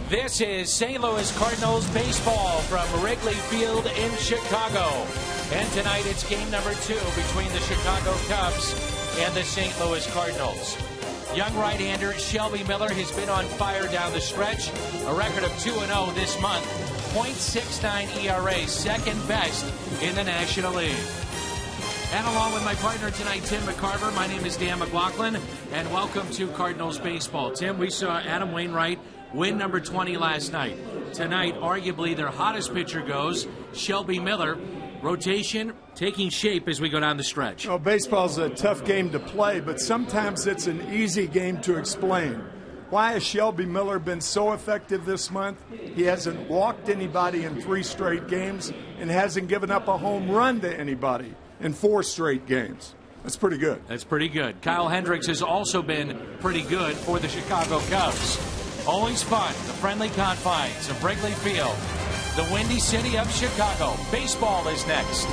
This is St. Louis Cardinals baseball from Wrigley Field in Chicago. And tonight it's game number 2 between the Chicago Cubs and the St. Louis Cardinals. Young right-hander Shelby Miller has been on fire down the stretch. A record of 2-0 this month. .69 ERA, second best in the National League. And along with my partner tonight, Tim McCarver, my name is Dan McLaughlin, and welcome to Cardinals baseball. Tim, we saw Adam Wainwright win number 20 last night. Tonight, arguably their hottest pitcher goes, Shelby Miller. Rotation taking shape as we go down the stretch. Well, baseball's a tough game to play, but sometimes it's an easy game to explain. Why has Shelby Miller been so effective this month? He hasn't walked anybody in 3 straight games and hasn't given up a home run to anybody in 4 straight games. That's pretty good. That's pretty good. Kyle Hendricks has also been pretty good for the Chicago Cubs. Always fun, the friendly confines of Wrigley Field, the windy city of Chicago. Baseball is next.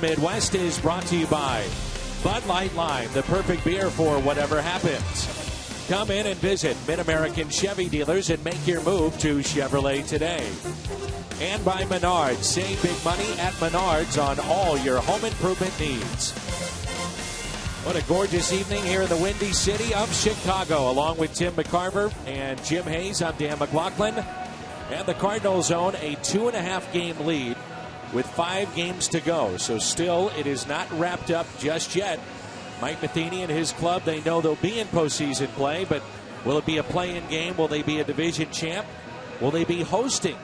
Midwest is brought to you by Bud Light Lime, the perfect beer for whatever happens. Come in and visit Mid-American Chevy dealers and make your move to Chevrolet today. And by Menards. Save big money at Menards on all your home improvement needs. What a gorgeous evening here in the windy city of Chicago. Along with Tim McCarver and Jim Hayes, I'm Dan McLaughlin. And the Cardinals own a 2.5 game lead with 5 games to go. So still, it is not wrapped up just yet. Mike Matheny and his club, they know they'll be in postseason play, but will it be a play-in game? Will they be a division champ? Will they be hosting?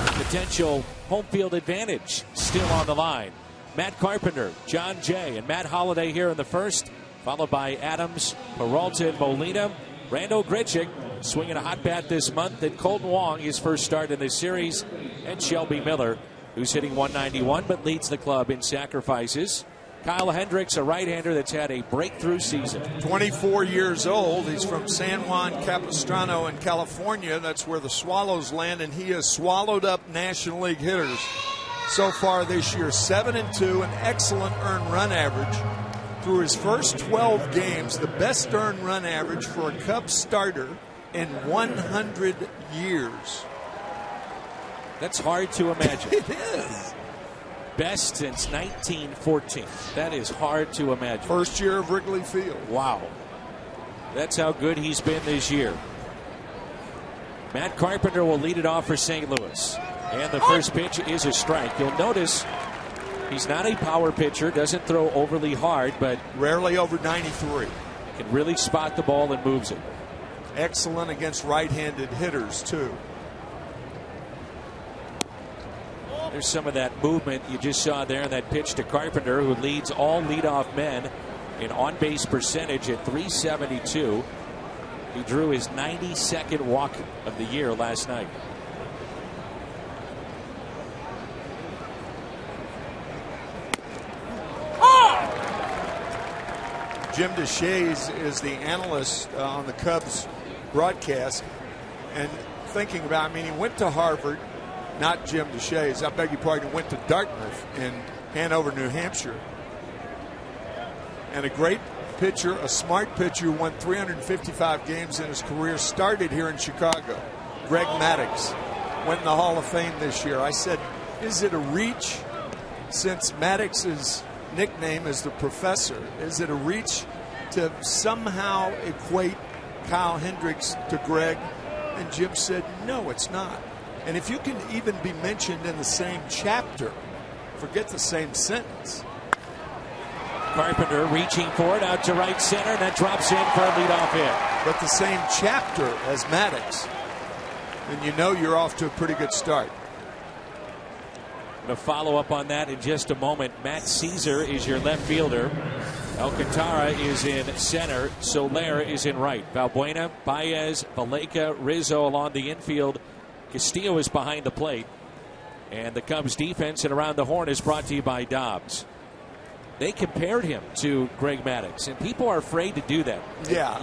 Potential home field advantage still on the line. Matt Carpenter, John Jay, and Matt Holliday here in the first, followed by Adams, Peralta, and Molina. Randall Grichuk swinging a hot bat this month, and Colton Wong, his first start in this series, and Shelby Miller, who's hitting .191 but leads the club in sacrifices. Kyle Hendricks, a right-hander that's had a breakthrough season. 24 years old. He's from San Juan Capistrano in California. That's where the Swallows land, and he has swallowed up National League hitters. so far this year, 7-2, an excellent earned run average. Through his first 12 games, the best earned run average for a Cubs starter in 100 years. That's hard to imagine. It is. Best since 1914. That is hard to imagine. First year of Wrigley Field. Wow. That's how good he's been this year. Matt Carpenter will lead it off for St. Louis. And the first pitch is a strike. You'll notice he's not a power pitcher, doesn't throw overly hard, but rarely over 93. Can really spot the ball and moves it. Excellent against right-handed hitters, too. There's some of that movement you just saw there in that pitch to Carpenter, who leads all leadoff men in on-base percentage at .372. He drew his 92nd walk of the year last night. Jim DeShays is the analyst on the Cubs broadcast, and thinking about, he went to Harvard, not Jim DeShays, I beg your pardon, went to Dartmouth in Hanover, New Hampshire. And a great pitcher, a smart pitcher, won 355 games in his career, started here in Chicago. Greg Maddux went in the Hall of Fame this year. I said, is it a reach, since Maddox's nickname is the Professor, is it a reach to somehow equate Kyle Hendricks to Greg? And Jim said, no, it's not. And if you can even be mentioned in the same chapter, forget the same sentence. Carpenter reaching for it out to right center, and that drops in for a leadoff hit. But the same chapter as Maddux, and you know you're off to a pretty good start. To follow up on that in just a moment. Matt Caesar is your left fielder. Alcantara is in center. Soler is in right. Valbuena, Baez, Valleca, Rizzo along the infield. Castillo is behind the plate. And the Cubs defense and around the horn is brought to you by Dobbs. They compared him to Greg Maddux, and people are afraid to do that. Yeah,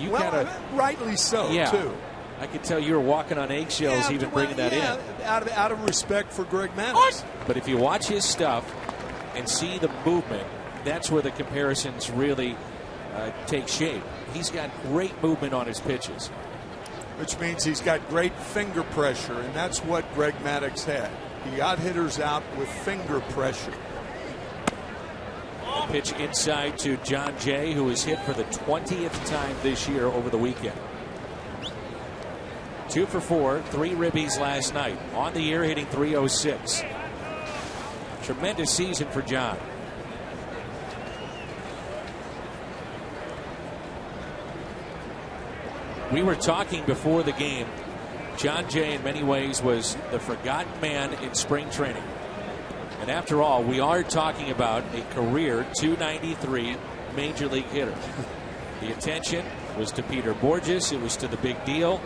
rightly so, too. I could tell you were walking on eggshells even bringing that in. Out of respect for Greg Maddux. But if you watch his stuff and see the movement, that's where the comparisons really take shape. He's got great movement on his pitches. Which means he's got great finger pressure, and that's what Greg Maddux had. He got hitters out with finger pressure. A pitch inside to John Jay, who was hit for the 20th time this year over the weekend. 2 for 4, 3 ribbies last night. On the year, hitting .306. Tremendous season for John. We were talking before the game. John Jay, in many ways, was the forgotten man in spring training. And after all, we are talking about a career .293 major league hitter. The attention was to Peter Borges. It was to the big deal.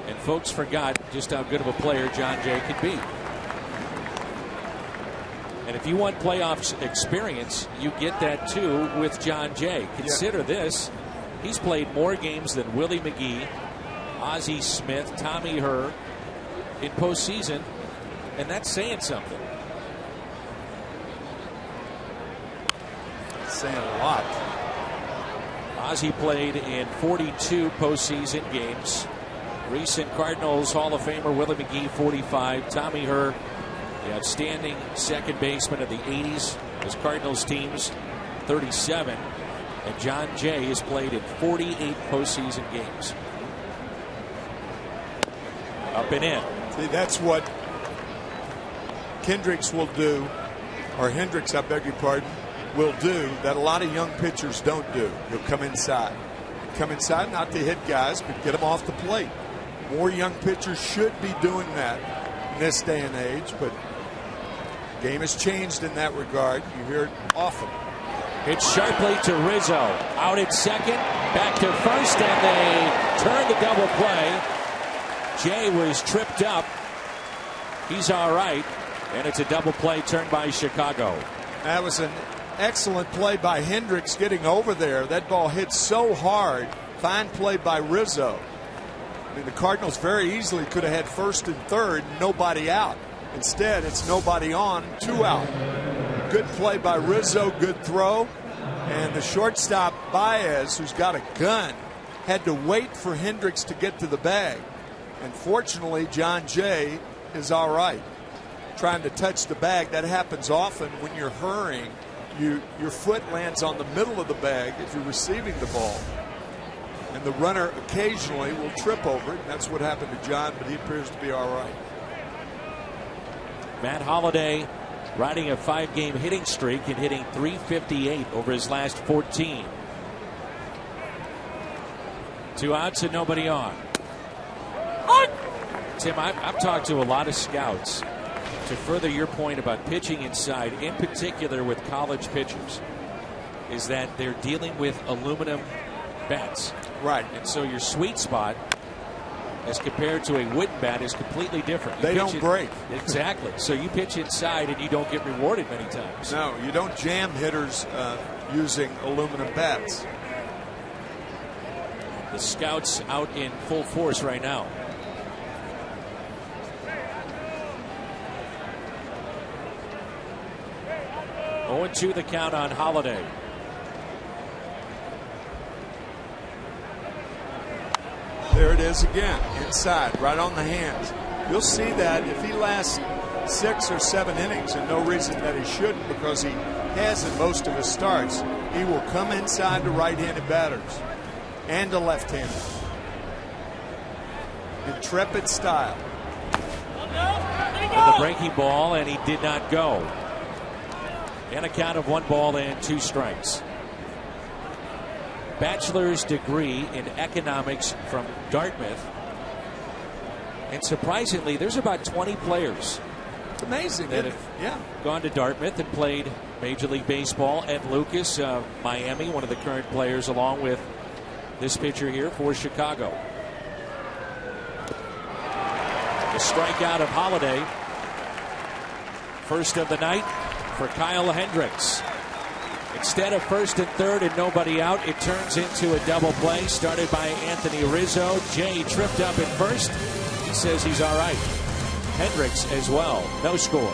And folks forgot just how good of a player John Jay could be. And if you want playoffs experience, you get that too with John Jay. Consider this. He's played more games than Willie McGee, Ozzie Smith, Tommy Herr in postseason. And that's saying something. Saying a lot. Ozzie played in 42 postseason games. Recent Cardinals Hall of Famer Willie McGee, 45. Tommy Herr, the outstanding second baseman of the 80s, his Cardinals teams, 37. And John Jay has played in 48 postseason games. Up and in. See, that's what Hendricks will do, or Hendricks, I beg your pardon, will do that a lot of young pitchers don't do. He'll come inside. Come inside, not to hit guys, but get them off the plate. More young pitchers should be doing that in this day and age, but the game has changed in that regard. You hear it often. It's sharply to Rizzo. Out at second, back to first, and they turn the double play. Jay was tripped up. He's all right, and it's a double play turned by Chicago. That was an excellent play by Hendricks getting over there. That ball hit so hard. Fine play by Rizzo. I mean, the Cardinals very easily could have had first and third, nobody out. Instead, it's nobody on, 2 out. Good play by Rizzo, good throw. And the shortstop, Baez, who's got a gun, had to wait for Hendricks to get to the bag. And fortunately, John Jay is all right. Trying to touch the bag, that happens often when you're hurrying. Your foot lands on the middle of the bag if you're receiving the ball. And the runner occasionally will trip over it. That's what happened to John, but he appears to be all right. Matt Holliday riding a 5-game hitting streak and hitting .358 over his last 14. 2 outs and nobody on. Tim, I've talked to a lot of scouts to further your point about pitching inside, in particular with college pitchers, is that they're dealing with aluminum bats. Right. And so your sweet spot as compared to a wooden bat is completely different. They don't break. Exactly. So you pitch inside and you don't get rewarded many times. No, you don't jam hitters using aluminum bats. The scouts out in full force right now. Oh, 0-2 the count on Holliday. There it is again, inside, right on the hands. You'll see that if he lasts 6 or 7 innings, and no reason that he shouldn't, because he has in most of his starts, he will come inside to right-handed batters and to left-handed. Intrepid style. With a breaking ball, and he did not go. And a count of 1 ball and 2 strikes. Bachelor's degree in economics from Dartmouth. And surprisingly, there's about 20 players. It's amazing that have gone to Dartmouth and played Major League Baseball. Ed Lucas, Miami, one of the current players, along with this pitcher here for Chicago. The strikeout of Holliday. First of the night for Kyle Hendricks. Instead of first and third and nobody out, it turns into a double play started by Anthony Rizzo. Jay tripped up at first. He says he's all right. Hendricks as well. No score.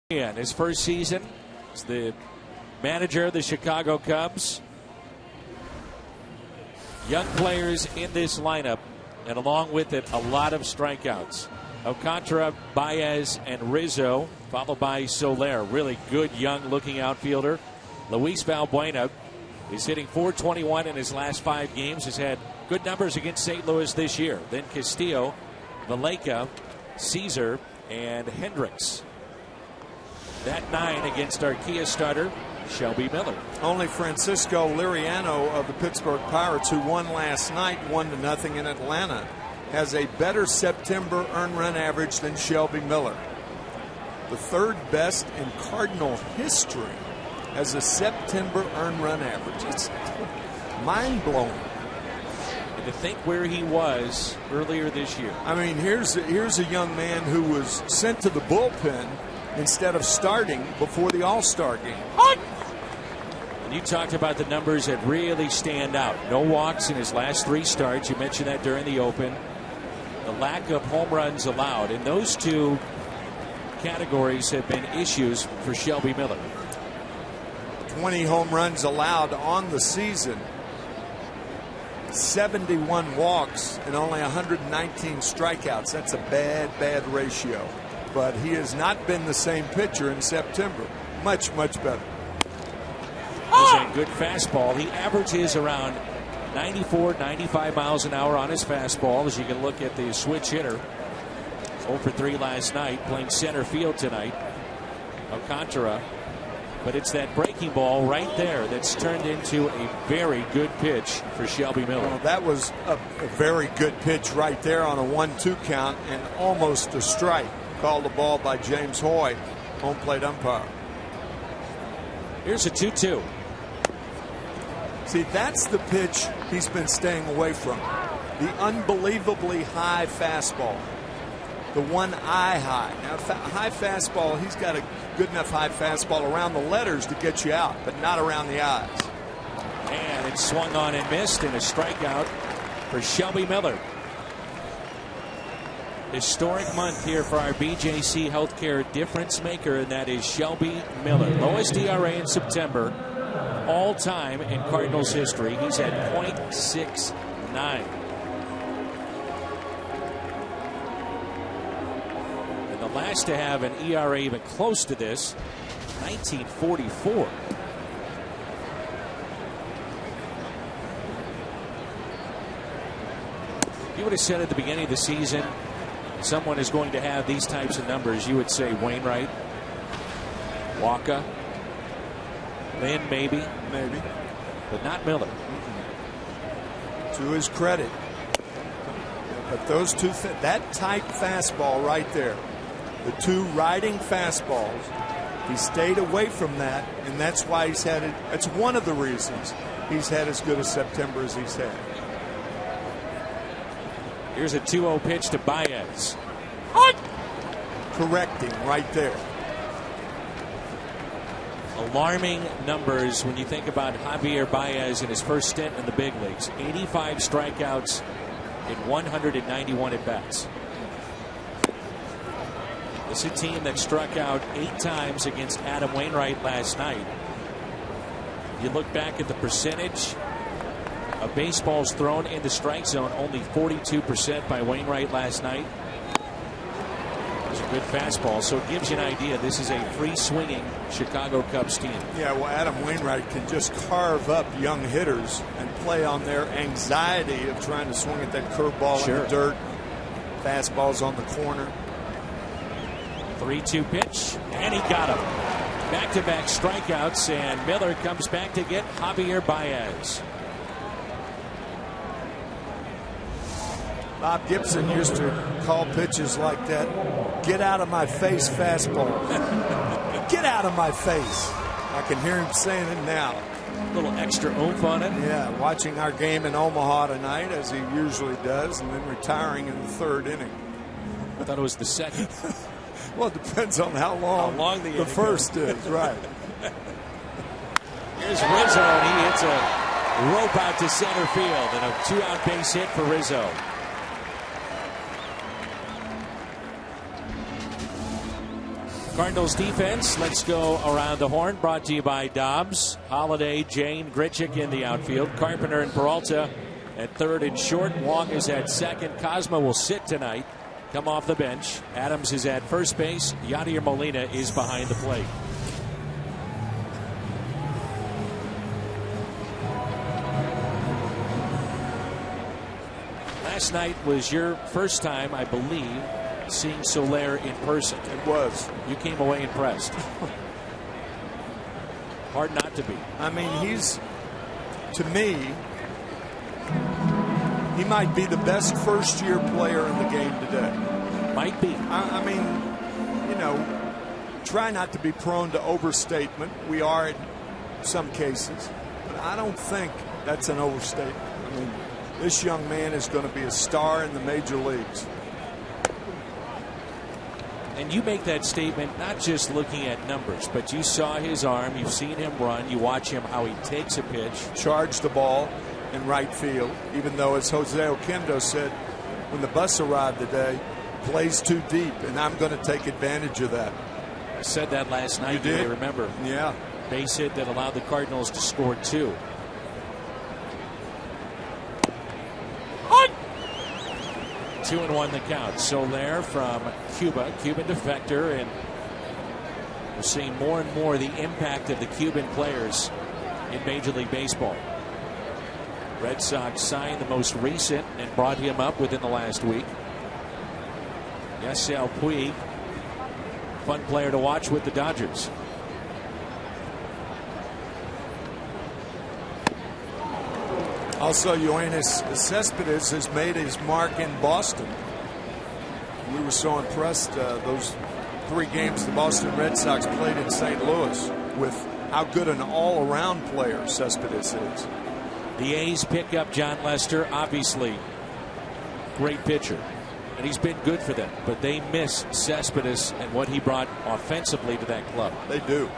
In his first season as the manager of the Chicago Cubs. Young players in this lineup, and along with it, a lot of strikeouts. Alcantara, Baez, and Rizzo, followed by Soler. Really good young-looking outfielder. Luis Valbuena is hitting .421 in his last 5 games. Has had good numbers against St. Louis this year. Then Castillo, Valleca, Caesar, and Hendricks. That 9 against our Kia starter, Shelby Miller. Only Francisco Liriano of the Pittsburgh Pirates, who won last night 1-0 in Atlanta, has a better September earned run average than Shelby Miller. The 3rd best in Cardinal history as a September earned run average. It's mind-blowing. to think where he was earlier this year. I mean, here's a young man who was sent to the bullpen instead of starting before the All-Star game. And you talked about the numbers that really stand out. No walks in his last 3 starts. You mentioned that during the Open. The lack of home runs allowed. And those 2 categories have been issues for Shelby Miller. 20 home runs allowed on the season. 71 walks and only 119 strikeouts. That's a bad ratio. But he has not been the same pitcher in September. Much better. A good fastball. He averages around 94, 95 miles an hour on his fastball, as you can look at the switch hitter. 0 for 3 last night, playing center field tonight. Alcantara. But it's that breaking ball right there that's turned into a very good pitch for Shelby Miller. Well, that was a very good pitch right there on a 1-2 count and almost a strike. Called the ball by James Hoy, home plate umpire. Here's a 2-2. See, that's the pitch he's been staying away from. The unbelievably high fastball. The one eye high. Now, high fastball, he's got a good enough high fastball around the letters to get you out, but not around the eyes. And it swung on and missed, and a strikeout for Shelby Miller. Historic month here for our BJC Healthcare difference maker, and that is Shelby Miller. Lowest ERA in September, all time in Cardinals history. He's at .69. And the last to have an ERA even close to this, 1944. You would have said at the beginning of the season someone is going to have these types of numbers, you would say Wainwright, Waka, Lynn, maybe, but not Miller. To his credit, but those two, that tight fastball right there, the 2 riding fastballs, he stayed away from that, and that's why he's had it. That's one of the reasons he's had as good a September as he's had. Here's a 2-0 pitch to Baez. Correcting right there. Alarming numbers when you think about Javier Baez in his first stint in the big leagues. 85 strikeouts in 191 at-bats. This is a team that struck out 8 times against Adam Wainwright last night. You look back at the percentage of baseballs thrown in the strike zone, only 42% by Wainwright last night. It was a good fastball, so it gives you an idea. This is a free-swinging Chicago Cubs team. Yeah, well, Adam Wainwright can just carve up young hitters and play on their anxiety of trying to swing at that curveball in the dirt. Fastballs on the corner. 3-2 pitch, and he got him. Back-to-back strikeouts, and Miller comes back to get Javier Baez. Bob Gibson used to call pitches like that, "Get out of my face fastball." Get out of my face. I can hear him saying it now. A little extra oomph on it. Yeah, watching our game in Omaha tonight, as he usually does, and then retiring in the 3rd inning. I thought it was the 2nd. Well, it depends on how long the first is, right. Here's Rizzo, and he hits a rope out to center field, and a 2-out base hit for Rizzo. Cardinals defense, let's go around the horn. Brought to you by Dobbs. Holiday, Jane, Grichuk in the outfield. Carpenter and Peralta at 3rd and short. Wong is at 2nd. Cosma will sit tonight, come off the bench. Adams is at first base. Yadier Molina is behind the plate. Last night was your first time, I believe, seeing Soler in person. It was. You came away impressed. Hard not to be. I mean, to me, he might be the best first-year player in the game today. Might be. I mean, try not to be prone to overstatement. We are in some cases. But I don't think that's an overstatement. I mean, This young man is going to be a star in the major leagues. And you make that statement not just looking at numbers, but you saw his arm, you've seen him run, you watch him how he takes a pitch. Charged the ball in right field, even though, as Jose Oquendo said when the bus arrived today, plays too deep, and I'm going to take advantage of that. I said that last night. You did? may remember. Yeah. Base hit that allowed the Cardinals to score 2. On! 2-1 the count. Soler from Cuba, Cuban defector, and we're seeing more and more the impact of the Cuban players in Major League Baseball. Red Sox signed the most recent and brought him up within the last week. Yasiel Puig, fun player to watch with the Dodgers. Also, Yoenis Cespedes has made his mark in Boston. We were so impressed those 3 games the Boston Red Sox played in St. Louis with how good an all-around player Cespedes is. The A's pick up John Lester, obviously great pitcher, and he's been good for them, but they miss Cespedes and what he brought offensively to that club. They do.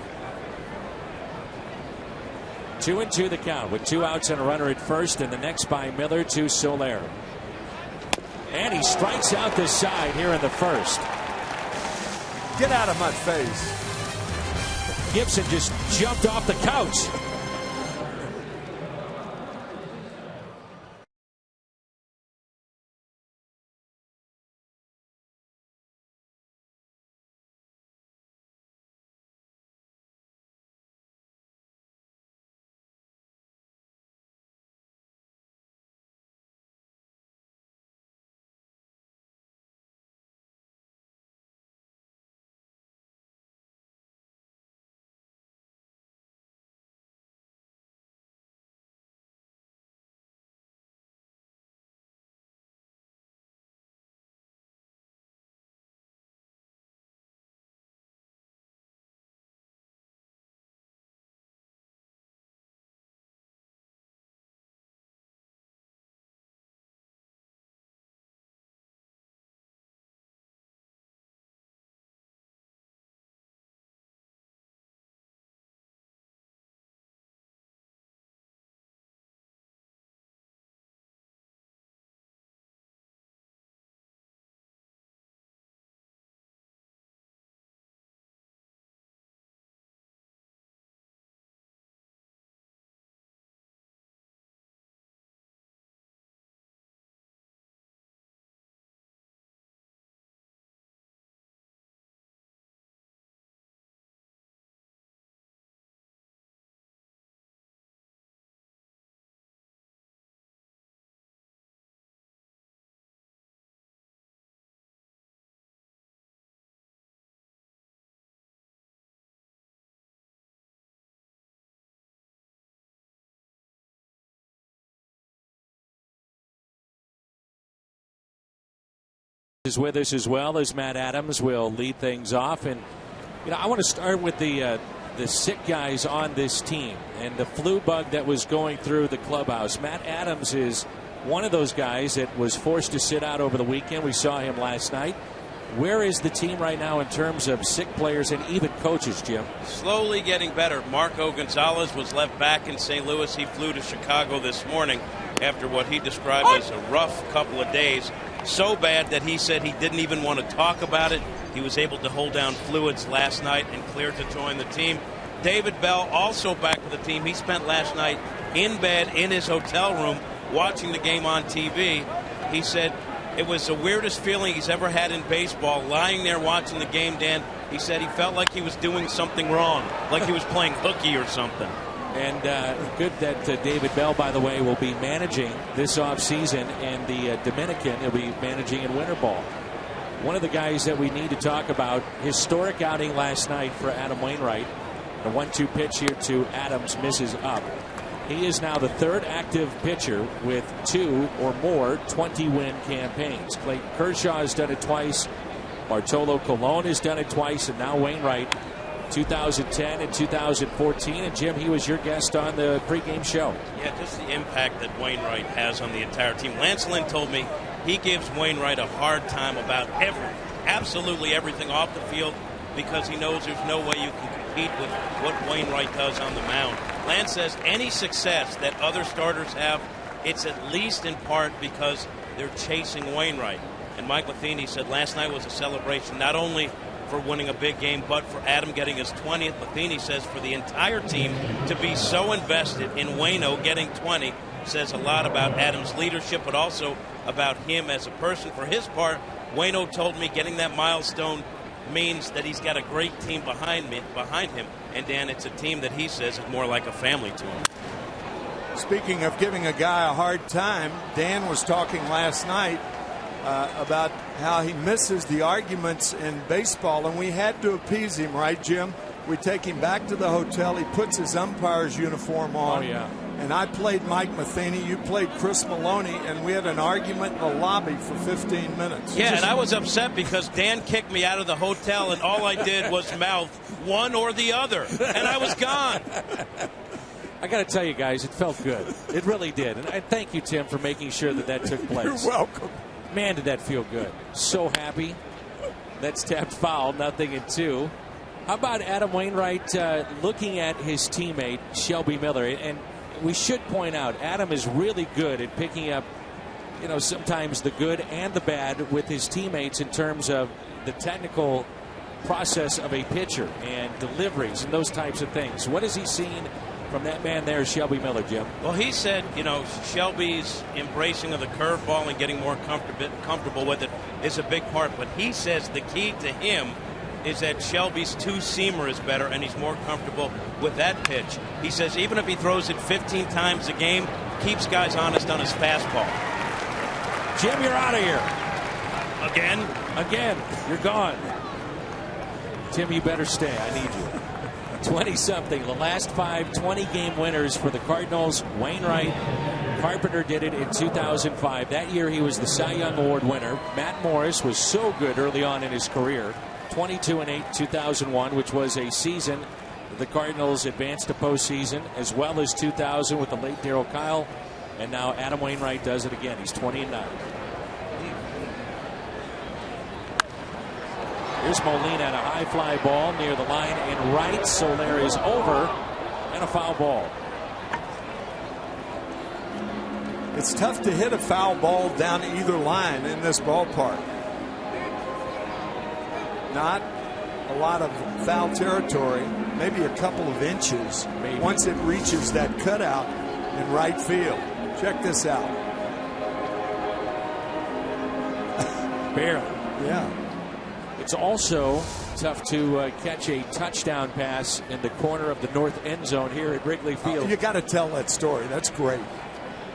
2-2 the count with 2 outs and a runner at first, and the next by Miller to Soler. And he strikes out the side here in the first. Get out of my face. Gibson just jumped off the couch. Is with us as well as Matt Adams will lead things off, and I want to start with the sick guys on this team and the flu bug that was going through the clubhouse. Matt Adams is one of those guys that was forced to sit out over the weekend. We saw him last night. Where is the team right now in terms of sick players and even coaches, Jim? Slowly getting better. Marco Gonzalez was left back in St. Louis. He flew to Chicago this morning after what he described as a rough couple of days. So bad that he said he didn't even want to talk about it. He was able to hold down fluids last night and cleared to join the team. David Bell also back with the team. He spent last night in bed in his hotel room watching the game on TV. He said it was the weirdest feeling he's ever had in baseball, lying there watching the game, Dan. He said he felt like he was doing something wrong, like he was playing hooky or something. And good that David Bell, by the way, will be managing this offseason, and the Dominican will be managing in winter ball. One of the guys that we need to talk about, historic outing last night for Adam Wainwright. The 1-2 pitch here to Adams misses up. He is now the third active pitcher with 2 or more 20-win campaigns. Clayton Kershaw has done it twice. Bartolo Colon has done it twice, and now Wainwright 2010 and 2014. And Jim, he was your guest on the pregame show. Yeah, just the impact that Wainwright has on the entire team. Lance Lynn told me he gives Wainwright a hard time about absolutely everything off the field because he knows there's no way you can compete with what Wainwright does on the mound. Lance says any success that other starters have, it's at least in part because they're chasing Wainwright. And Mike Matheny said last night was a celebration not only for winning a big game, but for Adam getting his 20th. Matheny says for the entire team to be so invested in Waino getting 20 says a lot about Adam's leadership, but also about him as a person. For his part, Waino told me getting that milestone means that he's got a great team behind him. And Dan, it's a team that he says is more like a family to him. Speaking of giving a guy a hard time, Dan was talking last night about how he misses the arguments in baseball, and we had to appease him, right, Jim? We take him back to the hotel. He puts his umpire's uniform on. Oh, yeah. And I played Mike Matheny. You played Chris Maloney, and we had an argument in the lobby for 15 minutes. Yeah, and I was upset because Dan kicked me out of the hotel, and all I did was mouth one or the other, and I was gone. I got to tell you guys, it felt good. It really did. And I thank you, Tim, for making sure that took place. You're welcome. Man, did that feel good. So happy. That's tapped foul, 0-2. How about Adam Wainwright looking at his teammate, Shelby Miller? And we should point out, Adam is really good at picking up, sometimes the good and the bad with his teammates in terms of the technical process of a pitcher and deliveries and those types of things. What has he seen from that man there, Shelby Miller, Jim? Well, he said, Shelby's embracing of the curveball and getting more comfortable with it is a big part. But he says the key to him is that Shelby's two-seamer is better and he's more comfortable with that pitch. He says even if he throws it 15 times a game, keeps guys honest on his fastball. Jim, you're out of here. Again. You're gone. Tim, you better stay. I need you. 20-something. The last 5 20-game winners for the Cardinals. Wainwright. Carpenter did it in 2005. That year he was the Cy Young Award winner. Matt Morris was so good early on in his career. 22-8 2001, which was a season the Cardinals advanced to postseason, as well as 2000 with the late Darryl Kyle. And now Adam Wainwright does it again. He's 20-9. Here's Molina at a high fly ball near the line and right. Soler is over and a foul ball. It's tough to hit a foul ball down either line in this ballpark. Not a lot of foul territory, maybe a couple of inches. Maybe. Once it reaches that cutout in right field. Check this out. Barely. Yeah. It's also tough to catch a touchdown pass in the corner of the north end zone here at Wrigley Field. You got to tell that story. That's great.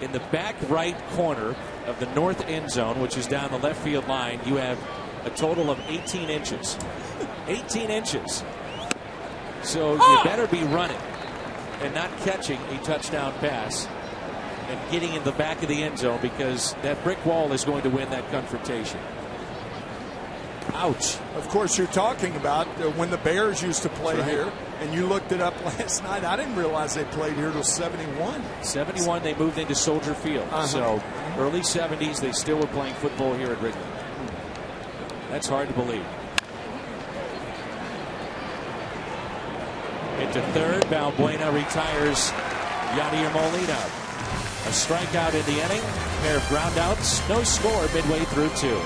In the back right corner of the north end zone, which is down the left field line, you have a total of 18 inches. 18 inches. So you better be running and not catching a touchdown pass and getting in the back of the end zone, because that brick wall is going to win that confrontation. Ouch. Of course, you're talking about when the Bears used to play here, and you looked it up last night. I didn't realize they played here till 71. 71, they moved into Soldier Field. So early 70s, they still were playing football here at Wrigley. That's hard to believe. Into third, Balbuena retires Yadier Molina. A strikeout in the inning, pair of groundouts, no score midway through 2.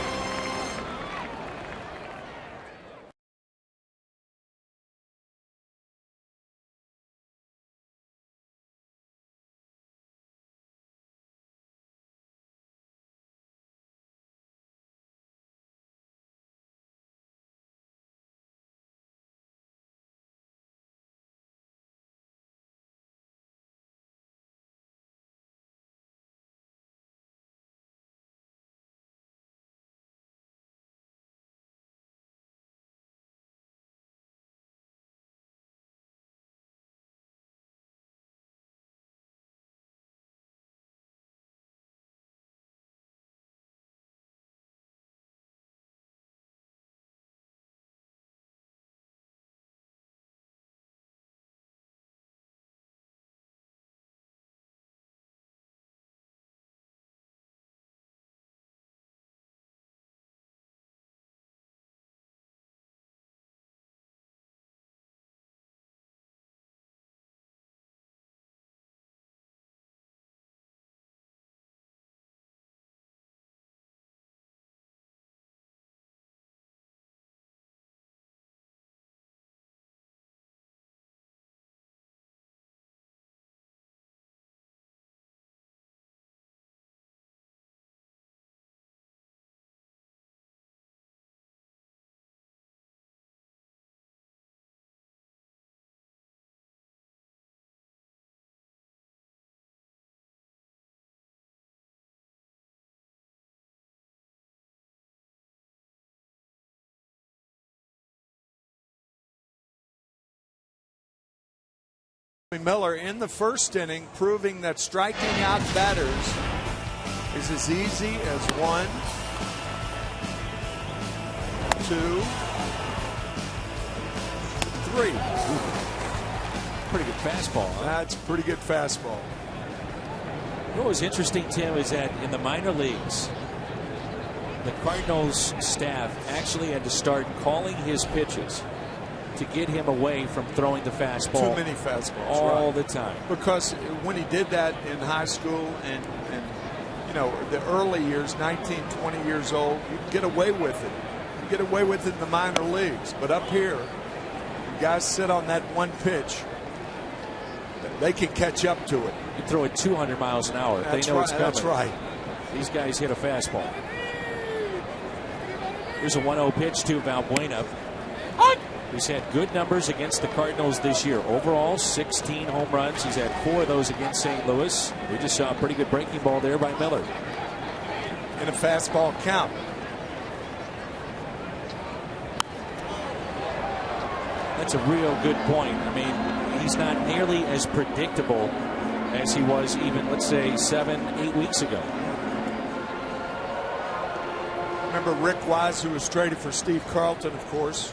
Miller in the first inning, proving that striking out batters is as easy as 1, 2, 3. Pretty good fastball. Huh? That's a pretty good fastball. What was interesting, Tim, is that in the minor leagues, the Cardinals staff actually had to start calling his pitches to get him away from throwing the fastball. Too many fastballs. All right. the time. Because when he did that in high school and you know, the early years, 19, 20 years old, you can get away with it. You can get away with it in the minor leagues. But up here, you guys sit on that one pitch, they can catch up to it. You throw it 200 miles an hour. They know it's coming. That's right. These guys hit a fastball. Here's a 1-0 pitch to Valbuena, who's had good numbers against the Cardinals this year. Overall, 16 home runs. He's had 4 of those against St. Louis. We just saw a pretty good breaking ball there by Miller. In a fastball count. That's a real good point. I mean, he's not nearly as predictable as he was even, let's say, 7-8 weeks ago. Remember Rick Wise, who was traded for Steve Carlton, of course.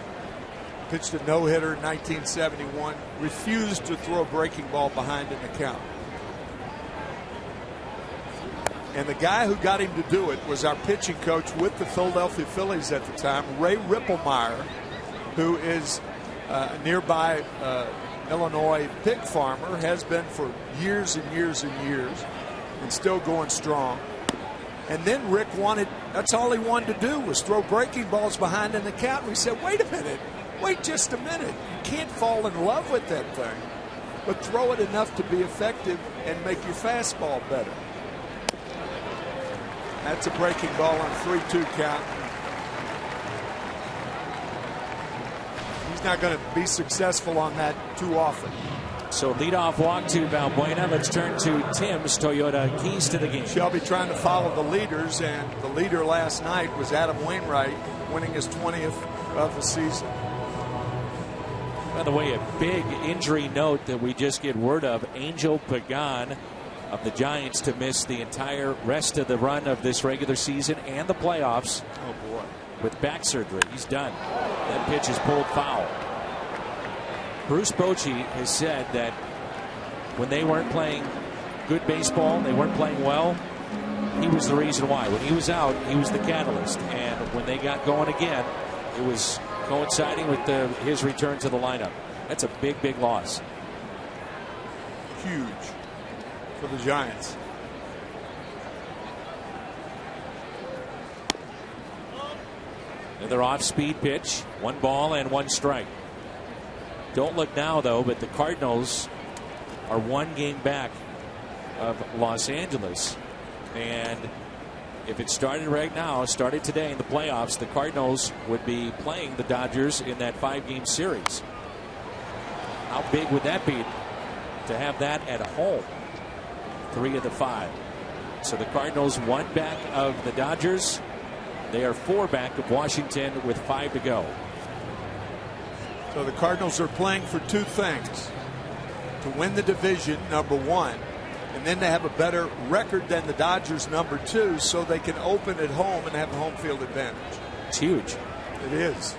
Pitched a no-hitter in 1971. Refused to throw a breaking ball behind in the count. And the guy who got him to do it was our pitching coach with the Philadelphia Phillies at the time, Ray Ripplemeyer, who is a nearby Illinois pig farmer, has been for years and years and years, and still going strong. And then Rick that's all he wanted to do was throw breaking balls behind in the count. We said, wait a minute. Wait just a minute. You can't fall in love with that thing, but throw it enough to be effective and make your fastball better. That's a breaking ball on 3-2 count. He's not going to be successful on that too often. So leadoff walk to Valbuena. Let's turn to Tim's Toyota keys to the game. Shelby trying to follow the leaders, and the leader last night was Adam Wainwright, winning his 20th of the season. By the way, a big injury note that we just get word of. Angel Pagan of the Giants to miss the entire rest of the run of this regular season and the playoffs. Oh, boy. With back surgery. He's done. That pitch is pulled foul. Bruce Bochy has said that when they weren't playing good baseball, they weren't playing well, he was the reason why. When he was out, he was the catalyst. And when they got going again, it was coinciding with his return to the lineup. That's a big, big loss. Huge for the Giants. Another off-speed pitch. 1 ball and 1 strike. Don't look now, though, but the Cardinals are 1 game back of Los Angeles. And if it started right now, started today in the playoffs, the Cardinals would be playing the Dodgers in that 5-game series. How big would that be to have that at home? 3 of the 5. So the Cardinals 1 back of the Dodgers. They are 4 back of Washington with 5 to go. So the Cardinals are playing for 2 things. To win the division, number 1, and then to have a better record than the Dodgers, number 2, so they can open at home and have a home field advantage. It's huge. It is.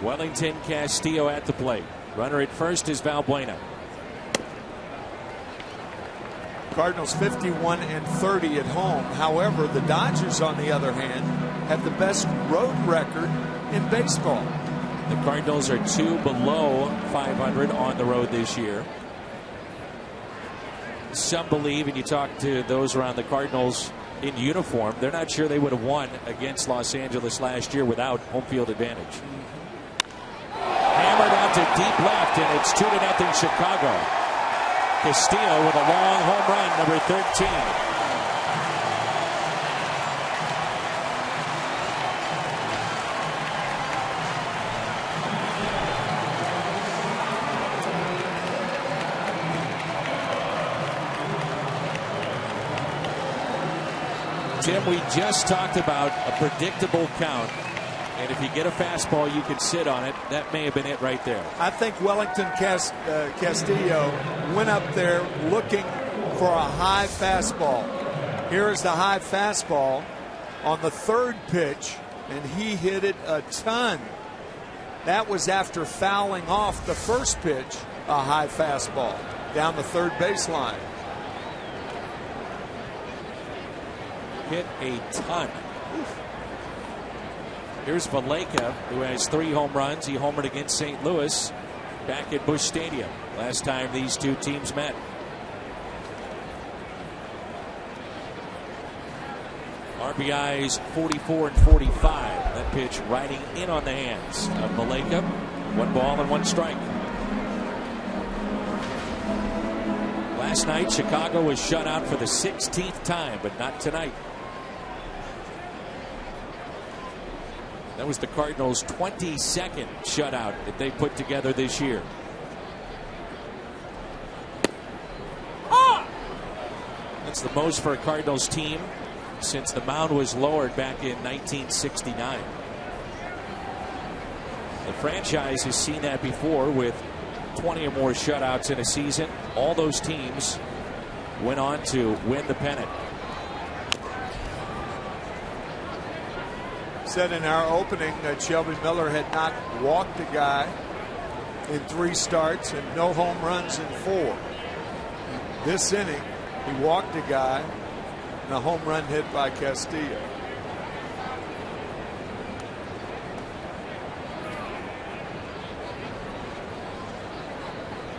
Wellington Castillo at the plate. Runner at first is Valbuena. Cardinals 51-30 at home. However, the Dodgers, on the other hand, have the best road record in baseball. The Cardinals are 2 below 500 on the road this year. Some believe, and you talk to those around the Cardinals in uniform, they're not sure they would have won against Los Angeles last year without home field advantage. Hammered out to deep left, and it's 2-0 Chicago. Castillo with a long home run, number 13. Tim, we just talked about a predictable count And if you get a fastball, you can sit on it. That may have been it right there. I think Wellington Castillo went up there looking for a high fastball. Here is the high fastball on the third pitch, and he hit it a ton. That was after fouling off the first pitch, a high fastball down the third baseline. Hit a ton. Here's Valleca, who has 3 home runs. He homered against St. Louis back at Busch Stadium last time these two teams met. RBIs 44 and 45. That pitch riding in on the hands of Valleca. 1 ball and 1 strike. Last night, Chicago was shut out for the 16th time, but not tonight. That was the Cardinals' 22nd shutout that they put together this year. That's the most for a Cardinals team since the mound was lowered back in 1969. The franchise has seen that before with 20 or more shutouts in a season. All those teams went on to win the pennant. Said in our opening that Shelby Miller had not walked a guy in 3 starts and no home runs in 4. This inning, he walked a guy and a home run hit by Castillo.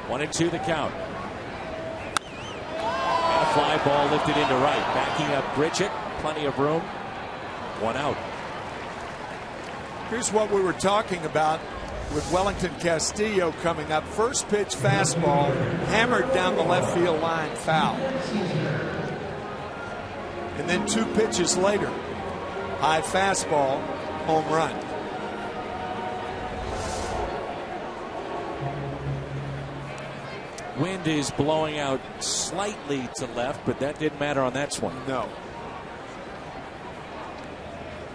One and 2 the count. And a fly ball lifted into right. Backing up Bridget. Plenty of room. 1 out. Here's what we were talking about with Wellington Castillo coming up. First pitch fastball hammered down the left field line, foul. And then 2 pitches later, high fastball, home run. Wind is blowing out slightly to left, but that didn't matter on that swing. No.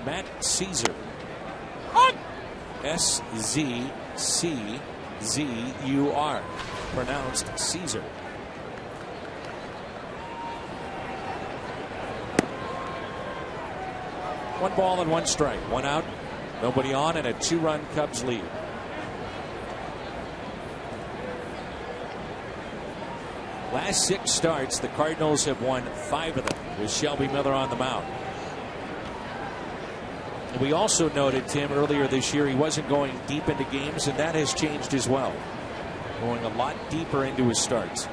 Matt Caesar. S-Z-C-Z-U-R. Pronounced Caesar. One ball and 1 strike. 1 out. Nobody on, and a 2-run Cubs lead. Last 6 starts, the Cardinals have won 5 of them with Shelby Miller on the mound. And we also noted, Tim, earlier this year he wasn't going deep into games, and that has changed as well. Going a lot deeper into his starts.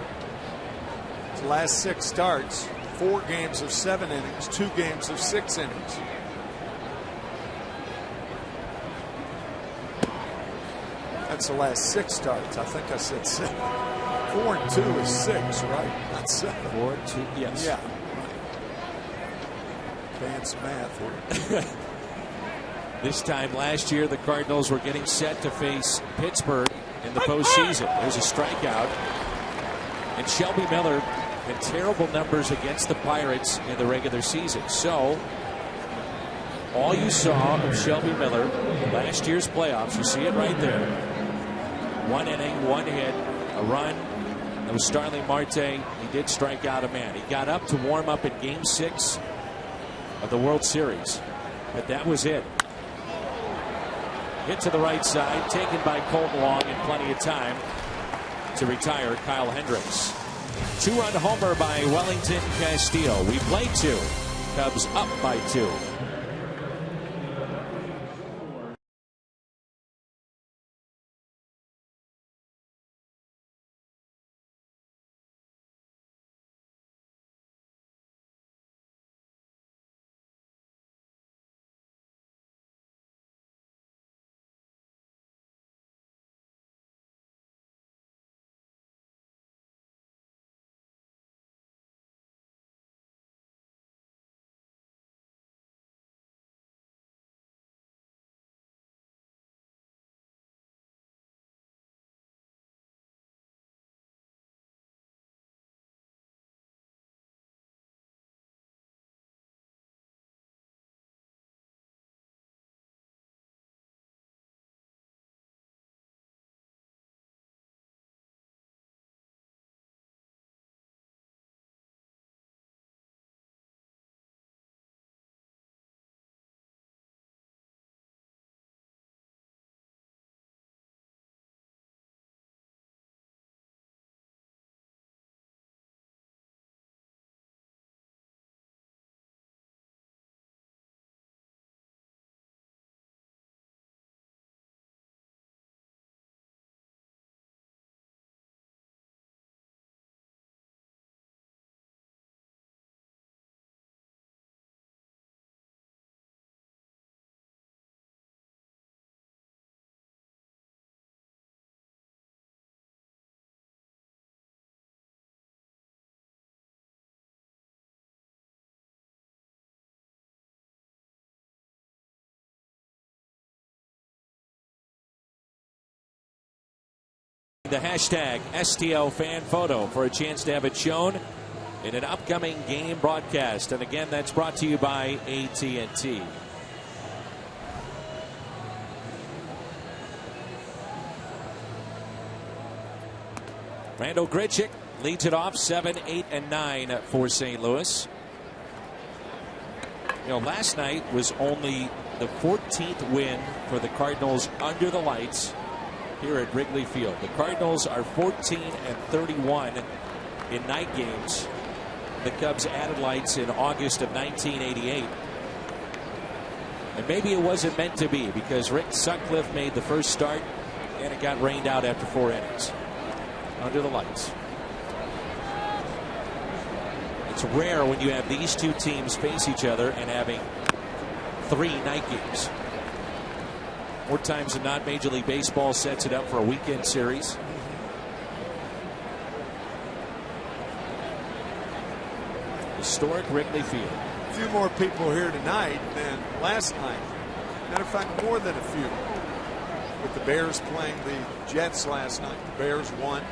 His last 6 starts, 4 games of 7 innings, 2 games of 6 innings. That's the last 6 starts. I think I said 7. 4 and 2 is 6, right? Not 7. 4 and 2, yes. Yeah. Advanced math here. This time last year, the Cardinals were getting set to face Pittsburgh in the postseason. There's a strikeout. And Shelby Miller had terrible numbers against the Pirates in the regular season. So, all you saw of Shelby Miller last year's playoffs, you see it right there. 1 inning, 1 hit, a run. That was Starling Marte. He did strike out a man. He got up to warm up in Game 6 of the World Series. But that was it. Hit to the right side, taken by Colton Long in plenty of time to retire Kyle Hendricks. 2-run homer by Wellington Castillo. We play 2. Cubs up by 2. The hashtag STL fan photo for a chance to have it shown in an upcoming game broadcast. And again, that's brought to you by AT&T. Randal Grichuk leads it off 7, 8, and 9 for St. Louis. You know, last night was only the 14th win for the Cardinals under the lights here at Wrigley Field. The Cardinals are 14-31 in night games. The Cubs added lights in August of 1988. And maybe it wasn't meant to be, because Rick Sutcliffe made the first start and it got rained out after 4 innings. Under the lights. It's rare when you have these two teams face each other and having 3 night games. More times than not, Major League Baseball sets it up for a weekend series. Historic Wrigley Field. A few more people here tonight than last night. Matter of fact, more than a few. With the Bears playing the Jets last night, the Bears won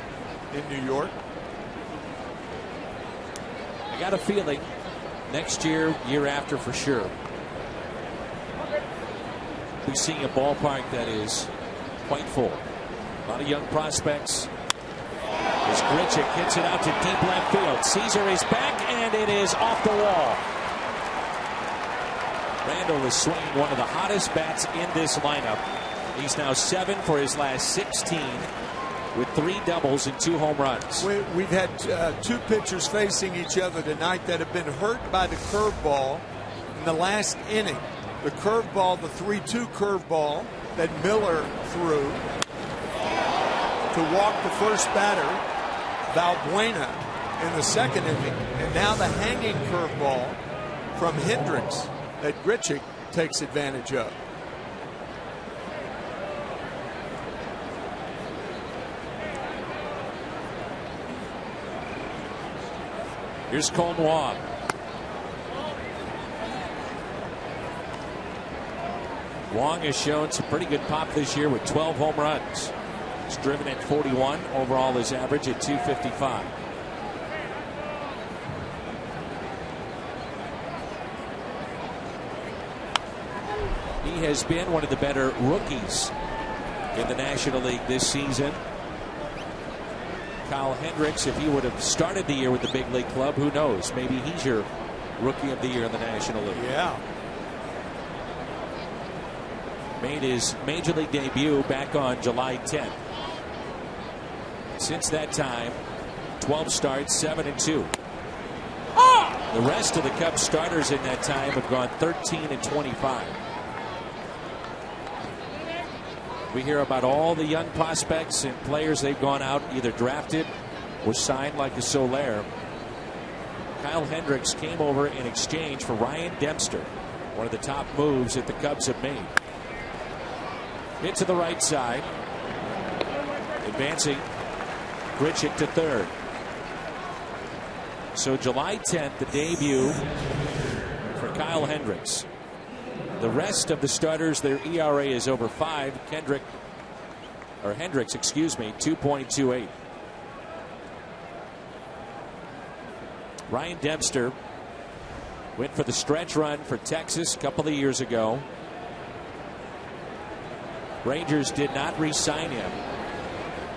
in New York. I got a feeling next year, year after for sure, we're seeing a ballpark that is quite full. A lot of young prospects. As Grichuk hits it out to deep left field. Caesar is back and it is off the wall. Randal is swinging one of the hottest bats in this lineup. He's now 7 for his last 16. With 3 doubles and 2 home runs. We've had 2 pitchers facing each other tonight that have been hurt by the curveball in the last inning. The curveball, the 3-2 curveball that Miller threw to walk the first batter, Valbuena, in the second inning. And now the hanging curveball from Hendricks that Grichuk takes advantage of. Here's Cole Wong. Wong has shown some pretty good pop this year with 12 home runs. He's driven at 41. Overall, his average at 255. He has been one of the better rookies in the National League this season. Kyle Hendricks, if he would have started the year with the big league club, who knows? Maybe he's your rookie of the year in the National League. Yeah. Made his major league debut back on July 10th. Since that time, 12 starts, 7-2. The rest of the Cubs starters in that time have gone 13-25. We hear about all the young prospects and players they've gone out, either drafted or signed, like a Soler. Kyle Hendricks came over in exchange for Ryan Dempster, one of the top moves that the Cubs have made. Hit to the right side. Advancing Grichuk to third. So July 10th, the debut for Kyle Hendricks. The rest of the starters, their ERA is over 5. Hendricks, 2.28. Ryan Dempster went for the stretch run for Texas a couple of years ago. Rangers did not re-sign him.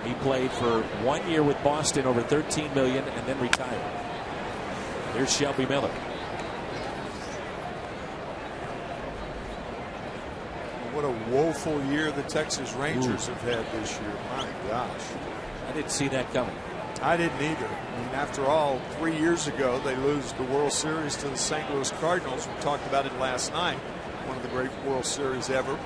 He played for 1 year with Boston, over $13 million, and then retired. Here's Shelby Miller. What a woeful year the Texas Rangers have had this year. My gosh. I didn't see that coming. I didn't either. I mean, after all, 3 years ago, they lose the World Series to the St. Louis Cardinals. We talked about it last night. One of the great World Series ever.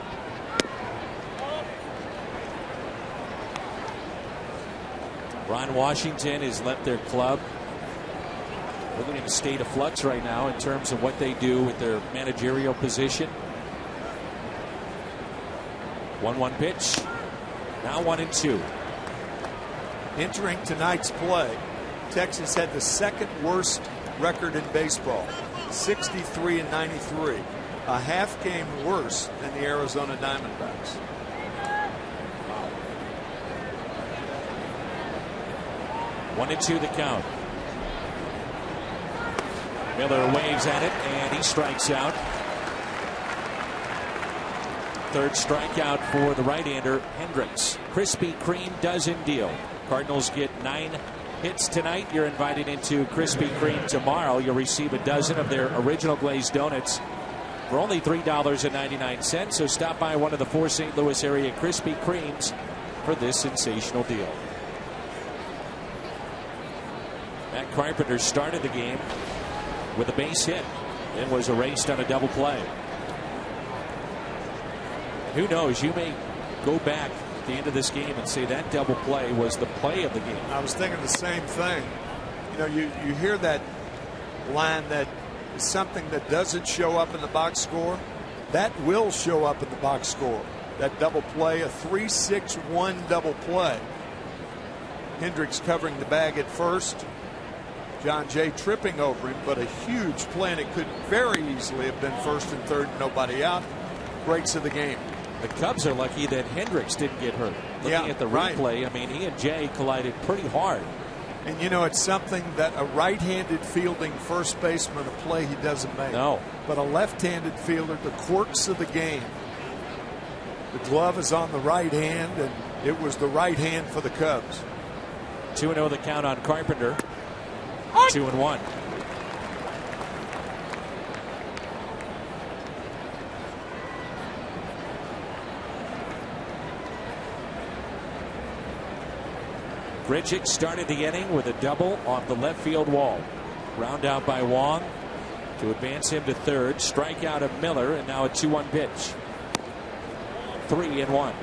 Ron Washington has left their club. Really in a state of flux right now in terms of what they do with their managerial position. 1-1 pitch. Now 1-2. Entering tonight's play, Texas had the second worst record in baseball, 63-93, a half game worse than the Arizona Diamondbacks. 1-2 the count. Miller waves at it, and he strikes out. Third strikeout for the right-hander, Hendricks. Krispy Kreme dozen deal. Cardinals get 9 hits tonight. You're invited into Krispy Kreme tomorrow. You'll receive a dozen of their original glazed donuts for only $3.99. So stop by one of the 4 St. Louis area Krispy Kremes for this sensational deal. Matt Carpenter started the game with a base hit and was erased on a double play. Who knows, you may go back at the end of this game and say that double play was the play of the game. I was thinking the same thing. You know, you hear that line that is something that doesn't show up in the box score. That will show up in the box score. That double play, a 3-6-1 double play. Hendricks covering the bag at first. John Jay tripping over him, but a huge play, and it could very easily have been first and third, nobody out. Breaks of the game. The Cubs are lucky that Hendricks didn't get hurt. Looking at the replay, I mean, he and Jay collided pretty hard. And you know, it's something that a right-handed fielding first baseman, a play he doesn't make. No. But a left-handed fielder, the quirks of the game. The glove is on the right hand, and it was the right hand for the Cubs. 2-0 the count on Carpenter. 2-1. Grichuk started the inning with a double off the left field wall. Ground out by Wong to advance him to third. Strikeout of Miller, and now a 2-1 pitch. 3-1.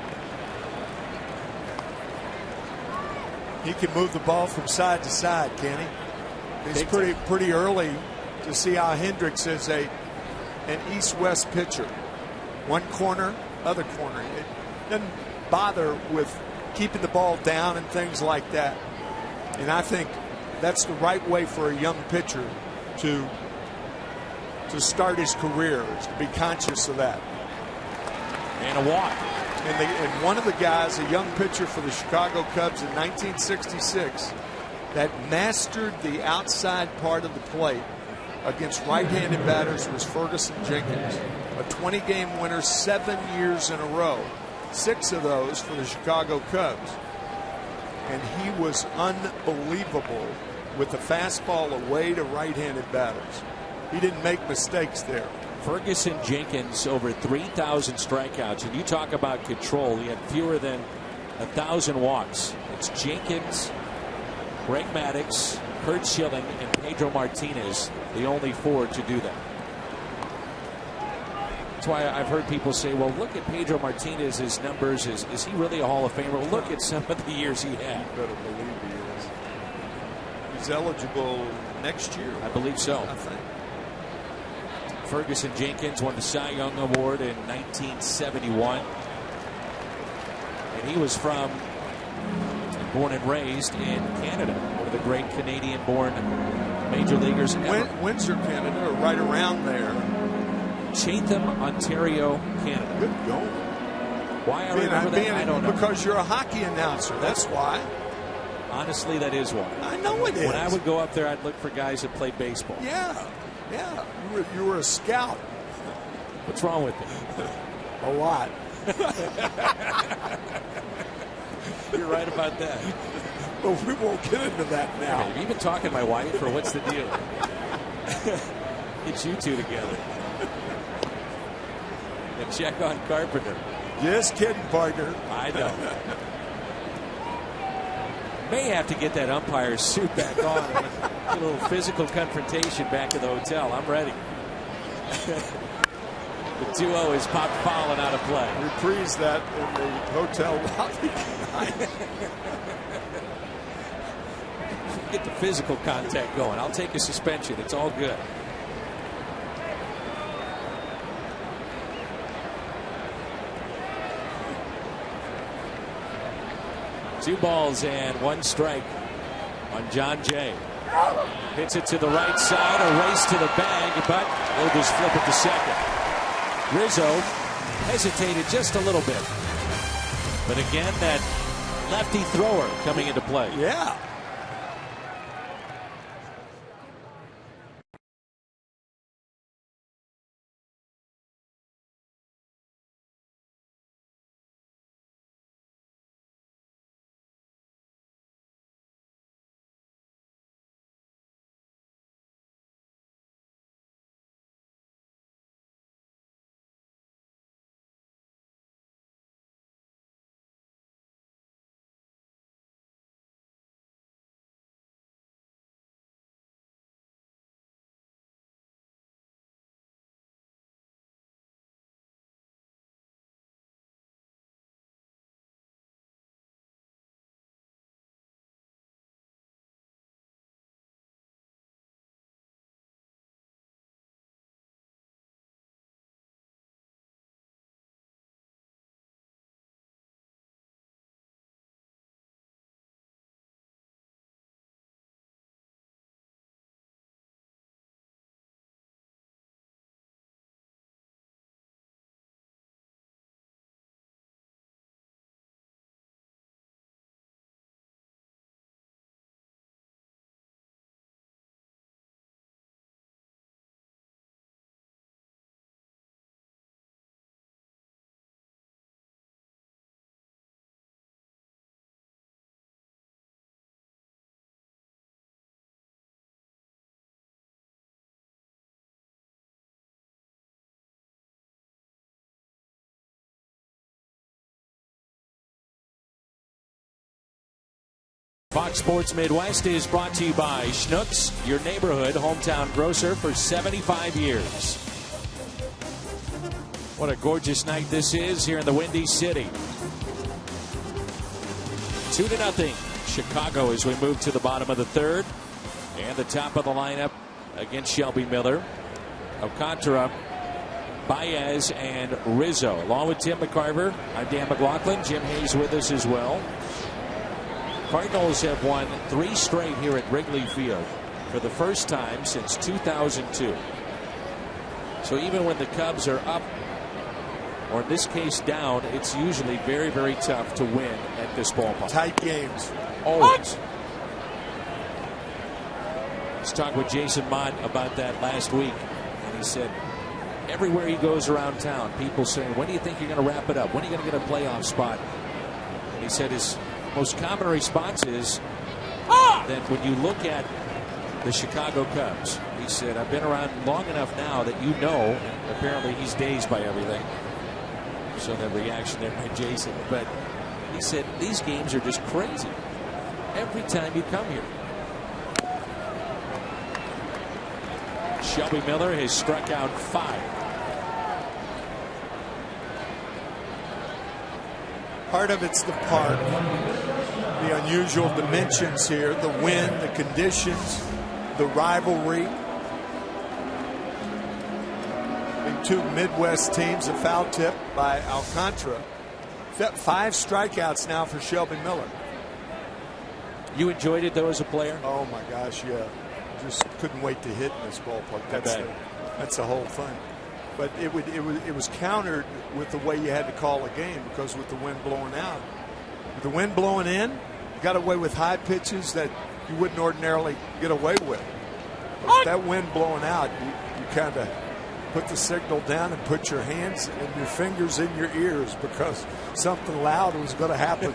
He can move the ball from side to side, can he? It's pretty early to see how Hendricks is an east-west pitcher. One corner, other corner. It doesn't bother with keeping the ball down and things like that. And I think that's the right way for a young pitcher to start his career, is to be conscious of that. And a walk. And one of the guys, a young pitcher for the Chicago Cubs in 1966, that mastered the outside part of the plate against right-handed batters was Ferguson Jenkins. A 20-game winner 7 years in a row. 6 of those for the Chicago Cubs. And he was unbelievable with the fastball away to right-handed batters. He didn't make mistakes there. Ferguson Jenkins over 3,000 strikeouts. And you talk about control. He had fewer than 1,000 walks. It's Jenkins, Greg Maddux, Curt Schilling, and Pedro Martinez, the only 4 to do that. That's why I've heard people say, well, look at Pedro Martinez's numbers. Is he really a Hall of Famer? Well, look at some of the years he had. You better believe he is. He's eligible next year. I believe so. I think. Ferguson Jenkins won the Cy Young Award in 1971. And he was born and raised in Canada, one of the great Canadian-born major leaguers ever. Windsor, Canada, or right around there. Chatham, Ontario, Canada. Good going. Why I remember that, I don't know. Because you're a hockey announcer, that's why. Honestly, that is why. I know it is. When I would go up there, I'd look for guys that played baseball. Yeah. You were a scout. What's wrong with me? A lot. You're right about that. But we won't get into that now. Okay, have you been talking to my wife, or what's the deal? Get you two together. And check on Carpenter. Just kidding, partner. I know. May have to get that umpire's suit back on. A little physical confrontation back at the hotel. I'm ready. The 2-0 is popped foul and out of play. Reprise that in the hotel lobby tonight. Get the physical contact going. I'll take a suspension. It's all good. Two balls and 1 strike on John Jay. Hits it to the right side, a race to the bag, but they'll just flip it to second. Rizzo hesitated just a little bit. But again, that lefty thrower coming into play. Yeah. Fox Sports Midwest is brought to you by Schnucks, your neighborhood hometown grocer for 75 years. What a gorgeous night this is here in the Windy City. 2-0 Chicago as we move to the bottom of the third. And the top of the lineup against Shelby Miller, Alcantara, Baez, and Rizzo. Along with Tim McCarver, I'm Dan McLaughlin. Jim Hayes with us as well. Cardinals have won 3 straight here at Wrigley Field for the first time since 2002. So even when the Cubs are up, or in this case down, it's usually very, very tough to win at this ballpark. Tight games. Always. Let's talk with Jason Mott about that last week. And he said everywhere he goes around town, people say, when do you think you're going to wrap it up? When are you going to get a playoff spot? And he said his most common response is that when you look at the Chicago Cubs, he said, I've been around long enough now that you know, and apparently he's dazed by everything. So that reaction there by Jason. But he said these games are just crazy every time you come here. Shelby Miller has struck out 5. Part of it's the park, the unusual dimensions here, the wind, the conditions, the rivalry. The 2 Midwest teams, a foul tip by Alcantara. 5 strikeouts now for Shelby Miller. You enjoyed it though as a player? Oh my gosh, yeah. Just couldn't wait to hit in this ballpark. That's the whole fun. But it was countered with the way you had to call a game, because with the wind blowing out, with the wind blowing in, you got away with high pitches that you wouldn't ordinarily get away with. But with that wind blowing out, you kind of put the signal down and put your hands and your fingers in your ears, because something loud was going to happen.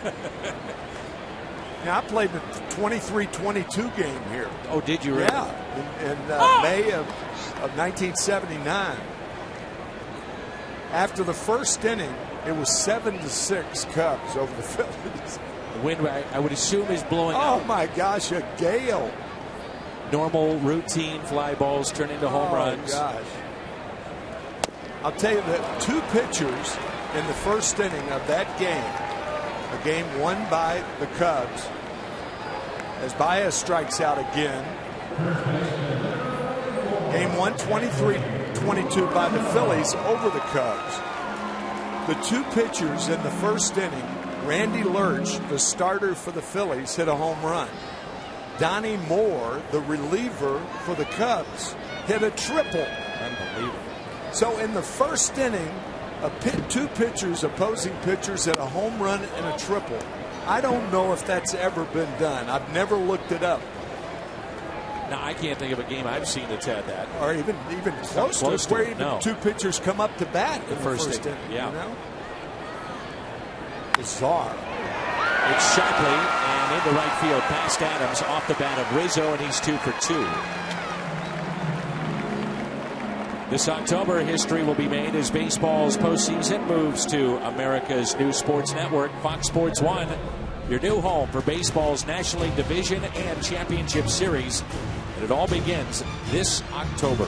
Now, I played the 23-22 game here. Oh, did you really? Yeah, in May of 1979. After the first inning, it was 7-6 Cubs over the Phillies. The wind, I would assume, is blowing out. Oh, my gosh, a gale. Normal, routine fly balls turn into home runs. Oh, my gosh. I'll tell you that 2 pitchers in the first inning of that game, a game won by the Cubs, as Baez strikes out again. Game 1, 23-22 by the Phillies over the Cubs. The 2 pitchers in the first inning, Randy Lurch, the starter for the Phillies, hit a home run. Donnie Moore, the reliever for the Cubs, hit a triple. Unbelievable. So in the first inning, 2 pitchers, opposing pitchers, hit a home run and a triple. I don't know if that's ever been done. I've never looked it up. Now, I can't think of a game I've seen that's had that. Or even close to it, where even 2 pitchers come up to bat in the first inning. Yeah. You know? Bizarre. It's sharply and into right field past Adams, off the bat of Rizzo, and he's 2 for 2. This October, history will be made as baseball's postseason moves to America's new sports network, Fox Sports 1, your new home for baseball's National League Division and Championship Series. And it all begins this October.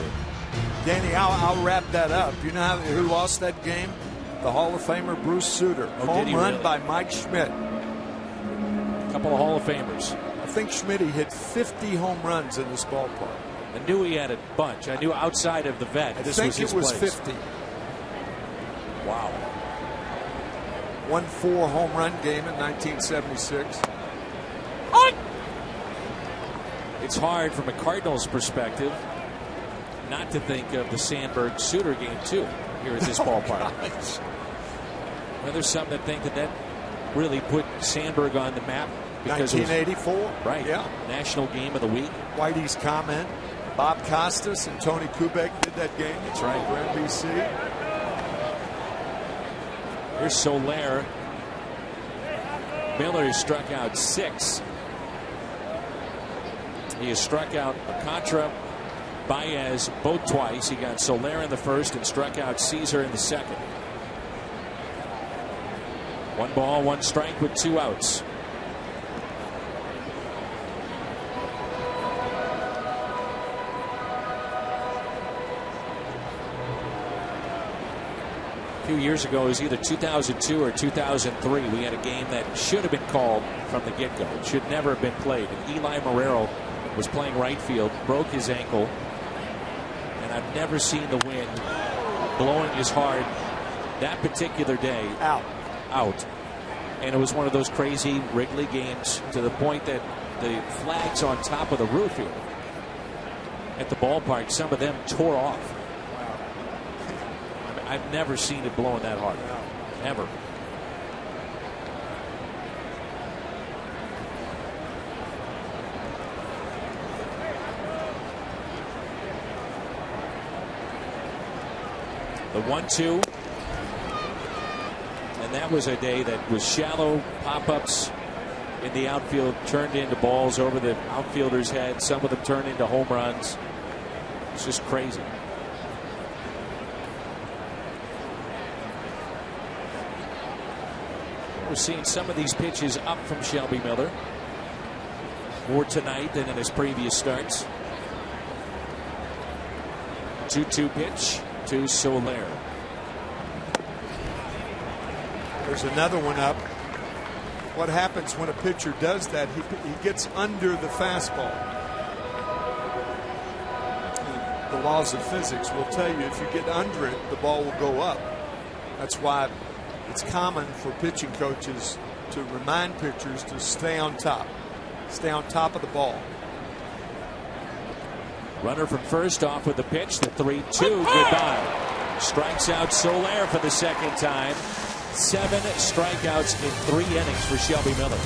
Danny, I'll wrap that up. You know who lost that game? The Hall of Famer Bruce Sutter. Home run by Mike Schmidt. A couple of Hall of Famers. I think Schmidt hit 50 home runs in this ballpark. I knew he had a bunch. I knew outside of the vet, this was his place. I think it was 50. Wow. 1-4 home run game in 1976. It's hard from a Cardinals perspective not to think of the Sandberg-Sutter game, too, here at this ballpark. Well, there's some that think that really put Sandberg on the map. 1984. Right. Yeah. National game of the week. Whitey's comment. Bob Costas and Tony Kubek did that game. That's right. For NBC. Here's Soler. Miller has struck out 6. He has struck out Alcantara, Baez both twice. He got Soler in the first and struck out Caesar in the second. 1 ball, 1 strike with 2 outs. A few years ago, it was either 2002 or 2003. We had a game that should have been called from the get-go. It should never have been played. And Eli Marrero was playing right field, broke his ankle, and I've never seen the wind blowing as hard that particular day. Out. And it was one of those crazy Wrigley games to the point that the flags on top of the roof here at the ballpark, some of them tore off. I've never seen it blowing that hard. Ever. The 1-2. And that was a day that was shallow pop-ups in the outfield turned into balls over the outfielder's head. Some of them turned into home runs. It's just crazy. We're seeing some of these pitches up from Shelby Miller. More tonight than in his previous starts. 2-2 pitch to Soler. There's another one up. What happens when a pitcher does that? He gets under the fastball. The laws of physics will tell you if you get under it, the ball will go up. That's why it's common for pitching coaches to remind pitchers to stay on top. Stay on top of the ball. Runner from first off with the pitch. The 3-2. Goodbye. Strikes out Soler for the second time. 7 strikeouts in 3 innings for Shelby Miller.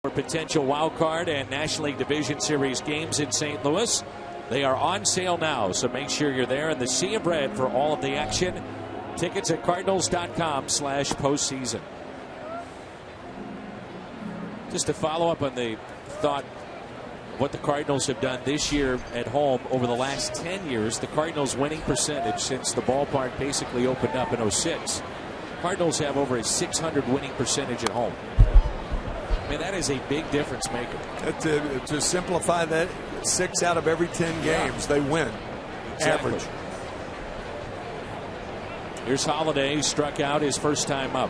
For potential wild card and National League Division Series games in St. Louis. They are on sale now, so make sure you're there in the sea of red for all of the action. Tickets at cardinals.com/postseason. Just to follow up on the thought, what the Cardinals have done this year at home over the last 10 years, the Cardinals' winning percentage since the ballpark basically opened up in 2006. Cardinals have over a .600 winning percentage at home. I mean, that is a big difference maker. To simplify that, 6 out of every 10 games they win. Exactly. Average. Here's Holiday, who struck out his first time up.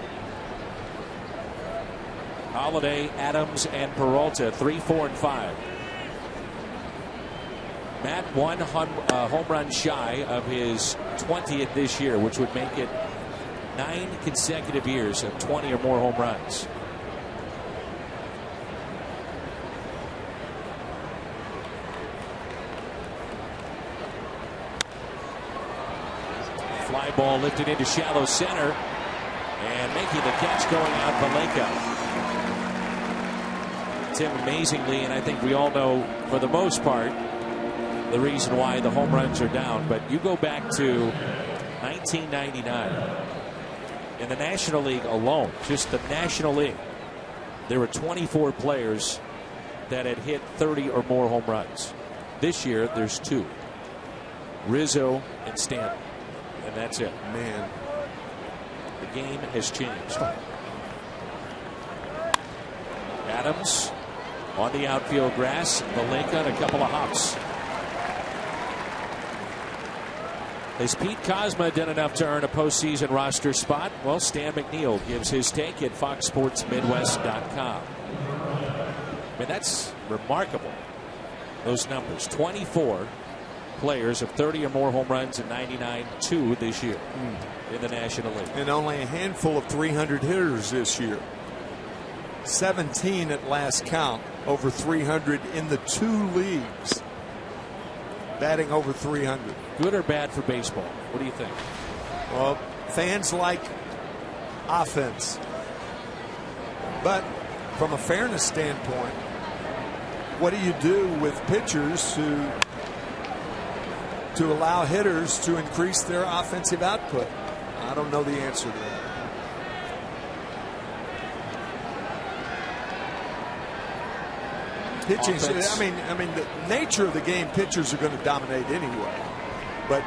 Holiday, Adams, and Peralta, 3, 4, and 5. Matt one home run shy of his 20th this year, which would make it 9 consecutive years of 20 or more home runs. Fly ball lifted into shallow center, and making the catch going out Vallejo. Tim, amazingly, and I think we all know for the most part the reason why the home runs are down, but you go back to 1999 in the National League alone, just the National League, there were 24 players that had hit 30 or more home runs. This year there's 2, Rizzo and Stanton, and that's it. Man, the game has changed. Adams on the outfield grass, Valenka, and a couple of hops. Has Pete Kozma done enough to earn a postseason roster spot? Well, Stan McNeil gives his take at FoxSportsMidwest.com. I mean, that's remarkable. Those numbers: 24 players of 30 or more home runs in 99, 2 this year in the National League, and only a handful of 300 hitters this year. 17 at last count over 300 in the 2 leagues, batting over 300. Good or bad for baseball? What do you think? Well, fans like offense, but from a fairness standpoint, what do you do with pitchers to allow hitters to increase their offensive output? I don't know the answer to that. Pitching, I mean, the nature of the game, pitchers are going to dominate anyway, but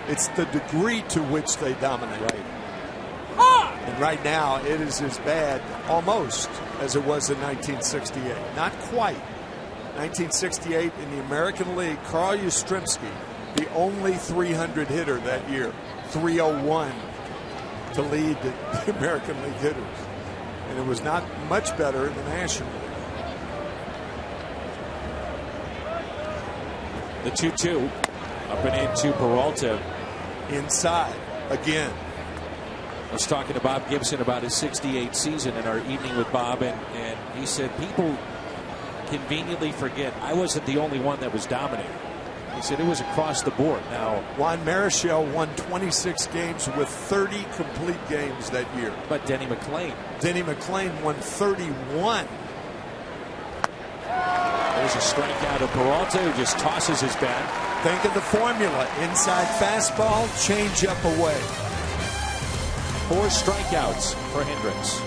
it's the degree to which they dominate. Right. And right now, it is as bad, almost, as it was in 1968. Not quite. 1968 in the American League, Carl Yastrzemski, the only 300 hitter that year, 301 to lead the American League hitters, and it was not much better in the National League. The 2-2 up and into Peralta. Inside again. I was talking to Bob Gibson about his 68 season in our evening with Bob, and he said people conveniently forget I wasn't the only one that was dominating. He said it was across the board. Now, Juan Marichal won 26 games with 30 complete games that year. But Denny McLain. Denny McLain won 31. There's a strikeout of Peralta, who just tosses his bat. Think of the formula. Inside fastball, change up away. 4 strikeouts for Hendricks.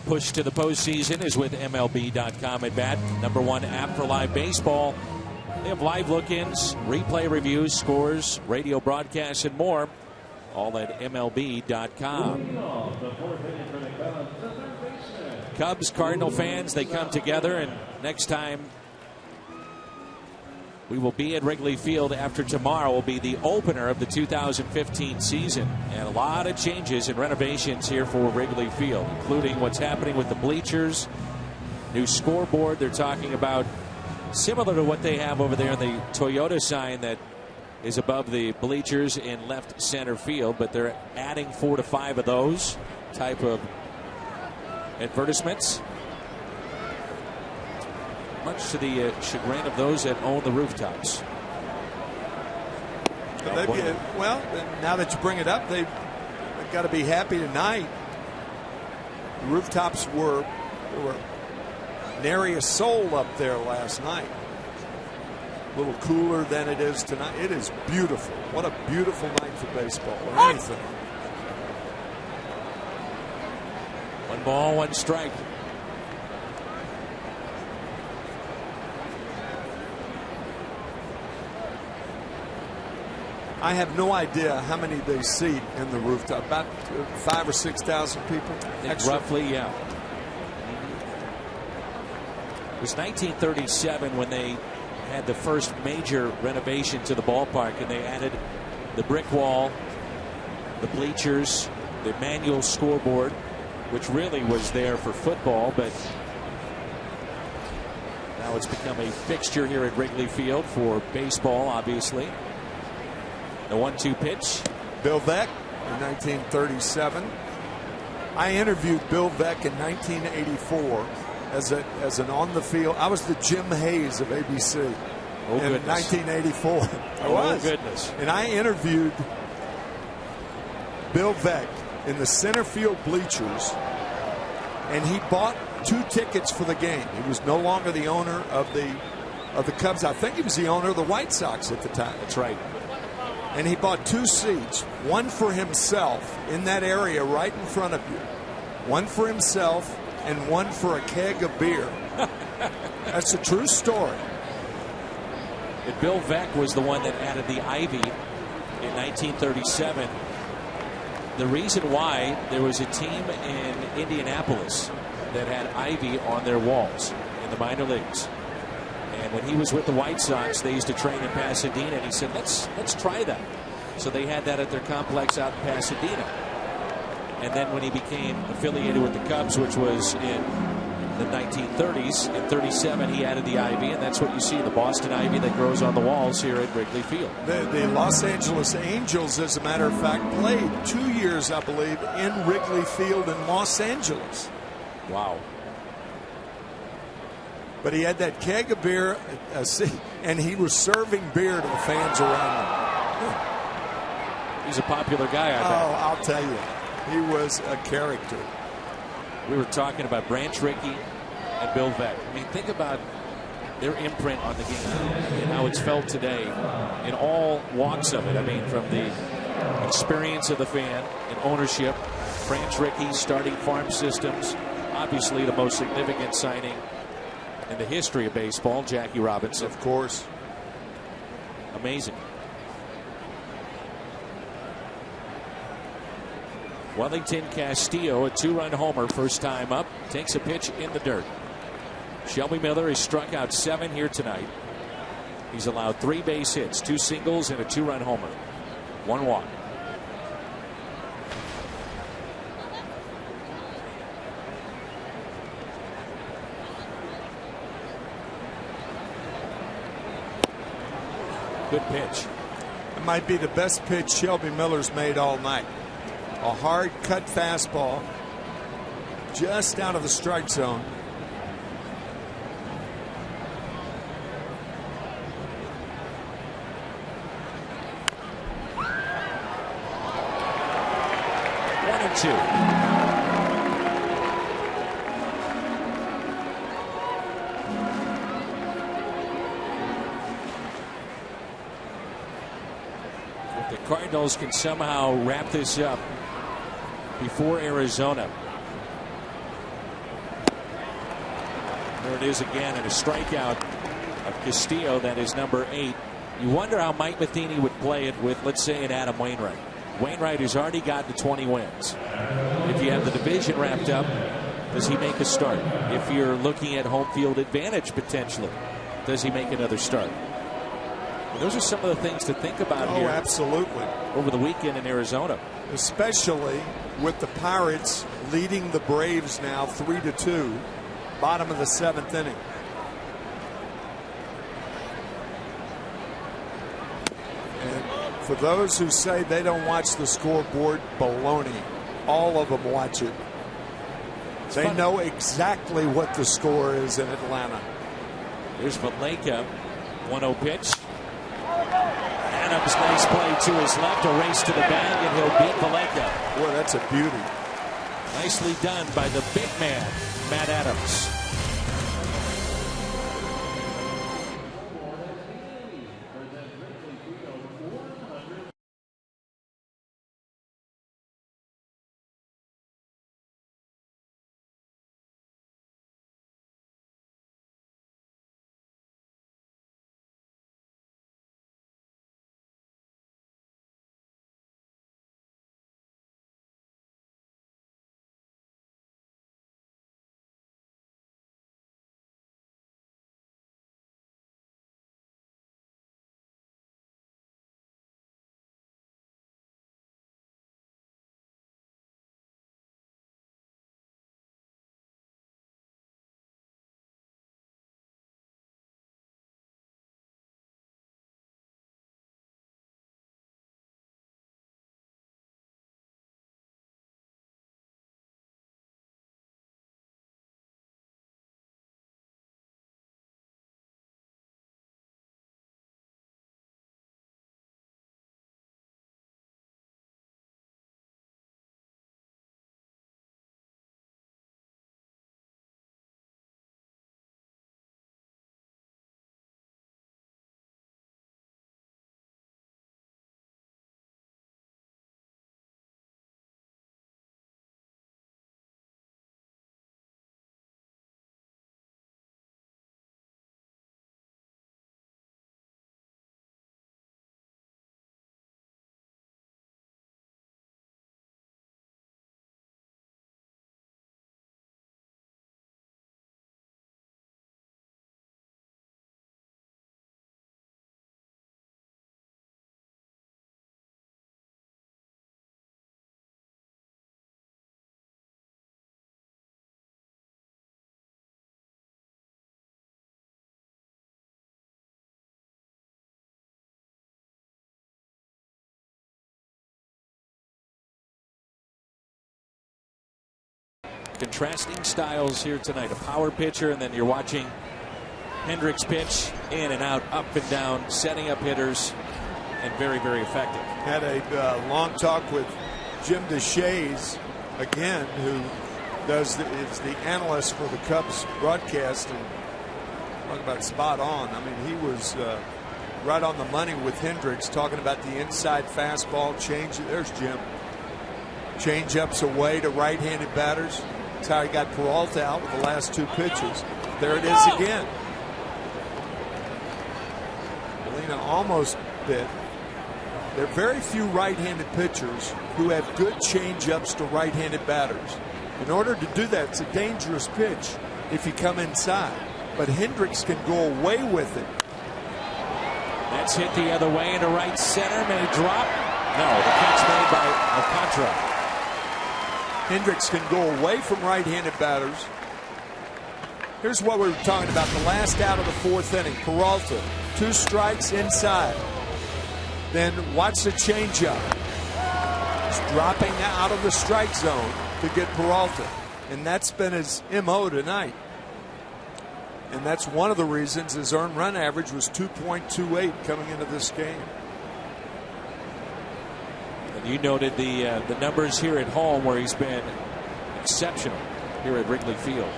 Push to the postseason is with MLB.com at bat, #1 app for live baseball. They have live look-ins, replay reviews, scores, radio broadcasts, and more. All at MLB.com. Cubs, Cardinal fans, they come together, and next time we will be at Wrigley Field after tomorrow will be the opener of the 2015 season. And a lot of changes and renovations here for Wrigley Field, including what's happening with the bleachers, new scoreboard. They're talking about Similar to what they have over there in the Toyota sign that is above the bleachers in left center field, but they're adding 4 to 5 of those type of advertisements, much to the chagrin of those that own the rooftops. Well, now that you bring it up, they've got to be happy tonight. The rooftops were nary a soul up there last night. A little cooler than it is tonight. It is beautiful. What a beautiful night for baseball or anything. 1 ball, 1 strike. I have no idea how many they seat in the rooftop. About 5,000 or 6,000 people. Roughly, yeah. It was 1937 when they had the first major renovation to the ballpark, and they added the brick wall, the bleachers, the manual scoreboard, which really was there for football, but now it's become a fixture here at Wrigley Field for baseball, obviously. The 1-2 pitch. Bill Veeck in 1937. I interviewed Bill Veeck in 1984 as an on the field. I was the Jim Hayes of ABC in 1984. I was. Oh goodness! And I interviewed Bill Veeck in the center field bleachers, and he bought 2 tickets for the game. He was no longer the owner of the Cubs. I think he was the owner of the White Sox at the time. That's right. And he bought 2 seats, one for himself in that area right in front of you, one for himself and one for a keg of beer. That's a true story. And Bill Veeck was the one that added the ivy in 1937. The reason why, there was a team in Indianapolis that had ivy on their walls in the minor leagues. And when he was with the White Sox, they used to train in Pasadena, and he said, let's try that. So they had that at their complex out in Pasadena. And then when he became affiliated with the Cubs, which was in the 1930s, in 37 he added the ivy, and that's what you see, the Boston ivy that grows on the walls here at Wrigley Field. The Los Angeles Angels, as a matter of fact, played 2 years, I believe, in Wrigley Field in Los Angeles. Wow. But he had that keg of beer, and he was serving beer to the fans around him. He's a popular guy, I bet. Oh, I'll tell you. He was a character. We were talking about Branch Rickey and Bill Veeck. I mean, think about their imprint on the game and how it's felt today in all walks of it. I mean, from the experience of the fan and ownership, Branch Rickey starting farm systems, obviously the most significant signing in the history of baseball, Jackie Robinson. Of course. Amazing. Wellington Castillo, a 2-run homer, first time up, takes a pitch in the dirt. Shelby Miller has struck out 7 here tonight. He's allowed 3 base hits, 2 singles, and a 2-run homer. 1 walk. Good pitch. It might be the best pitch Shelby Miller's made all night. A hard cut fastball just out of the strike zone. One and two. The Cardinals can somehow wrap this up before Arizona. There it is again, and a strikeout of Castillo. That is number 8. You wonder how Mike Matheny would play it with, let's say, an Adam Wainwright. Wainwright has already gotten to 20 wins. If you have the division wrapped up, does he make a start? If you're looking at home field advantage potentially, does he make another start? Those are some of the things to think about here. Oh, absolutely. Over the weekend in Arizona. Especially with the Pirates leading the Braves now 3-2, bottom of the 7th inning. For those who say they don't watch the scoreboard, baloney. All of them watch it. They know exactly what the score is in Atlanta. Here's Valleca. 1-0 pitch. Adams, nice play to his left. A race to the bag, and he'll beat Valleca. Boy, that's a beauty. Nicely done by the big man, Matt Adams. Contrasting styles here tonight. A power pitcher, and then you're watching Hendricks pitch in and out, up and down, setting up hitters, and very, very effective. Had a long talk with Jim DeShays, again, who is the analyst for the Cubs broadcast, and talk about spot on. I mean, he was right on the money with Hendricks, talking about the inside fastball change. There's Jim. Change ups away to right-handed batters. That's how he got Peralta out with the last two pitches. There it is again. Molina almost bit. There are very few right-handed pitchers who have good change-ups to right-handed batters. In order to do that, it's a dangerous pitch if you come inside. But Hendricks can go away with it. That's hit the other way into right center. May drop. No, the catch made by Alcantara. Hendricks can go away from right-handed batters. Here's what we were talking about. The last out of the fourth inning. Peralta, 2 strikes inside. Then watch the changeup. He's dropping out of the strike zone to get Peralta. And that's been his MO tonight. And that's one of the reasons his earned run average was 2.28 coming into this game. You noted the numbers here at home where he's been exceptional here at Wrigley Field.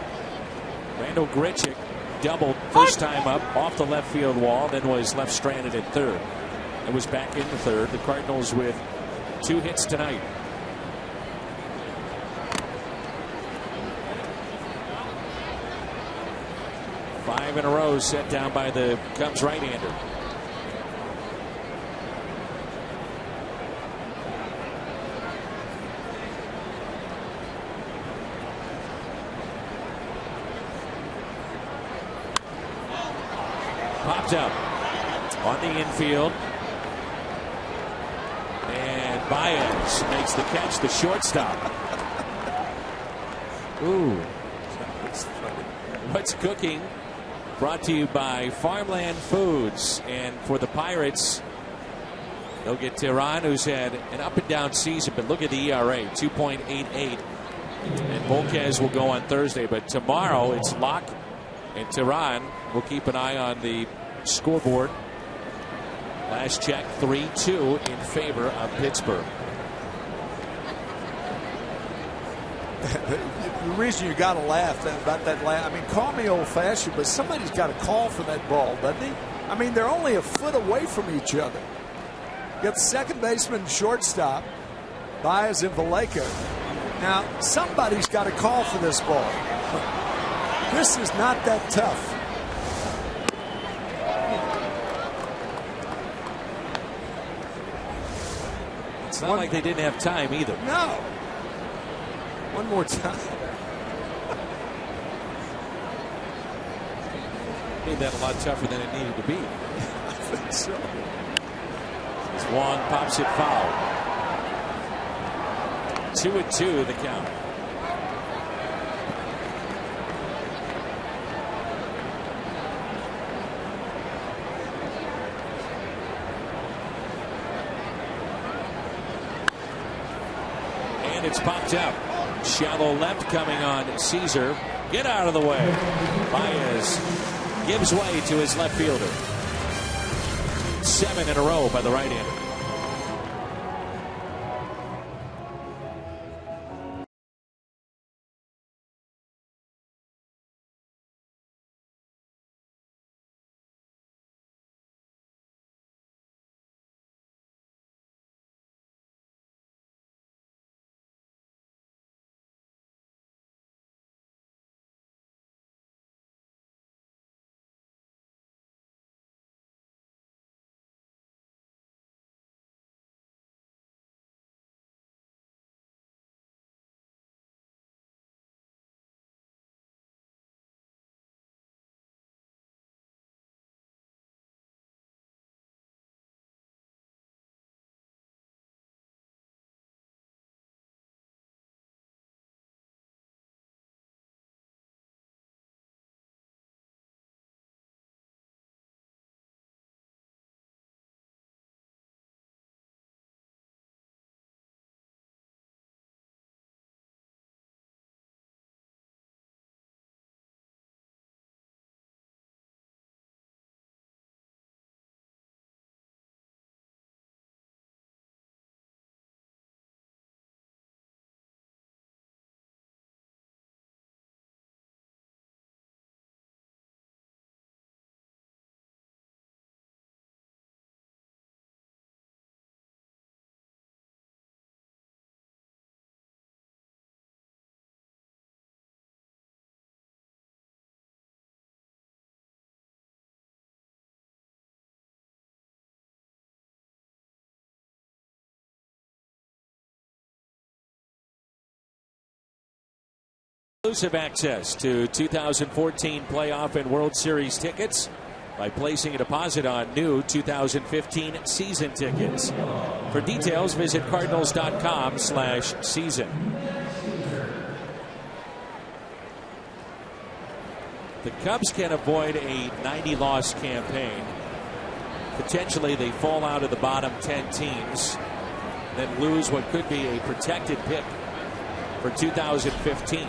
Randall Grichuk doubled first time up off the left field wall, then was left stranded at third. It was back in the third. The Cardinals with 2 hits tonight. Five in a row set down by the Cubs right-hander. Popped up on the infield, and Baez makes the catch, the shortstop. Ooh, what's cooking? Brought to you by Farmland Foods, and for the Pirates, They'll get Tehran, who's had an up and down season, but look at the ERA, 2.88. And Volquez will go on Thursday, but tomorrow it's Locke and Tehran. We'll keep an eye on the scoreboard. Last check, 3-2 in favor of Pittsburgh. The reason you got to laugh about that, I mean, call me old-fashioned, but somebody's got to call for that ball, doesn't he? I mean, they're only a foot away from each other. You got the second baseman and shortstop, Baez and Vallejo. Now, somebody's got to call for this ball. This is not that tough. It's not like they didn't have time either. No. One more time. Made that a lot tougher than it needed to be. I think so. As Wong pops it foul. 2-2 the count. And it's popped out. Shallow left coming on Caesar. Get out of the way. Baez gives way to his left fielder. 7 in a row by the right-hander. Exclusive access to 2014 playoff and World Series tickets by placing a deposit on new 2015 season tickets. For details, visit cardinals.com/season. The Cubs can avoid a 90-loss campaign. Potentially they fall out of the bottom 10 teams, then lose what could be a protected pick for 2015.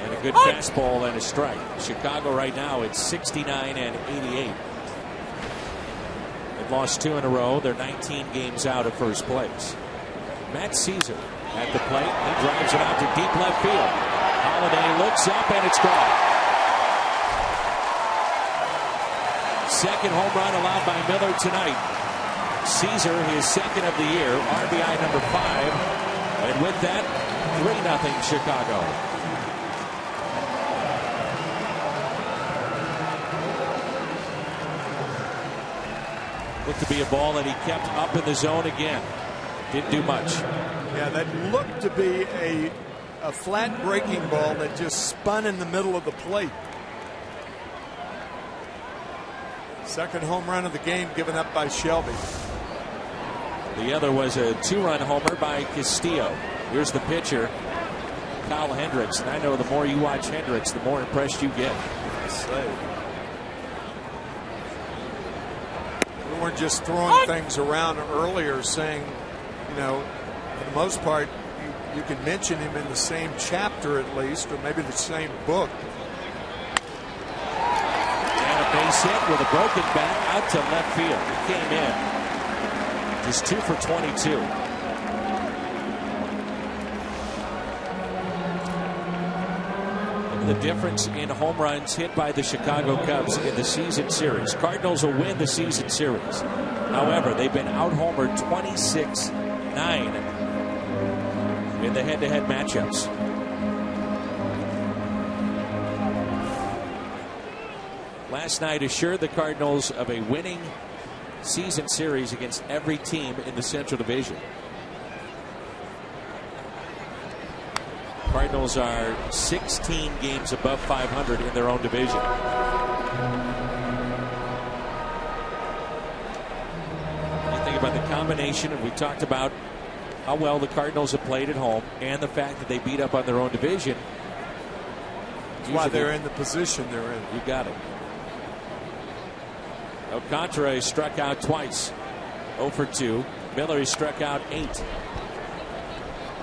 And a good fastball and a strike. Chicago right now it's 69 and 88. They've lost 2 in a row. They're 19 games out of first place. Matt Caesar at the plate. He drives it out to deep left field. Holiday looks up and it's gone. Second home run allowed by Miller tonight. Caesar, his second of the year, RBI number 5. And with that, 3-0 Chicago. Looked to be a ball that he kept up in the zone again. Didn't do much. Yeah, that looked to be a flat breaking ball that just spun in the middle of the plate. Second home run of the game given up by Shelby. The other was a 2-run homer by Castillo. Here's the pitcher, Kyle Hendricks. And I know the more you watch Hendricks, the more impressed you get. We weren't just throwing things around earlier saying, you know, for the most part, you can mention him in the same chapter at least, or maybe the same book. And a base hit with a broken bat out to left field. He came in. Just 2 for 22. The difference in home runs hit by the Chicago Cubs in the season series. Cardinals will win the season series. However, they've been out-homered 26-9 in the head-to-head matchups. Last night assured the Cardinals of a winning season series against every team in the Central Division. Cardinals are 16 games above 500 in their own division. You think about the combination, and we talked about how well the Cardinals have played at home and the fact that they beat up on their own division. That's why they're in the position they're in. You got it. Alcantara struck out twice. 0 for 2. Miller struck out 8.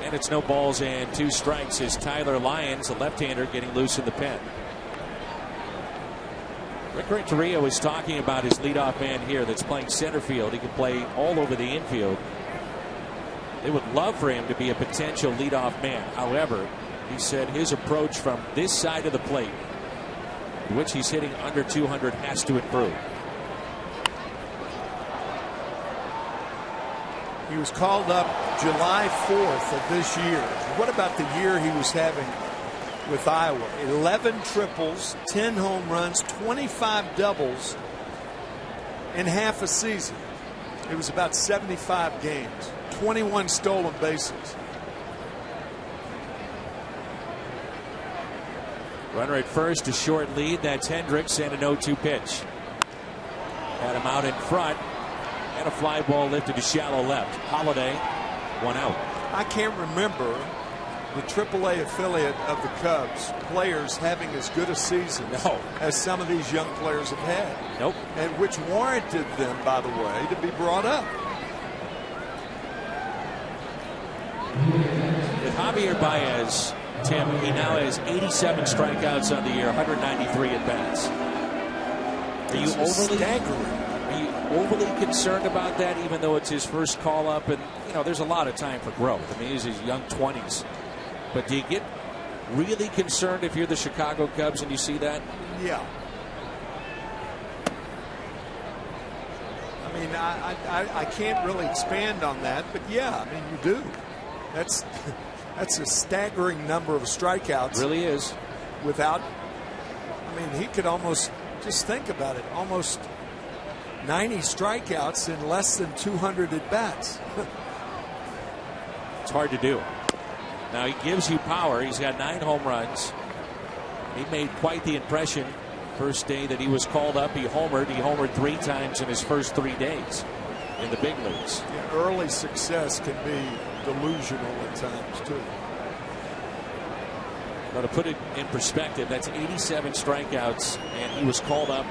And it's no balls and 2 strikes as Tyler Lyons, a left-hander, getting loose in the pen. Rick Renteria was talking about his leadoff man here that's playing center field. He can play all over the infield. They would love for him to be a potential leadoff man. However, he said his approach from this side of the plate, in which he's hitting under 200, has to improve. He was called up July 4th of this year. What about the year he was having with Iowa? 11 triples, 10 home runs, 25 doubles in half a season. It was about 75 games, 21 stolen bases. Runner at first, a short lead. That's Hendricks, and an 0-2 pitch. Had him out in front. And a fly ball lifted to shallow left. Holiday, 1 out. I can't remember the AAA affiliate of the Cubs players having as good a season as some of these young players have had. Nope. And which warranted them, by the way, to be brought up. With Javier Baez, Tim, he now has 87 strikeouts on the year, 193 at bats. Are you overly concerned about that, even though it's his first call up? And, you know, there's a lot of time for growth. I mean, he's his young 20s. But do you get really concerned if you're the Chicago Cubs and you see that? Yeah. I mean, I can't really expand on that, but yeah, I mean, you do. That's a staggering number of strikeouts. It really is. Without, I mean, he could almost, just think about it, almost 90 strikeouts in less than 200 at bats. It's hard to do. Now he gives you power. He's got 9 home runs. He made quite the impression first day that he was called up. He homered 3 times in his first 3 days in the big leagues. Yeah, early success can be delusional at times too. But to put it in perspective, that's 87 strikeouts, and he was called up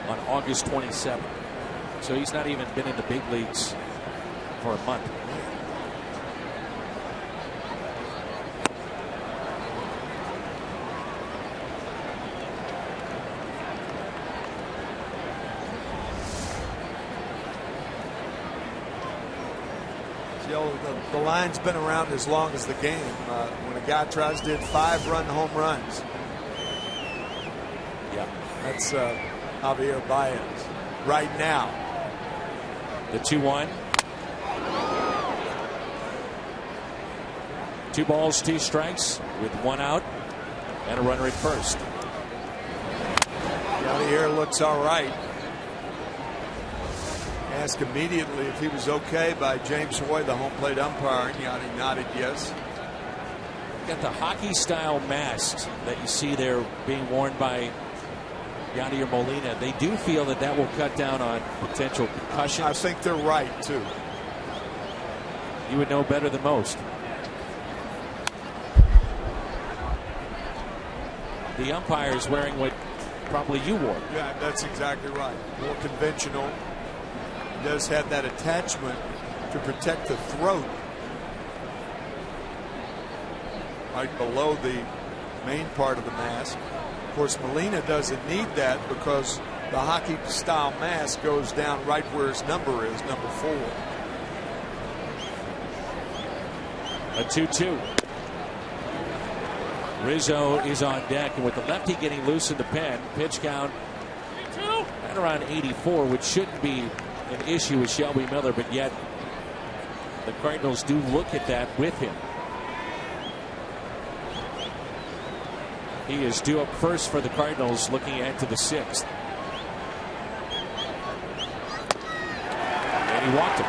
on August 27th. So he's not even been in the big leagues for a month. The line's been around as long as the game. When a guy tries to hit 5-run home runs. Yeah. That's Javier Baez right now. The 2-1. 2 balls, 2 strikes with 1 out and a runner at first. Javier looks all right. Asked immediately if he was okay by James Hoy, the home plate umpire, and Yanni nodded yes. Got the hockey style masks that you see there being worn by Yanni or Molina. They do feel that that will cut down on potential concussions. I think they're right too. You would know better than most. The umpire is wearing what probably you wore. Yeah, that's exactly right. More conventional. does have that attachment to protect the throat right below the main part of the mask. Of course, Molina doesn't need that because the hockey style mask goes down right where his number is, number 4. A 2-2. Rizzo is on deck, and with the lefty getting loose in the pen, pitch count at around 84, which shouldn't be an issue with Shelby Miller, but yet the Cardinals do look at that with him. He is due up first for the Cardinals, looking ahead to the 6th. And he walked him.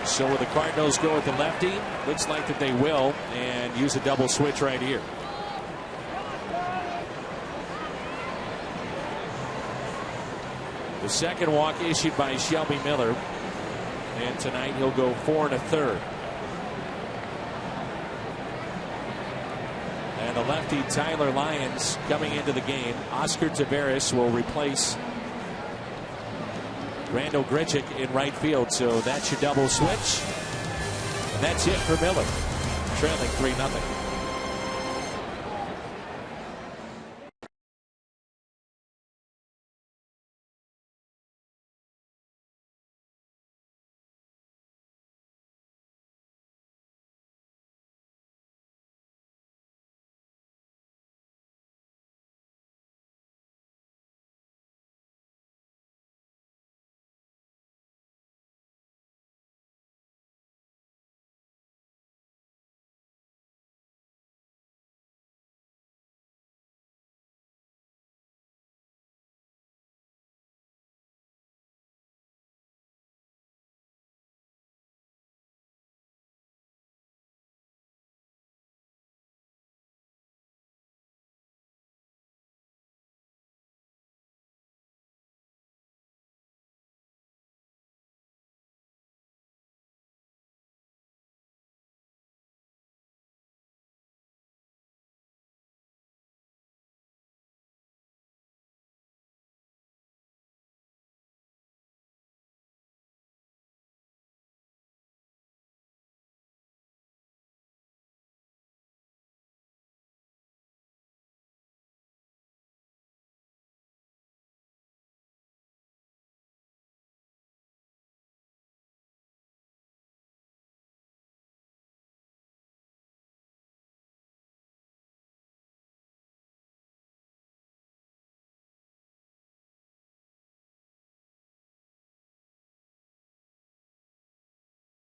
So will the Cardinals go with the lefty? Looks like that they will, and use a double switch right here. The second walk issued by Shelby Miller, and tonight he'll go 4 1/3. And the lefty Tyler Lyons coming into the game. Oscar Taveras will replace Randall Grichuk in right field, so that's your double switch. And that's it for Miller, trailing 3-0.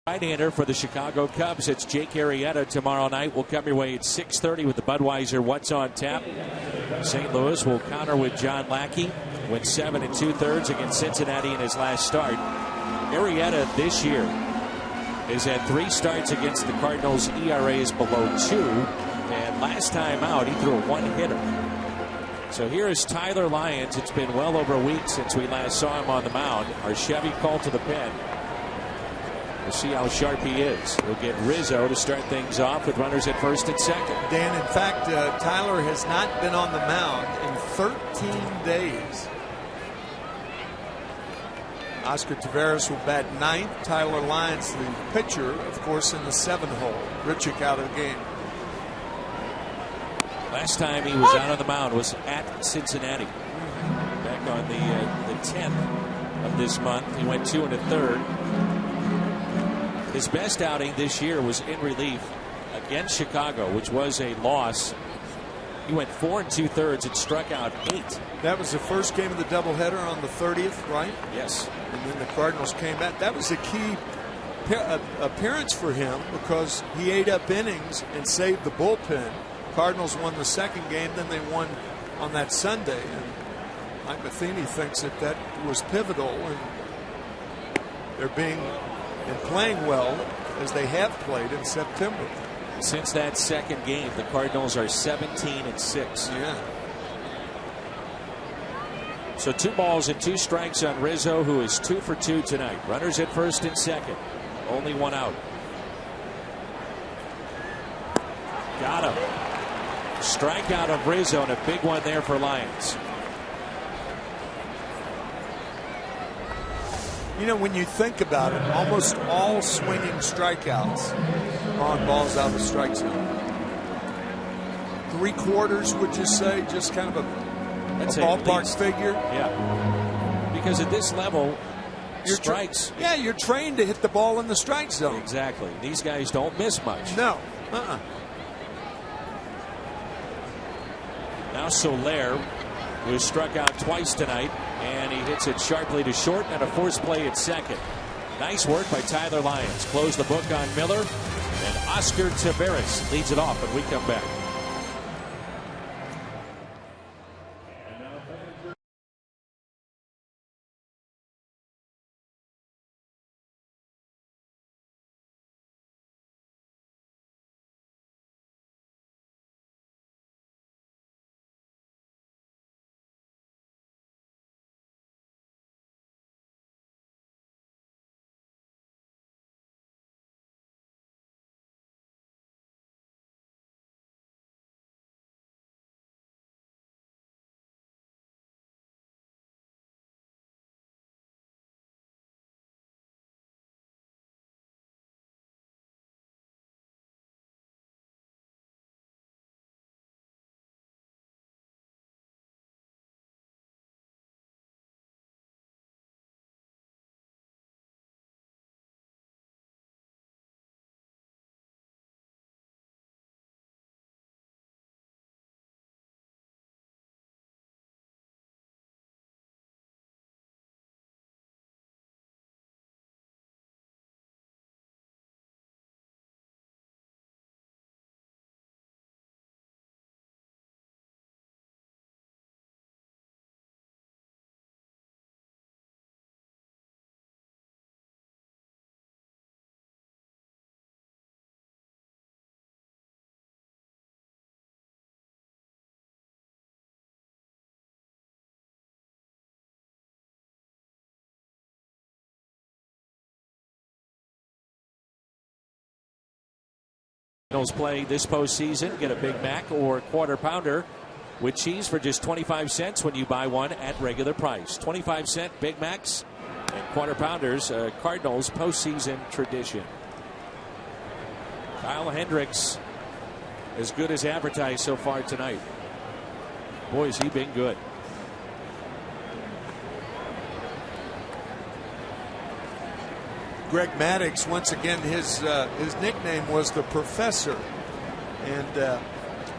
Right-hander for the Chicago Cubs. It's Jake Arrieta tomorrow night. We'll come your way at 6:30 with the Budweiser What's on Tap. St. Louis will counter with John Lackey. Went 7 2/3 against Cincinnati in his last start. Arrieta this year has had 3 starts against the Cardinals. ERA is below 2. And last time out, he threw a 1-hitter. So here is Tyler Lyons. It's been well over a week since we last saw him on the mound. Our Chevy called to the pen. We'll see how sharp he is. He'll get Rizzo to start things off with runners at first and second. Dan, in fact, Tyler has not been on the mound in 13 days. Oscar Taveras will bat 9th. Tyler Lyons, the pitcher, of course, in the 7-hole. Grichuk out of the game. Last time he was out on the mound was at Cincinnati. Back on the 10th of this month. He went 2 1/3. His best outing this year was in relief against Chicago, which was a loss. He went 4 2/3 and struck out 8. That was the first game of the doubleheader on the 30th, right? Yes. And then the Cardinals came back. That was a key appearance for him because he ate up innings and saved the bullpen. Cardinals won the second game, then they won on that Sunday. And Mike Matheny thinks that that was pivotal, and they're being and playing well as they have played in September. Since that second game, the Cardinals are 17 6. Yeah. So 2 balls and 2 strikes on Rizzo, who is 2 for 2 tonight. Runners at first and second. Only 1 out. Got him. Strikeout of Rizzo, and a big one there for Lyons. You know, when you think about it, almost all swinging strikeouts are on balls out of the strike zone. 3/4, would you say? Just kind of a ballpark figure? Yeah. Because at this level, strikes. Yeah, you're trained to hit the ball in the strike zone. Exactly. These guys don't miss much. No. Now Soler, who has struck out twice tonight, and he hits it sharply to short and a forced play at second. Nice work by Tyler Lyons. Close the book on Miller, and Oscar Taveras leads it off when we come back. Cardinals play this postseason. Get a Big Mac or Quarter Pounder with cheese for just 25 cents when you buy one at regular price. 25-cent Big Macs and Quarter Pounders, Cardinals postseason tradition. Kyle Hendricks, as good as advertised so far tonight. Boy, has he been good. Greg Maddux, once again, his nickname was the Professor. And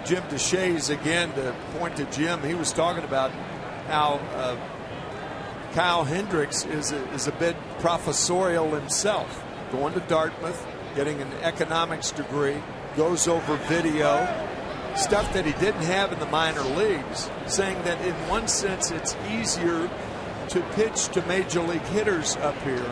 Jim Deshaies, again, to point to Jim, he was talking about how Kyle Hendricks is a bit professorial himself. Going to Dartmouth, getting an economics degree, goes over video, stuff that he didn't have in the minor leagues, saying that in one sense it's easier to pitch to major league hitters up here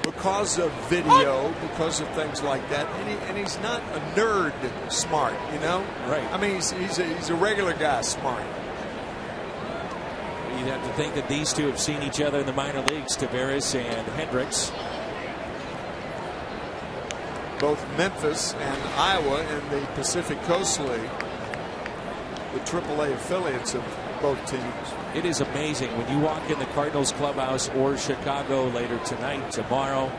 because of video, because of things like that, and he's not a nerd smart, you know. Right. I mean, he's a regular guy smart. You'd have to think that these two have seen each other in the minor leagues, Taveras and Hendricks. Both Memphis and Iowa in the Pacific Coast League, the AAA affiliates of both teams. It is amazing when you walk in the Cardinals clubhouse or Chicago later tonight, tomorrow,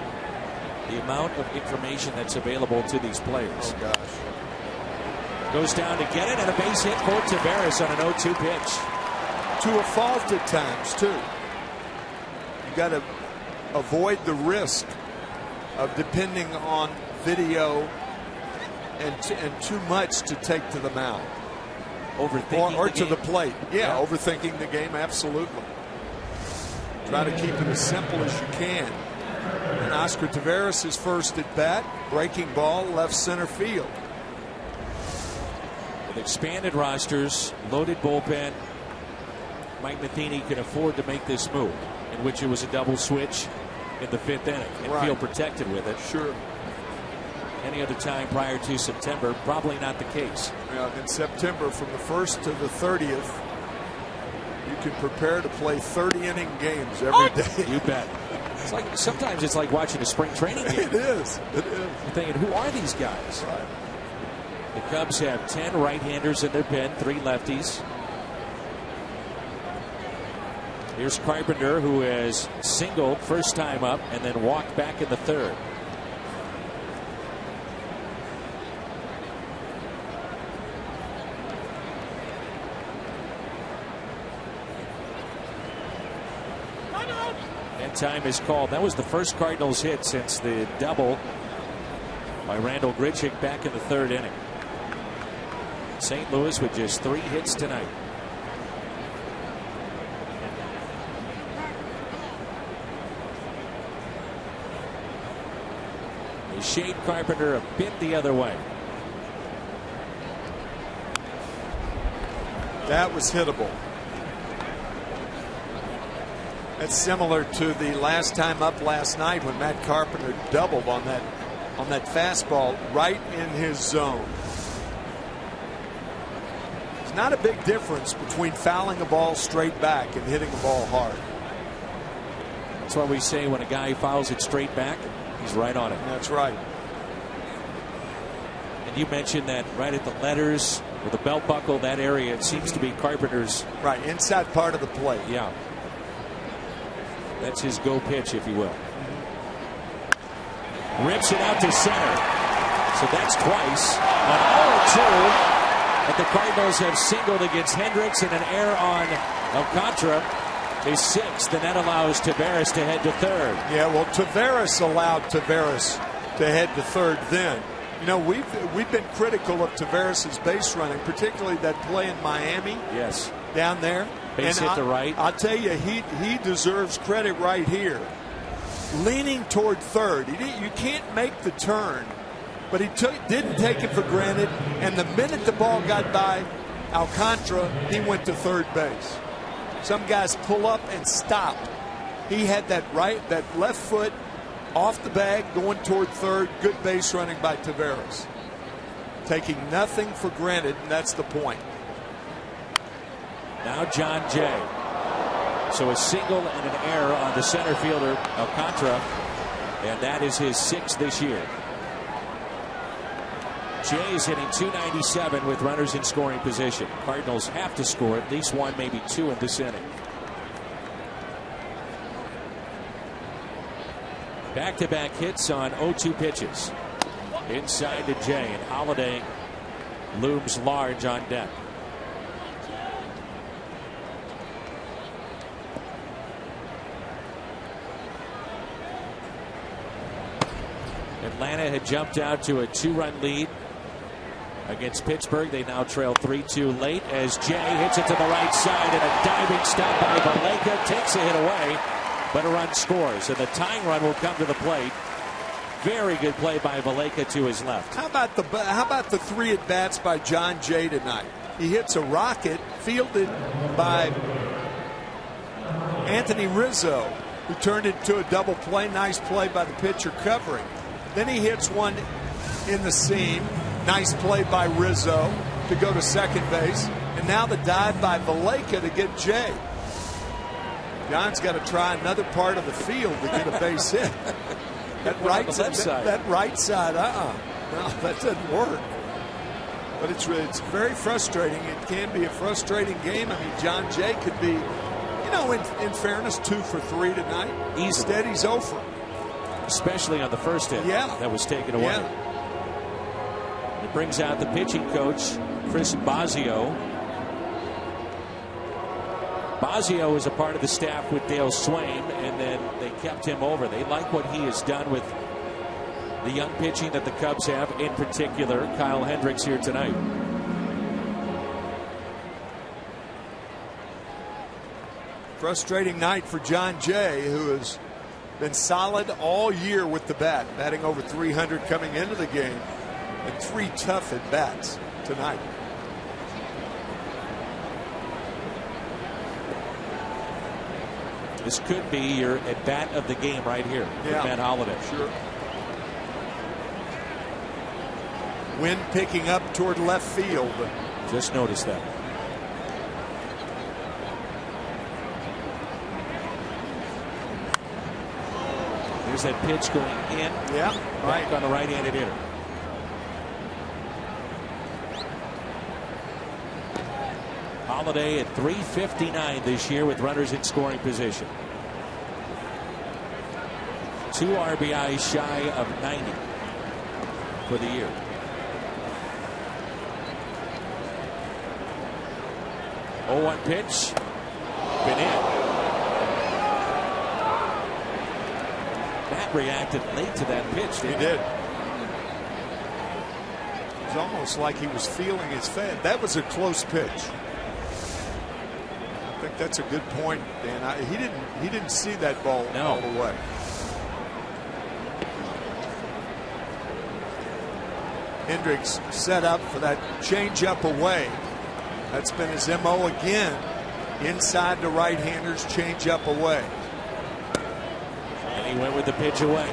the amount of information that's available to these players. Oh, gosh. Goes down to get it, and a base hit for Taveras on an 0-2 pitch. To a fault at times, too. You got to avoid the risk of depending on video and too much to take to the mound. Overthinking or the to game. the plate. Yeah, overthinking the game, absolutely. Try to keep it as simple as you can. And Oscar Taveras, his first at bat, breaking ball, left center field. With expanded rosters, loaded bullpen, Mike Matheny can afford to make this move, in which it was a double switch in the 5th inning and feel protected with it. Sure. Any other time prior to September, probably not the case. Yeah, in September, from the 1st to the 30th, you can prepare to play 30-inning games every day. You bet. It's like sometimes it's like watching a spring training game. It is. It is. You're thinking, who are these guys? Right. The Cubs have 10 right-handers in their pen, 3 lefties. Here's Carpenter, who has singled first time up and then walked back in the third. And time is called. That was the first Cardinals hit since the double by Randall Grichuk back in the third inning. St. Louis with just 3 hits tonight. They shade Carpenter a bit the other way. That was hittable. That's similar to the last time up last night when Matt Carpenter doubled on that fastball right in his zone. It's not a big difference between fouling a ball straight back and hitting a ball hard. That's why we say when a guy fouls it straight back, he's right on it. That's right. And you mentioned that right at the letters or the belt buckle, that area, it seems to be Carpenter's. Right, inside part of the plate. Yeah. That's his go pitch, if you will. Rips it out to center. So that's twice. An 0-2. But the Cardinals have singled against Hendricks and an error on Alcantara. His 6th, and that allows Taveras to head to third. Yeah, well, Taveras allowed Taveras to head to third then. You know, we've been critical of Taveras' base running, particularly that play in Miami. Yes. Down there. Base hit to right. I'll tell you, he deserves credit right here. Leaning toward third. You can't make the turn, but he didn't take it for granted. And the minute the ball got by Alcantara, he went to third base. Some guys pull up and stop. He had that left foot off the bag going toward third. Good base running by Taveras. Taking nothing for granted, and that's the point. Now John Jay. So a single and an error on the center fielder Alcantara, and that is his 6th this year. Jay is hitting .297 with runners in scoring position. Cardinals have to score at least 1, maybe 2 in this inning. Back-to-back hits on 0-2 pitches. Inside to Jay, and Holiday looms large on deck. Atlanta had jumped out to a 2-run lead against Pittsburgh. They now trail 3-2 late as Jay hits it to the right side, and a diving stop by Valleca takes a hit away, but a run scores, and the tying run will come to the plate. Very good play by Valleca to his left. How about the 3 at bats by John Jay tonight? He hits a rocket fielded by Anthony Rizzo, who turned it to a double play. Nice play by the pitcher covering. Then he hits one in the seam. Nice play by Rizzo to go to second base. And now the dive by Valleca to get Jay. John's got to try another part of the field to get a base hit. That right side, no, that doesn't work. But it's very frustrating. It can be a frustrating game. I mean, John Jay could be, you know, in fairness, 2 for 3 tonight. Instead, he's 0 for. Especially on the first hit that was taken away. Yeah. It brings out the pitching coach, Chris Bosio. Bosio is a part of the staff with Dale Swain, and then they kept him over. They like what he has done with the young pitching that the Cubs have, in particular Kyle Hendricks here tonight. Frustrating night for John Jay, who has been solid all year with the bat, batting over 300 coming into the game, and 3 tough at bats tonight. This could be your at bat of the game right here. Yeah, Matt Holiday. Sure. Wind picking up toward left field. Just noticed that. There's that pitch going in. Yeah, back on the right-handed hitter. Holiday at .359 this year with runners in scoring position. 2 RBIs shy of 90 for the year. Oh, 1 pitch. Been in. Matt reacted late to that pitch. He did. It was almost like he was feeling his fat. That was a close pitch. I think that's a good point, Dan. He didn't see that ball all the way. Hendricks set up for that changeup away. That's been his MO again. Inside the right-handers, changeup away. And he went with the pitch away.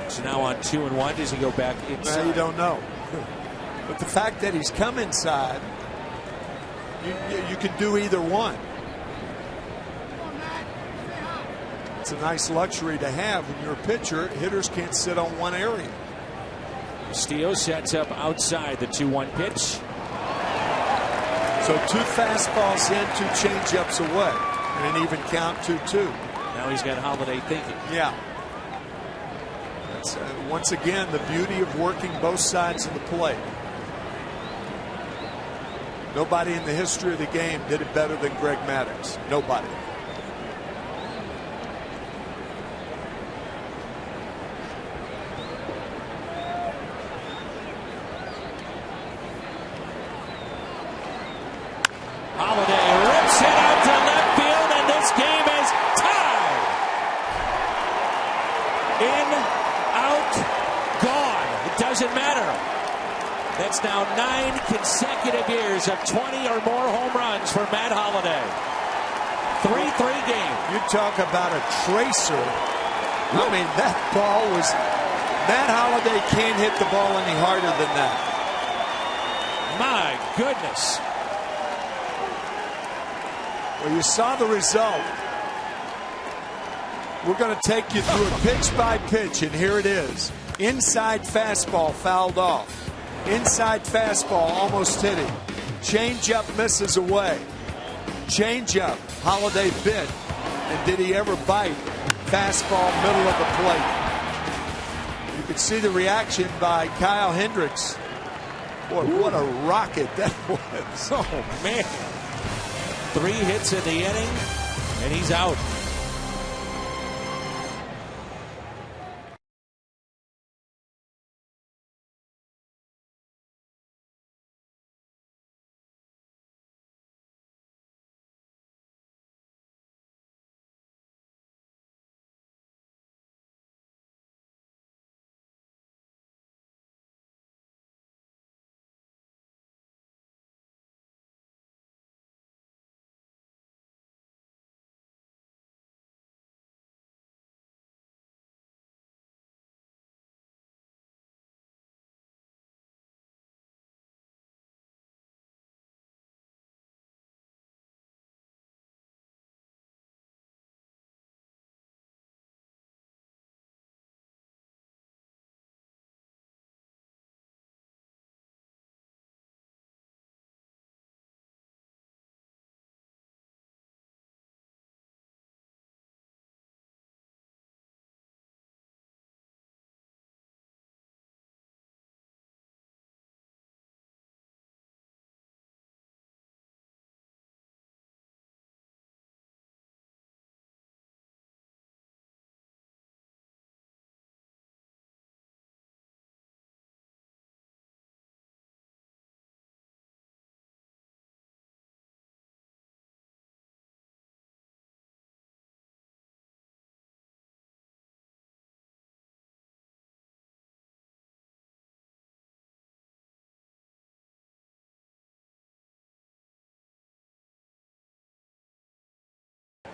So now on 2-1, does he go back inside? Well, you don't know. But the fact that he's come inside, you could do either one. It's a nice luxury to have when you're a pitcher. Hitters can't sit on one area. Castillo sets up outside the 2-1 pitch. So 2 fastballs in, 2 changeups away, and an even count 2-2. Now he's got Holiday thinking. Yeah. That's once again the beauty of working both sides of the plate. Nobody in the history of the game did it better than Greg Maddux. Nobody. Holiday rips it out to left field, and this game is tied. In, out, gone. It doesn't matter. That's now 9 consecutive years of 20 or more home runs for Matt Holiday. 3-3 game. You talk about a tracer. I mean, that ball was... Matt Holiday can't hit the ball any harder than that. My goodness. Well, you saw the result. We're going to take you through it pitch by pitch, and here it is. Inside fastball fouled off. Inside fastball almost hit him. Changeup misses away. Changeup, Holiday bit. And did he ever bite? Fastball, middle of the plate. You could see the reaction by Kyle Hendricks. Boy, what a rocket that was. Oh, man. 3 hits in the inning, and he's out.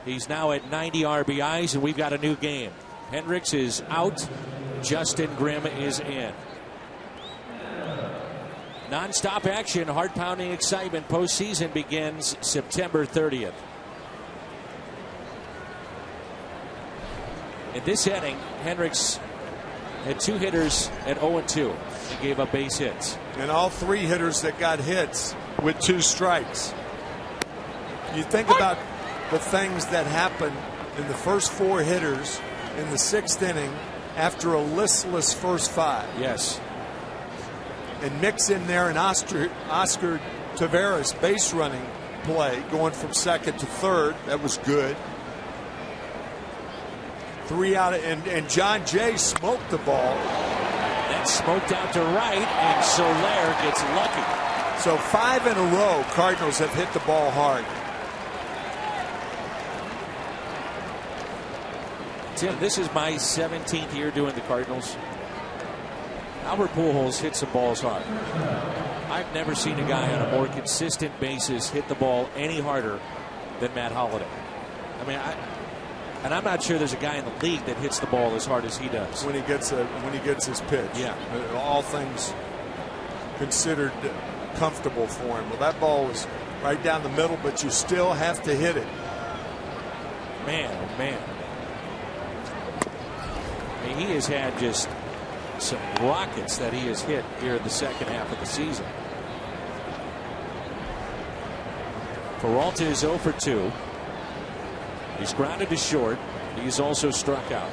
He's now at 90 RBIs, and we've got a new game. Hendricks is out. Justin Grimm is in. Non-stop action, heart-pounding excitement. Postseason begins September 30th. In this inning, Hendricks had 2 hitters at 0-2 and gave up base hits. And all 3 hitters that got hits with 2 strikes. You think about the things that happened in the first 4 hitters in the 6th inning after a listless first 5. Yes. And mix in there an Oscar Taveras base running play going from 2nd to 3rd. That was good. 3 out of, and John Jay smoked the ball. Then smoked out to right, and Soler gets lucky. So 5 in a row, Cardinals have hit the ball hard. Tim, this is my 17th year doing the Cardinals. Albert Pujols hits the balls hard. I've never seen a guy on a more consistent basis hit the ball any harder than Matt Holliday. I mean, I'm not sure there's a guy in the league that hits the ball as hard as he does when he gets his pitch. Yeah, all things considered comfortable for him. Well, that ball was right down the middle, but you still have to hit it. Man, oh man. I mean, he has had just some rockets that he has hit here in the second half of the season. Peralta is 0 for 2. He's grounded to short. He's also struck out.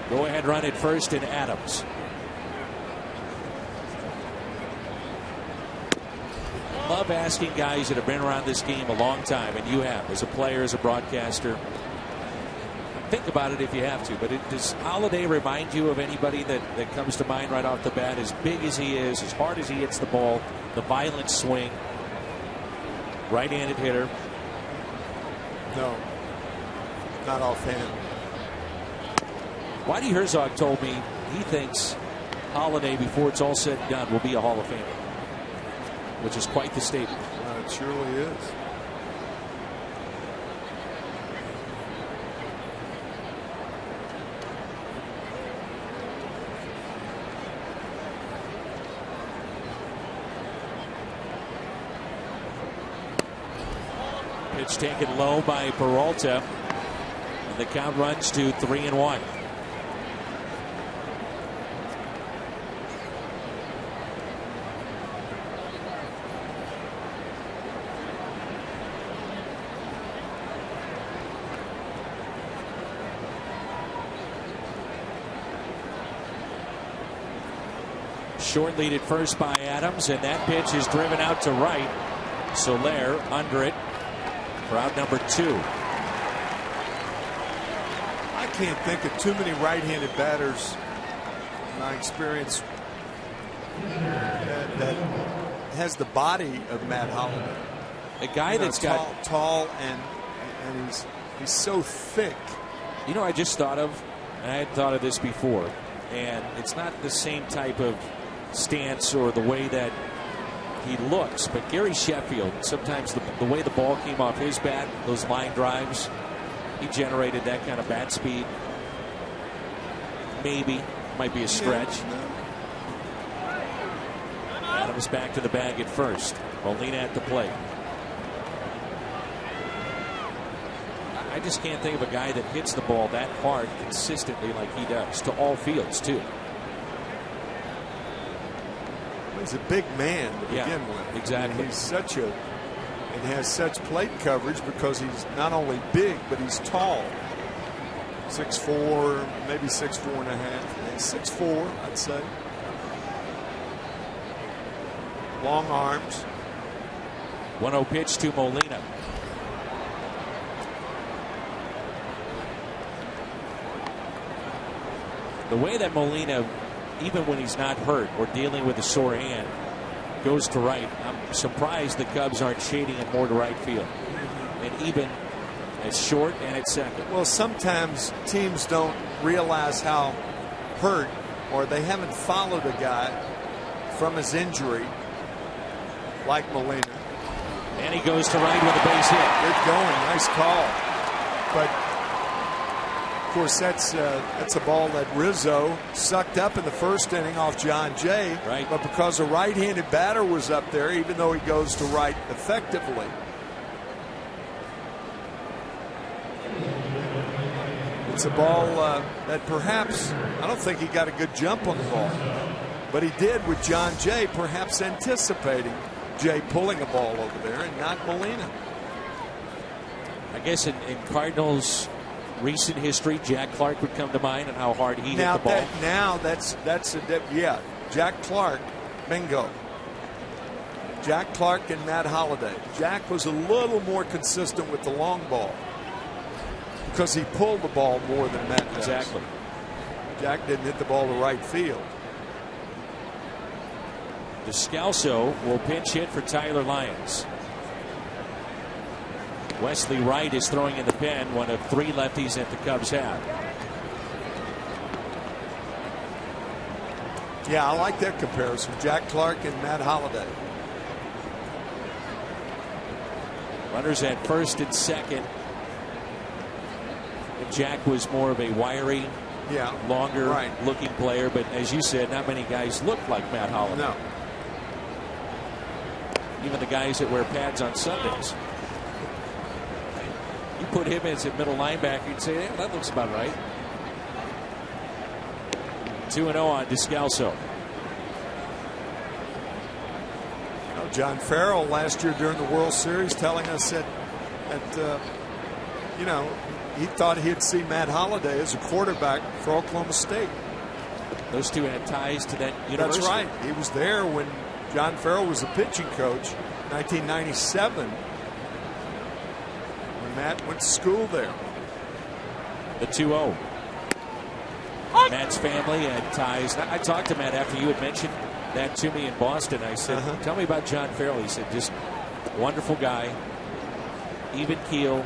Go ahead run at first in Adams. Love asking guys that have been around this game a long time, and you have, as a player, as a broadcaster. Think about it if you have to, but does Holliday remind you of anybody that comes to mind right off the bat? As big as he is, as hard as he hits the ball, the violent swing, right-handed hitter. No, not offhand. Whitey Herzog told me he thinks Holliday, before it's all said and done, will be a Hall of Famer, which is quite the statement. It surely is. Pitch taken low by Peralta, and the count runs to 3-1. Short lead at first by Adams, and that pitch is driven out to right. Soler under it for out number 2. I can't think of too many right-handed batters in my experience that has the body of Matt Holliday. A guy that's got tall and he's so thick. You know, I just thought of, and I had thought of this before, and it's not the same type of stance or the way that he looks, but Gary Sheffield, sometimes the way the ball came off his bat, those line drives, he generated that kind of bat speed. Maybe might be a stretch. Adams back to the bag at first. Molina at the plate. I just can't think of a guy that hits the ball that hard consistently like he does, to all fields too. He's a big man to begin with. Exactly. And he's such a, and has such plate coverage because he's not only big, but he's tall. 6'4", maybe 6'4 and a half. 6'4", I'd say. Long arms. 1-0 pitch to Molina. The way that Molina, even when he's not hurt or dealing with a sore hand, goes to right, I'm surprised the Cubs aren't shading it more to right field. And even at short and at second. Well, sometimes teams don't realize how hurt, or they haven't followed a guy from his injury like Molina. And he goes to right with a base hit. Good going. Nice call. But of course, that's a ball that Rizzo sucked up in the first inning off John Jay. Right. But because a right-handed batter was up there, even though he goes to right effectively. It's a ball that perhaps, I don't think he got a good jump on the ball, but he did with John Jay, perhaps anticipating Jay pulling a ball over there and not Molina. I guess in Cardinals recent history, Jack Clark would come to mind and how hard he hit the ball. Yeah, Jack Clark, bingo. Jack Clark and Matt Holliday. Jack was a little more consistent with the long ball because he pulled the ball more than Matt does. Exactly. Jack didn't hit the ball to right field. Descalso will pinch hit for Tyler Lyons. Wesley Wright is throwing in the pen, one of 3 lefties that the Cubs have. Yeah, I like that comparison. Jack Clark and Matt Holliday. Runners at first and second. And Jack was more of a wiry, longer looking player, but as you said, not many guys look like Matt Holliday. No. Even the guys that wear pads on Sundays. You put him as a middle linebacker, you'd say, hey, that looks about right. 2-0 on Descalso. John Farrell last year during the World Series telling us that he thought he'd see Matt Holliday as a quarterback for Oklahoma State. Those two had ties to that university. That's right. He was there when John Farrell was a pitching coach, 1997. When Matt went to school there. The 2-0. Matt's family had ties. I talked to Matt after you had mentioned that to me in Boston. I said, tell me about John Farrell. He said, just wonderful guy, even keel,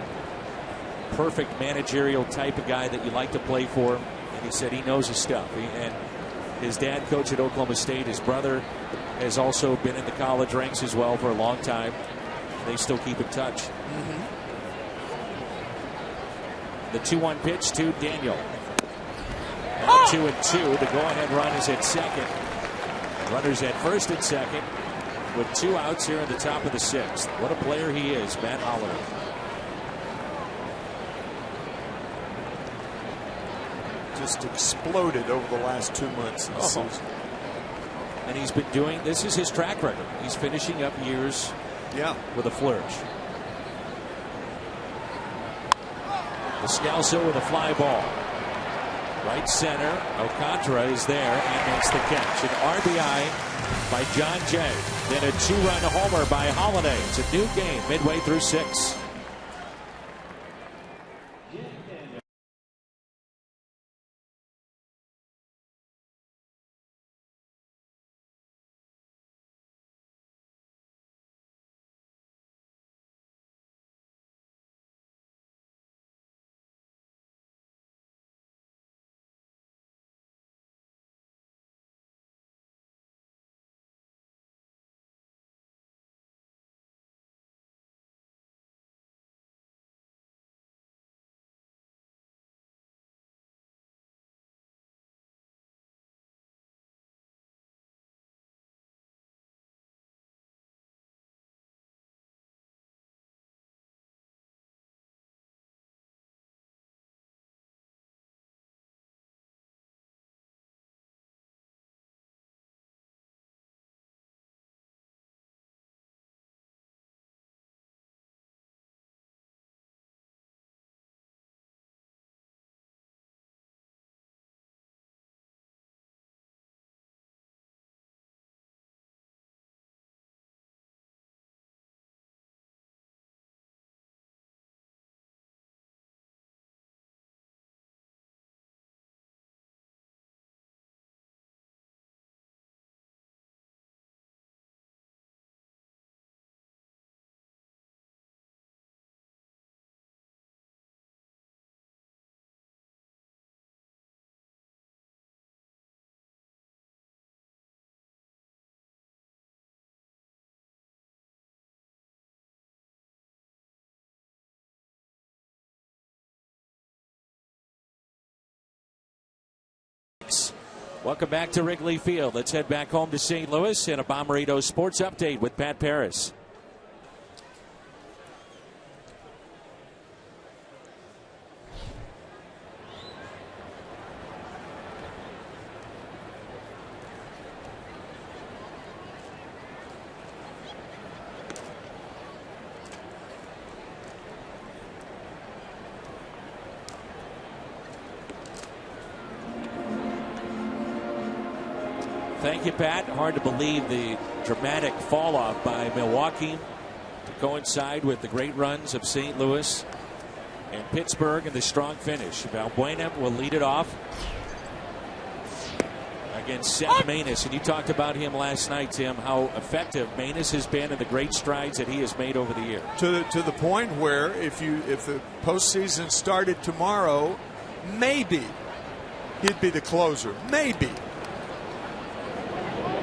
perfect managerial type of guy that you like to play for. And he said he knows his stuff. And his dad coached at Oklahoma State. His brother has also been in the college ranks as well for a long time. They still keep in touch. The 2-1 pitch to Daniel. Now 2-2. The go-ahead run is at second. Runners at first and second with 2 outs here in the top of the 6th. What a player he is, Matt Holliday. Just exploded over the last 2 months of the season. And he's been doing, this is his track record. He's finishing up years with a flourish. Descalso with a fly ball. Right center, Alcantara is there and makes the catch. An RBI by John Jay. Then a 2-run homer by Holliday. It's a new game midway through 6. Welcome back to Wrigley Field. Let's head back home to St. Louis and a Bommarito Sports Update with Pat Paris. Thank you, Pat. Hard to believe the dramatic fall off by Milwaukee to coincide with the great runs of St. Louis and Pittsburgh and the strong finish. Valbuena will lead it off against Seth Maness. And you talked about him last night, Tim, how effective Maness has been and the great strides that he has made over the year. To the point where if the postseason started tomorrow, maybe he'd be the closer. Maybe.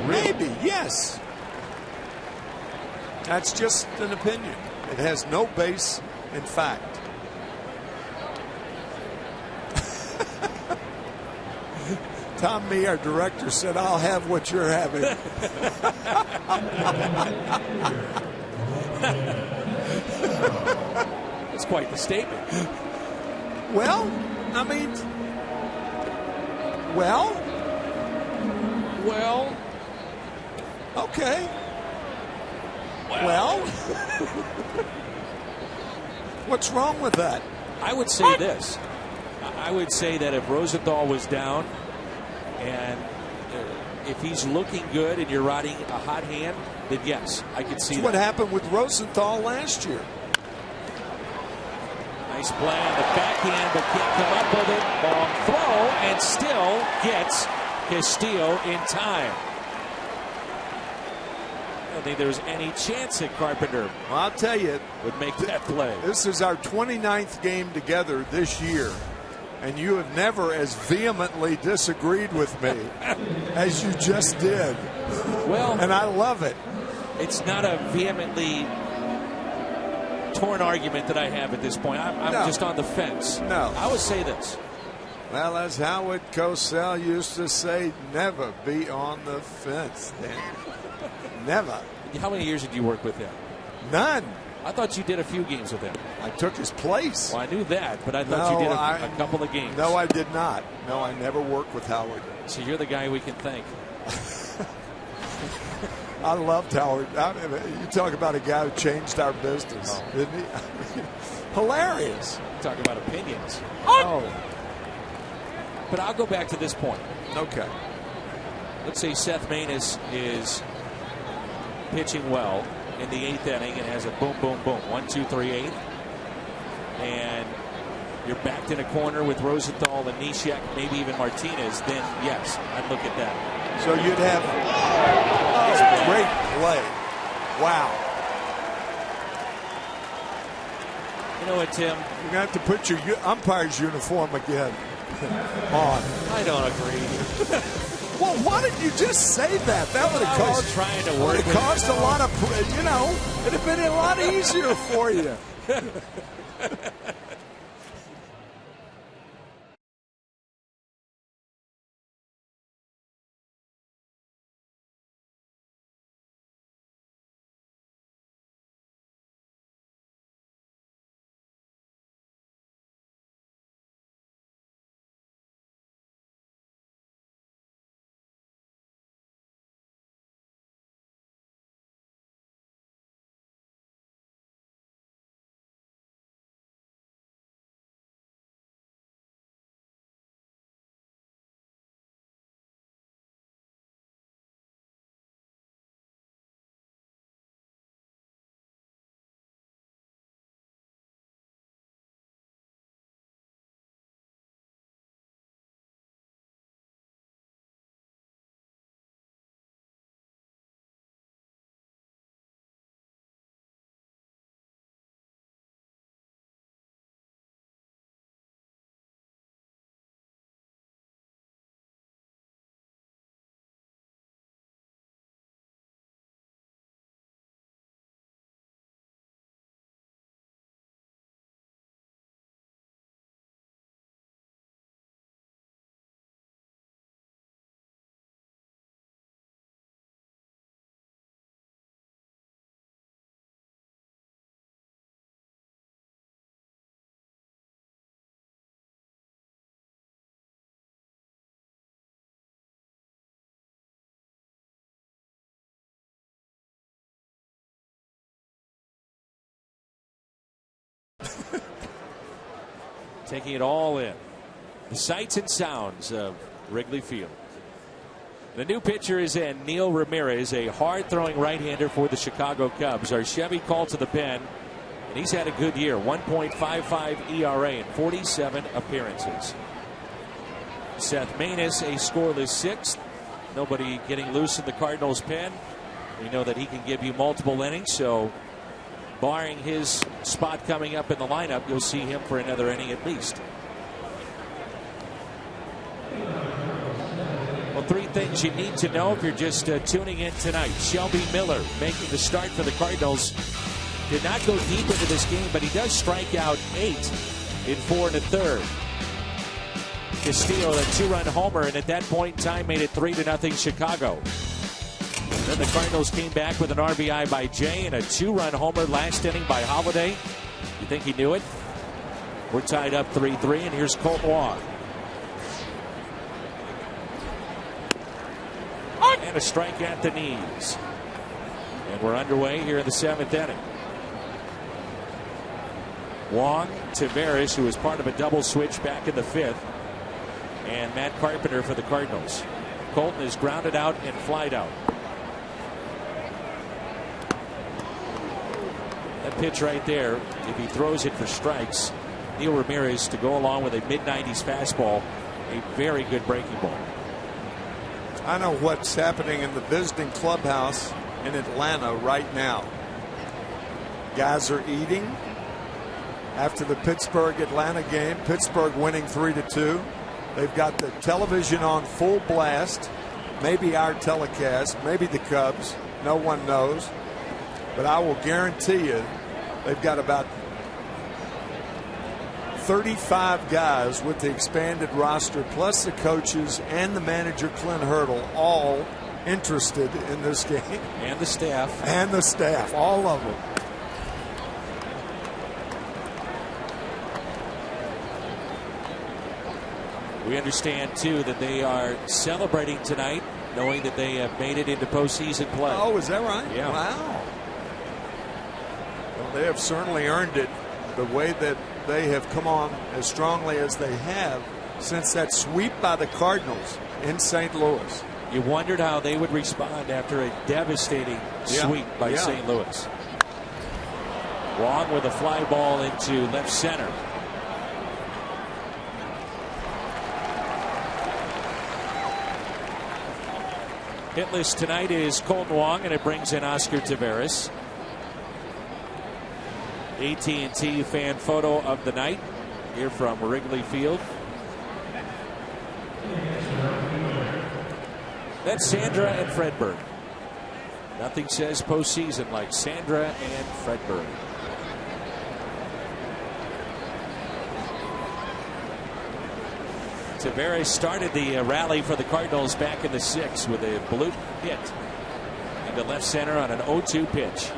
Maybe, yes. That's just an opinion. It has no base in fact. Tom Mee, our director, said, "I'll have what you're having." That's quite the statement. Well, I mean, well, okay. Well, what's wrong with that? I would say this. I would say that if Rosenthal was down and if he's looking good and you're riding a hot hand, then yes, I could see that. What happened with Rosenthal last year. Nice play on the backhand, but can't come up with it. Long throw, and still gets Castillo in time. I don't think there's any chance that Carpenter Well, I'll tell you, would make that play. This is our 29th game together this year, and you have never as vehemently disagreed with me as you just did. Well, and I love it. It's not a vehemently torn argument that I have at this point. I'm just on the fence. No. I would say this. Well, as Howard Cosell used to say, never be on the fence, Dan. Never. How many years did you work with him? None. I thought you did a few games with him. I took his place. Well, I knew that, but I thought you did a couple of games. No, I did not. No, I never worked with Howard. So you're the guy we can thank. I loved Howard. You talk about a guy who changed our business, didn't he? Hilarious. Talk about opinions. Oh. But I'll go back to this point. Okay. Let's say Seth Maness is pitching well in the 8th inning and has a boom, boom, boom. 1, 2, 3, 8. And you're backed in a corner with Rosenthal and Neshek, maybe even Martinez, then yes, I'd look at that. So you'd have great play. Wow. You know what, Tim? You're going to have to put your umpire's uniform again on. I don't agree. Well, why didn't you just say that? That would have caused, trying to work it caused a lot of, it'd have been a lot easier for you. Taking it all in. The sights and sounds of Wrigley Field. The new pitcher is in, Neil Ramirez, a hard-throwing right-hander for the Chicago Cubs. Our Chevy called to the pen, and he's had a good year. 1.55 ERA in 47 appearances. Seth Maness, a scoreless sixth. Nobody getting loose in the Cardinals' pen. We know that he can give you multiple innings, so barring his spot coming up in the lineup, you'll see him for another inning at least. Well, three things you need to know if you're just tuning in tonight. Shelby Miller making the start for the Cardinals. Did not go deep into this game, but he does strike out 8 in 4 1/3. Castillo, a 2-run homer, and at that point in time made it 3-0 Chicago. Then the Cardinals came back with an RBI by Jay and a 2-run homer last inning by Holiday. You think he knew it? We're tied up 3-3, and here's Colton Wong. And a strike at the knees. And we're underway here in the 7th inning. Wong, Taveras, who was part of a double switch back in the 5th, and Matt Carpenter for the Cardinals. Colton is grounded out and flied out. That pitch right there, if he throws it for strikes, Neil Ramirez to go along with a mid-90s fastball, a very good breaking ball. I know what's happening in the visiting clubhouse in Atlanta right now. Guys are eating after the Pittsburgh-Atlanta game. Pittsburgh winning 3-2. They've got the television on full blast. Maybe our telecast, maybe the Cubs. No one knows. But I will guarantee you they've got about 35 guys with the expanded roster, plus the coaches and the manager, Clint Hurdle, all interested in this game. And the staff. And the staff, all of them. We understand, too, that they are celebrating tonight, knowing that they have made it into postseason play. Oh, is that right? Yeah. Wow. Well, they have certainly earned it the way that they have come on as strongly as they have since that sweep by the Cardinals in St. Louis. You wondered how they would respond after a devastating sweep by St. Louis. Wong with a fly ball into left center. Hitless tonight is Colton Wong, and it brings in Oscar Taveras. AT&T fan photo of the night here from Wrigley Field. That's Sandra and Fredberg. Nothing says postseason like Sandra and Fredberg. Taveras started the rally for the Cardinals back in the 6th with a bloop hit into left center on an 0-2 pitch.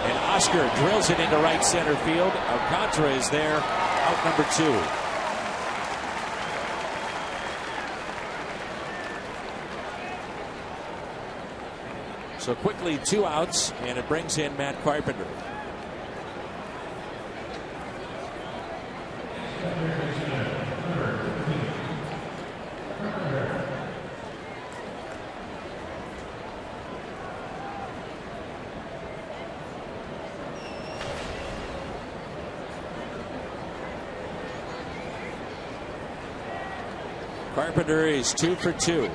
And Oscar drills it into right center field. Alcantara is there, out number 2. So quickly 2 outs, and it brings in Matt Carpenter. Carpenter is 2 for 2.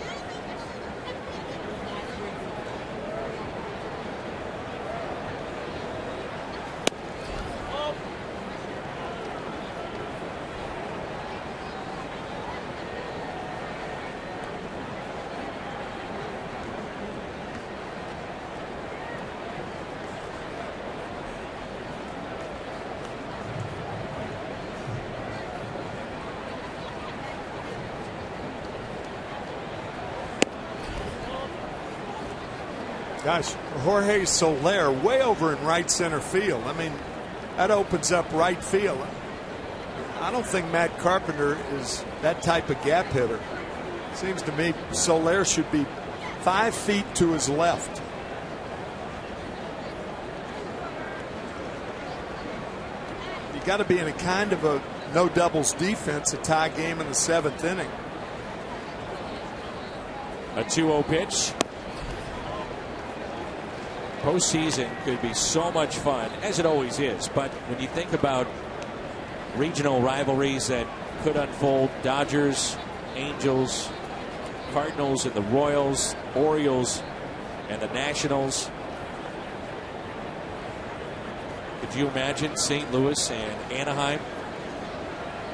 Gosh, Jorge Soler way over in right center field. I mean, that opens up right field. I don't think Matt Carpenter is that type of gap hitter. Seems to me Soler should be 5 feet to his left. You got to be in a kind of a no doubles defense, a tie game in the 7th inning. A 2-0 pitch. Postseason could be so much fun, as it always is. But when you think about regional rivalries that could unfold, Dodgers, Angels, Cardinals and the Royals, Orioles and the Nationals. Could you imagine St. Louis and Anaheim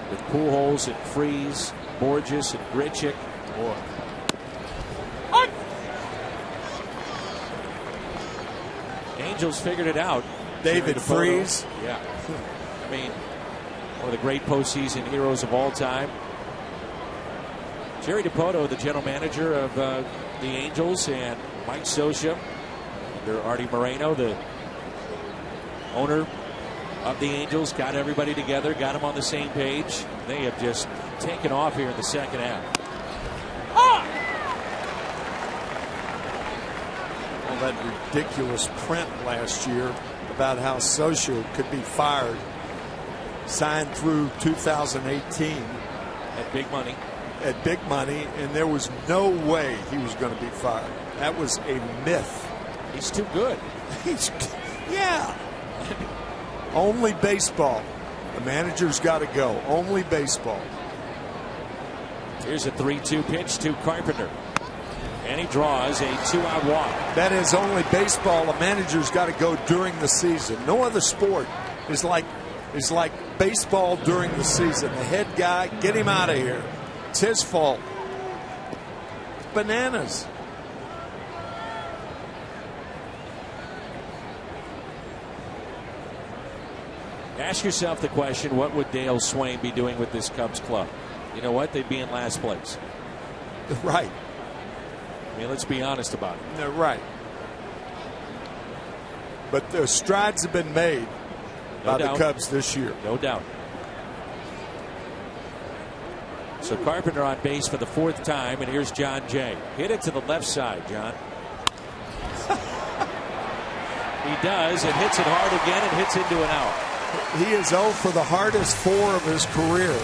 with Pujols and Freese, Borges and Grichuk? Boy. Angels figured it out. David Freese. Yeah. I mean, one of the great postseason heroes of all time. Jerry DiPoto, the general manager of the Angels, and Mike Scioscia, under Artie Moreno, the owner of the Angels, got everybody together, got them on the same page. They have just taken off here in the second half. Well, that ridiculous print last year about how Scioscia could be fired, signed through 2018 at big money. At big money, and there was no way he was going to be fired. That was a myth. He's too good. Yeah. Only baseball. The manager's got to go. Only baseball. Here's a 3-2 pitch to Carpenter. And he draws a 2-out walk. That is only baseball. A manager's got to go during the season. No other sport is like baseball during the season. The head guy, get him out of here. It's his fault. Bananas. Ask yourself the question, what would Dale Swain be doing with this Cubs club? You know what? They'd be in last place. Right. I mean, let's be honest about it. They're right. But the strides have been made by the Cubs this year. No doubt. So Carpenter on base for the 4th time, and here's John Jay. Hit it to the left side, John. He does, and hits it hard again, and hits into an out. He is 0 for the hardest 4 of his career.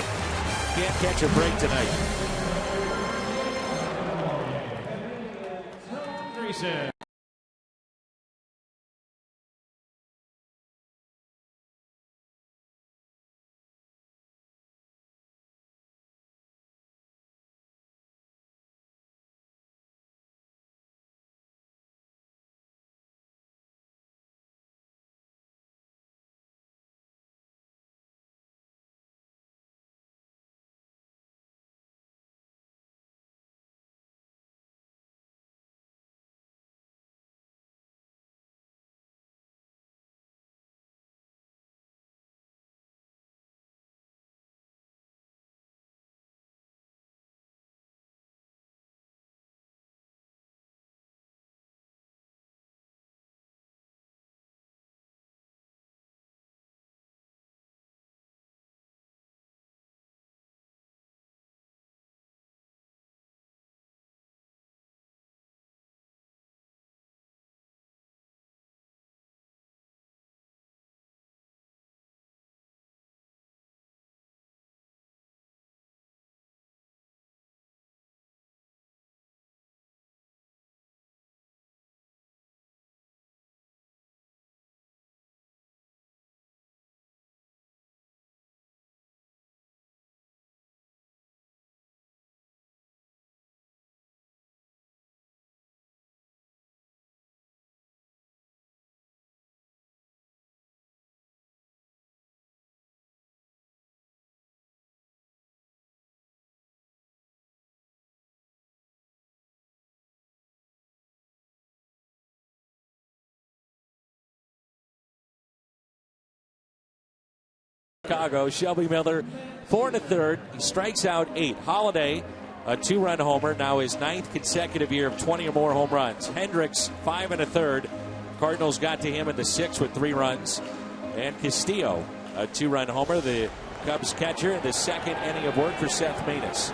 Can't catch a break tonight. Chicago, Shelby Miller, 4 1/3. He strikes out 8. Holiday, a 2-run homer, now his 9th consecutive year of 20 or more home runs. Hendricks, 5 1/3. Cardinals got to him in the 6th with 3 runs. And Castillo, a 2-run homer, the Cubs catcher, in the 2nd inning of work for Seth Maness.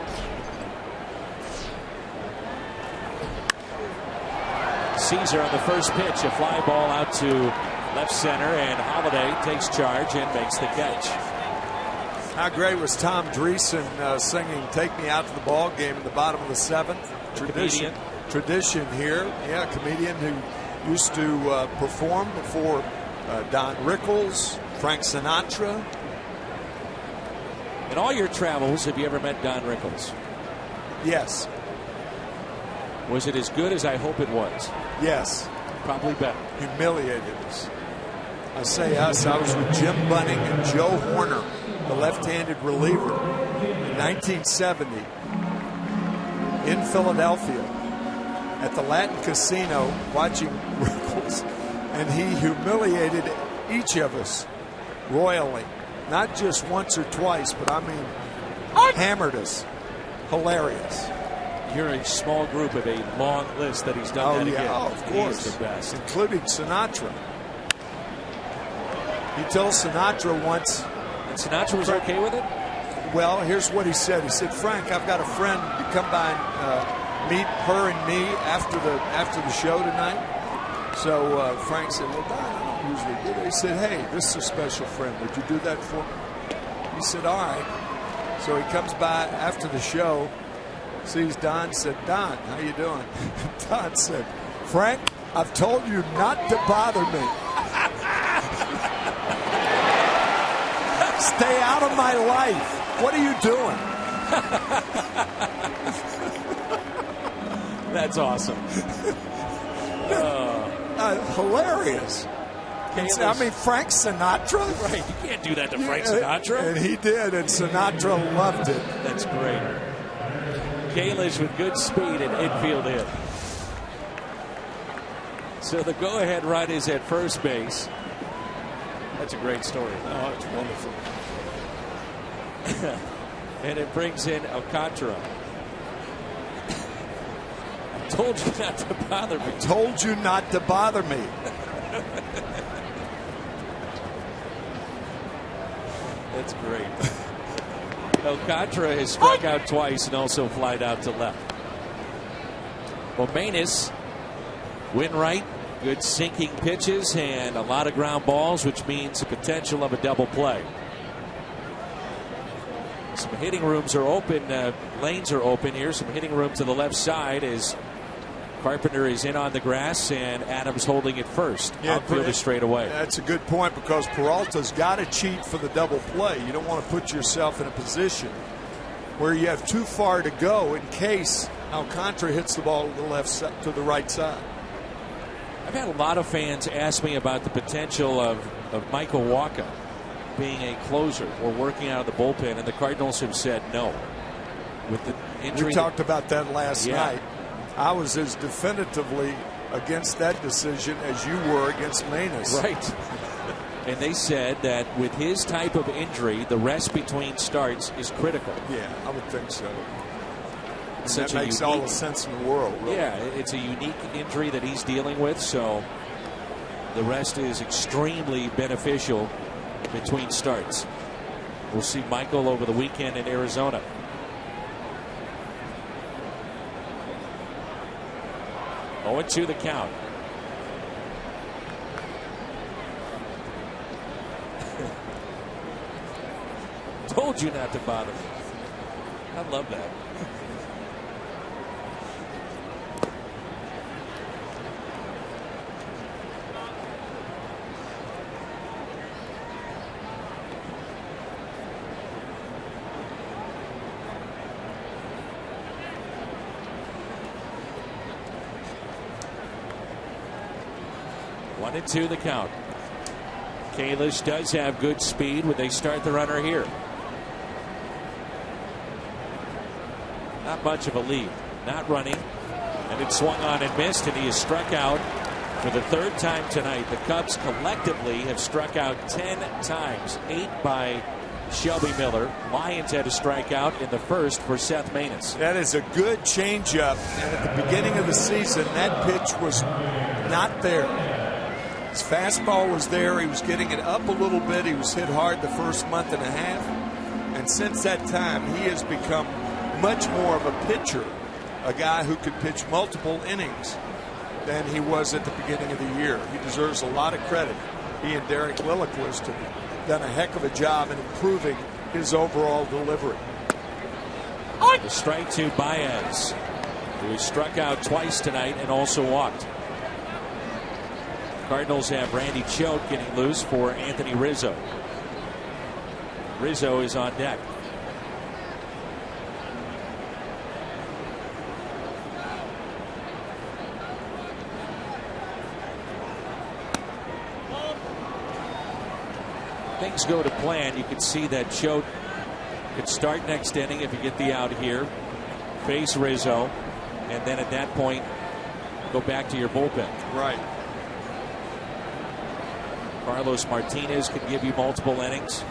Caesar on the first pitch, a fly ball out to left center, and Holiday takes charge and makes the catch. How great was Tom Dreesen singing "Take Me Out to the Ball Game" in the bottom of the 7th? Tradition. tradition here. Yeah, a comedian who used to perform before Don Rickles, Frank Sinatra. In all your travels, have you ever met Don Rickles? Yes. Was it as good as I hope it was? Yes. Probably better. Humiliated us. I say us, I was with Jim Bunning and Joe Horner, the left-handed reliever, in 1970 in Philadelphia at the Latin Casino watching Rickles, and he humiliated each of us royally. Not just once or twice, but I mean hammered us. Hilarious. You're a small group of a long list that he's done that again. Oh, of course. He's the best. Including Sinatra. He told Sinatra once. And Sinatra was okay with it? Well, here's what he said. He said, Frank, I've got a friend to come by and meet her and me after the show tonight. So Frank said, well, Don, I don't usually do that. He said, hey, this is a special friend. Would you do that for me? He said, all right. So he comes by after the show, sees Don, said, Don, how you doing? Don said, Frank, I've told you not to bother me. Stay out of my life. What are you doing? That's awesome. Hilarious. I mean, Frank Sinatra? Right, you can't do that to Frank Sinatra. And he did, and Sinatra loved it. That's great. Kalish with good speed and infield in. So the go-ahead run is at first base. That's a great story. Oh, it's wonderful. And it brings in Alcantara. I told you not to bother me. Told you not to bother me. That's great. Alcantara has struck out twice and also flied out to left. Well, Manus, win right, good sinking pitches and a lot of ground balls, which means the potential of a double play. Some hitting rooms are open, lanes are open here. Some hitting room to the left side as Carpenter is in on the grass and Adams holding it first. Yeah, outfielder straight away. That's a good point because Peralta's got to cheat for the double play. You don't want to put yourself in a position where you have too far to go in case Alcantara hits the ball to the left side, to the right side. I've had a lot of fans ask me about the potential of Michael Wacha being a closer or working out of the bullpen, and the Cardinals have said no. With the injury, we talked about that last night. I was as definitively against that decision as you were against Manus. Right. And they said that with his type of injury, the rest between starts is critical. Yeah, I would think so. That makes all the sense in the world. Really. Yeah, it's a unique injury that he's dealing with, so the rest is extremely beneficial between starts. We'll see Michael over the weekend in Arizona. Oh, 0-2 the count. Told you not to bother me. I love that. One and two the count. Kalish does have good speed when they start the runner here. Not much of a lead. Not running. And it swung on and missed, and he is struck out for the third time tonight. The Cubs collectively have struck out 10 times. 8 by Shelby Miller. Lions had a strikeout in the first for Seth Manus. That is a good changeup. And at the beginning of the season, that pitch was not there. His fastball was there. He was getting it up a little bit. He was hit hard the first month and a half. And since that time, he has become much more of a pitcher, a guy who could pitch multiple innings than he was at the beginning of the year. He deserves a lot of credit. He and Derek Lilliquist have done a heck of a job in improving his overall delivery. The strike to Baez. who struck out twice tonight and also walked. Cardinals have Randy Choate getting loose for Anthony Rizzo. Rizzo is on deck. Things go to plan. You can see that Choate could start next inning if you get the out here, face Rizzo, and then at that point go back to your bullpen. Right. Carlos Martinez could give you multiple innings.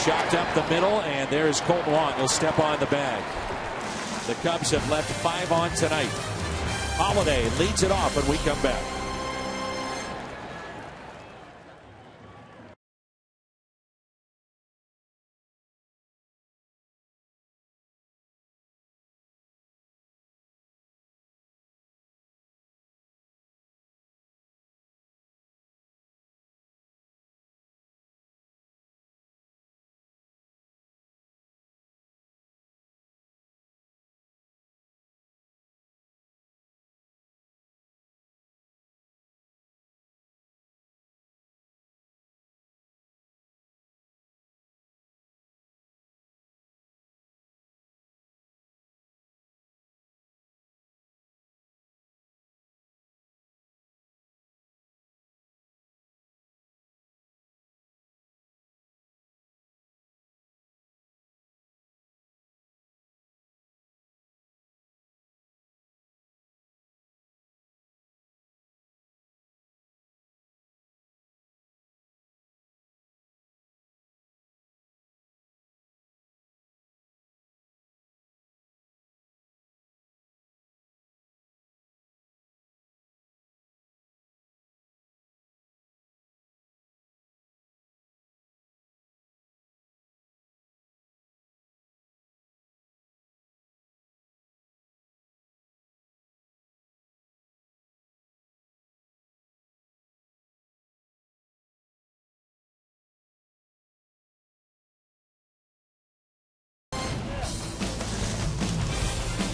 Chopped up the middle, and there's Colton Wong. He'll step on the bag. The Cubs have left 5 on tonight. Holiday leads it off when we come back.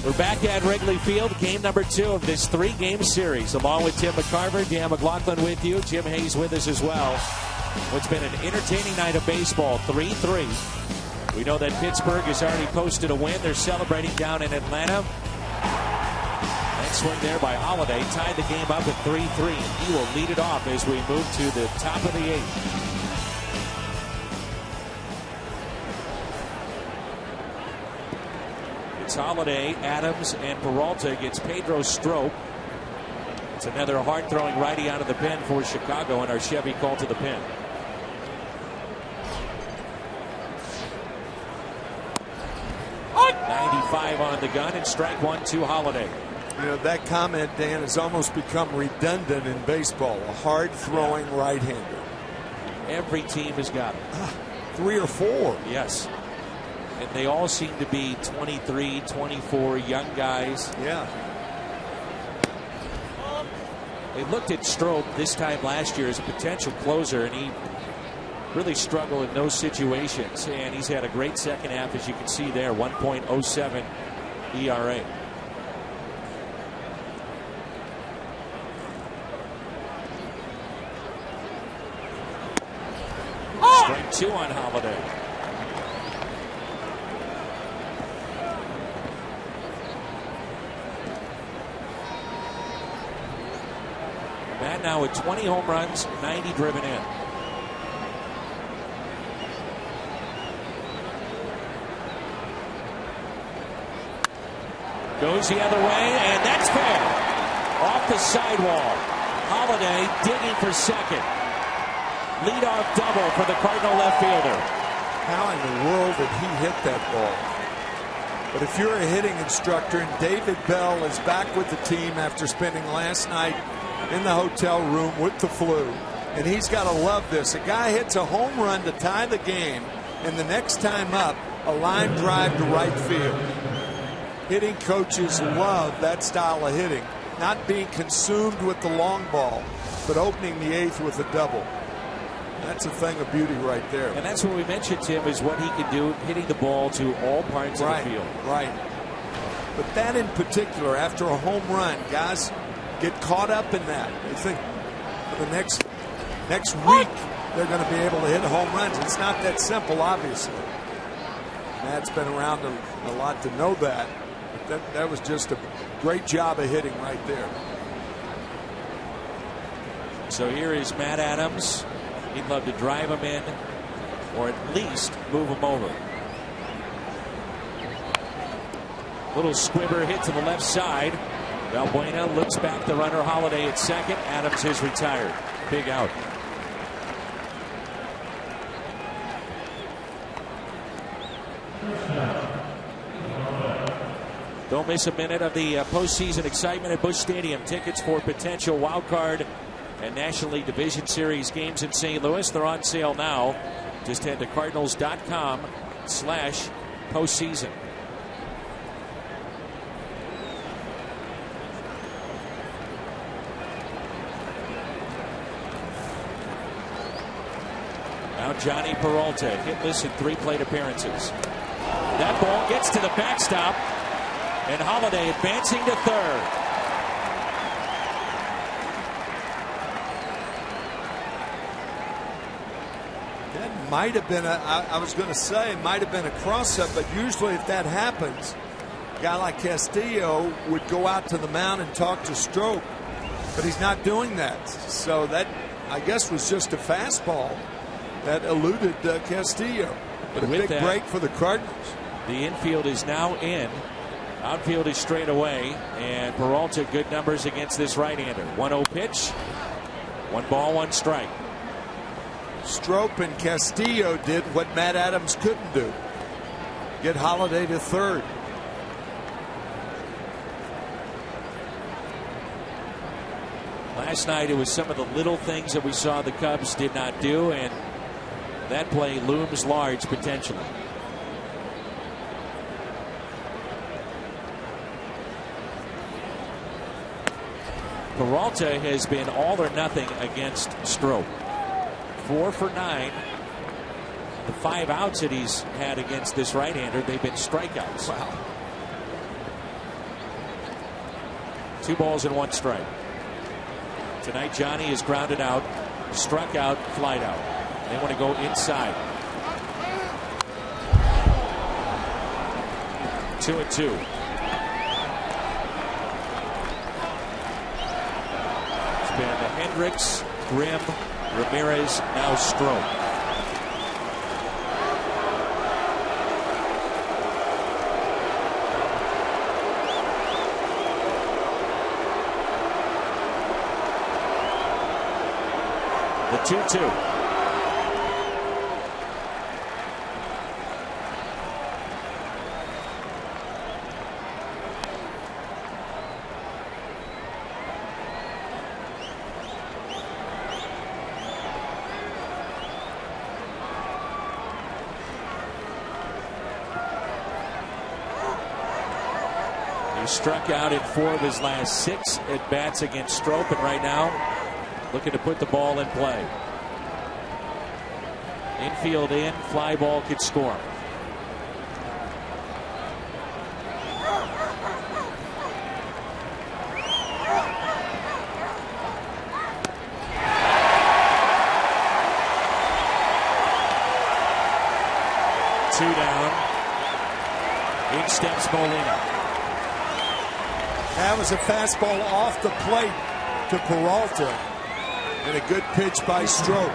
We're back at Wrigley Field, game number 2 of this 3-game series. Along with Tim McCarver, Dan McLaughlin with you. Jim Hayes with us as well. What's been an entertaining night of baseball, 3-3. We know that Pittsburgh has already posted a win. They're celebrating down in Atlanta. That swing there by Holiday tied the game up at 3-3. He will lead it off as we move to the top of the 8th. It's Holiday, Adams, and Peralta against Pedro Strop. It's another hard-throwing righty out of the pen for Chicago, and our Chevy called to the pen. .95 on the gun, and strike 1 to Holiday. You know, that comment, Dan, has almost become redundant in baseball. A hard-throwing right-hander. Every team has got it. 3 or 4. Yes. And they all seem to be 23, 24 young guys. Yeah. They looked at Strop this time last year as a potential closer, and he really struggled in those situations. And he's had a great second half, as you can see there, 1.07 ERA. Strike 2 on Holiday. Matt now with 20 home runs, 90 driven in. Goes the other way, and that's fair. Off the sidewall. Holiday digging for second. Leadoff double for the Cardinal left fielder. How in the world did he hit that ball? But if you're a hitting instructor and David Bell is back with the team after spending last night in the hotel room with the flu, and he's got to love this. A guy hits a home run to tie the game, and the next time up, a line drive to right field. Hitting coaches love that style of hitting, not being consumed with the long ball, but opening the 8th with a double. That's a thing of beauty right there. And that's what we mentioned, Tim, is what he can do hitting the ball to all parts of the field. Right. But that in particular, after a home run, guys get caught up in that. They think for the next week they're going to be able to hit home runs. It's not that simple, obviously. Matt's been around a lot to know that. But that was just a great job of hitting right there. So here is Matt Adams. He'd love to drive him in or at least move him over. Little squibber hit to the left side. Valbuena looks back, the runner Holiday at second. Adams is retired. Big out. Don't miss a minute of the postseason excitement at Busch Stadium. Tickets for potential wild card and National League Division Series games in St. Louis. They're on sale now. Just head to cardinals.com/postseason. Now Johnny Peralta, hitless in 3 plate appearances. That ball gets to the backstop, and Holiday advancing to third. That might have been I was going to say it might have been a cross-up, but usually if that happens, a guy like Castillo would go out to the mound and talk to Stroke, but he's not doing that. So that, I guess, was just a fastball that eluded Castillo. But a big break for the Cardinals. The infield is now in. Outfield is straight away, and Peralta good numbers against this right-hander. 1-0 pitch. 1 ball, 1 strike. Strope and Castillo did what Matt Adams couldn't do. Get Holiday to third. Last night it was some of the little things that we saw the Cubs did not do, and that play looms large potentially. Peralta has been all or nothing against Strope. 4 for 9. The 5 outs that he's had against this right-hander, they've been strikeouts. Wow. 2 balls and 1 strike. Tonight Johnny is grounded out, struck out, flied out. They want to go inside. 2-2. It's been Hendricks, Grimm, Ramirez, now Stroke. The 2-2. Struck out in 4 of his last 6 at bats against Strope, and right now looking to put the ball in play. Infield in, fly ball could score. Two down. In steps Molina. That was a fastball off the plate to Peralta, and a good pitch by Stroke.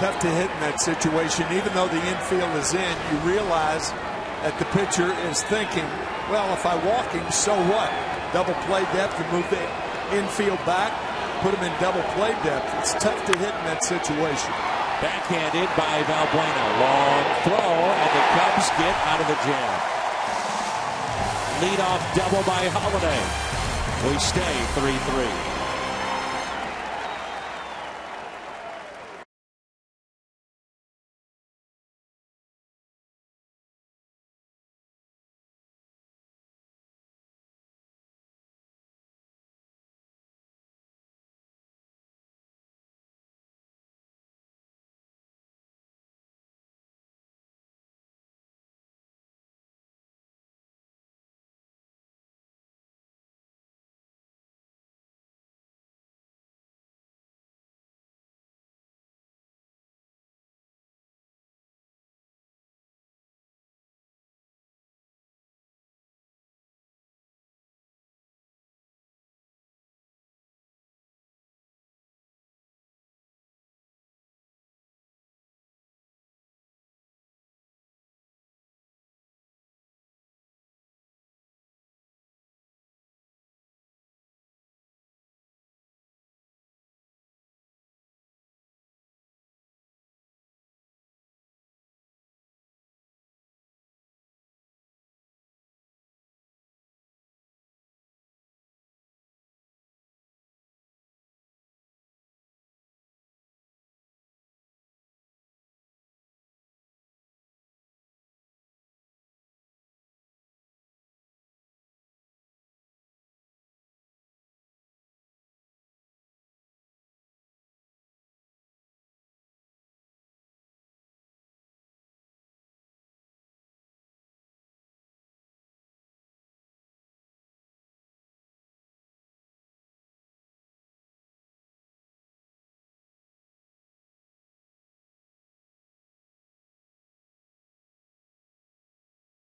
Tough to hit in that situation. Even though the infield is in, you realize that the pitcher is thinking, well, if I walk him, so what? Double play depth and move the infield back, put him in double play depth. It's tough to hit in that situation. Backhanded by Valbuena. Long throw, and the Cubs get out of the jam. Leadoff double by Holiday. We stay 3-3.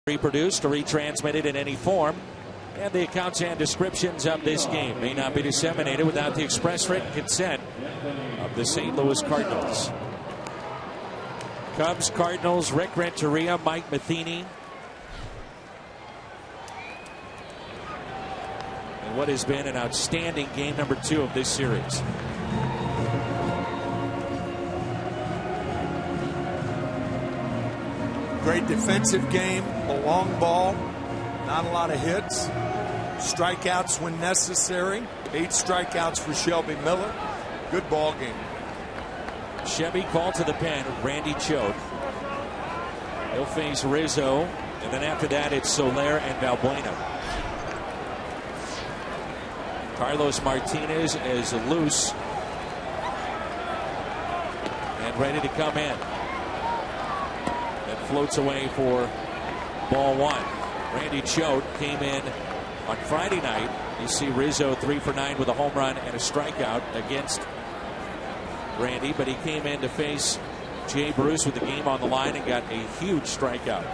Reproduced or retransmitted in any form, and the accounts and descriptions of this game may not be disseminated without the express written consent of the St. Louis Cardinals. Cubs, Cardinals, Rick Renteria, Mike Matheny. And what has been an outstanding game number 2 of this series. Great defensive game, a long ball, not a lot of hits, strikeouts when necessary, 8 strikeouts for Shelby Miller. Good ball game. Chevy called to the pen, Randy Choate. He'll face Rizzo, and then after that it's Soler and Valbuena. Carlos Martinez is loose and ready to come in. Floats away for ball 1. Randy Choate came in on Friday night. You see Rizzo 3 for 9 with a home run and a strikeout against Randy, but he came in to face Jay Bruce with the game on the line and got a huge strikeout.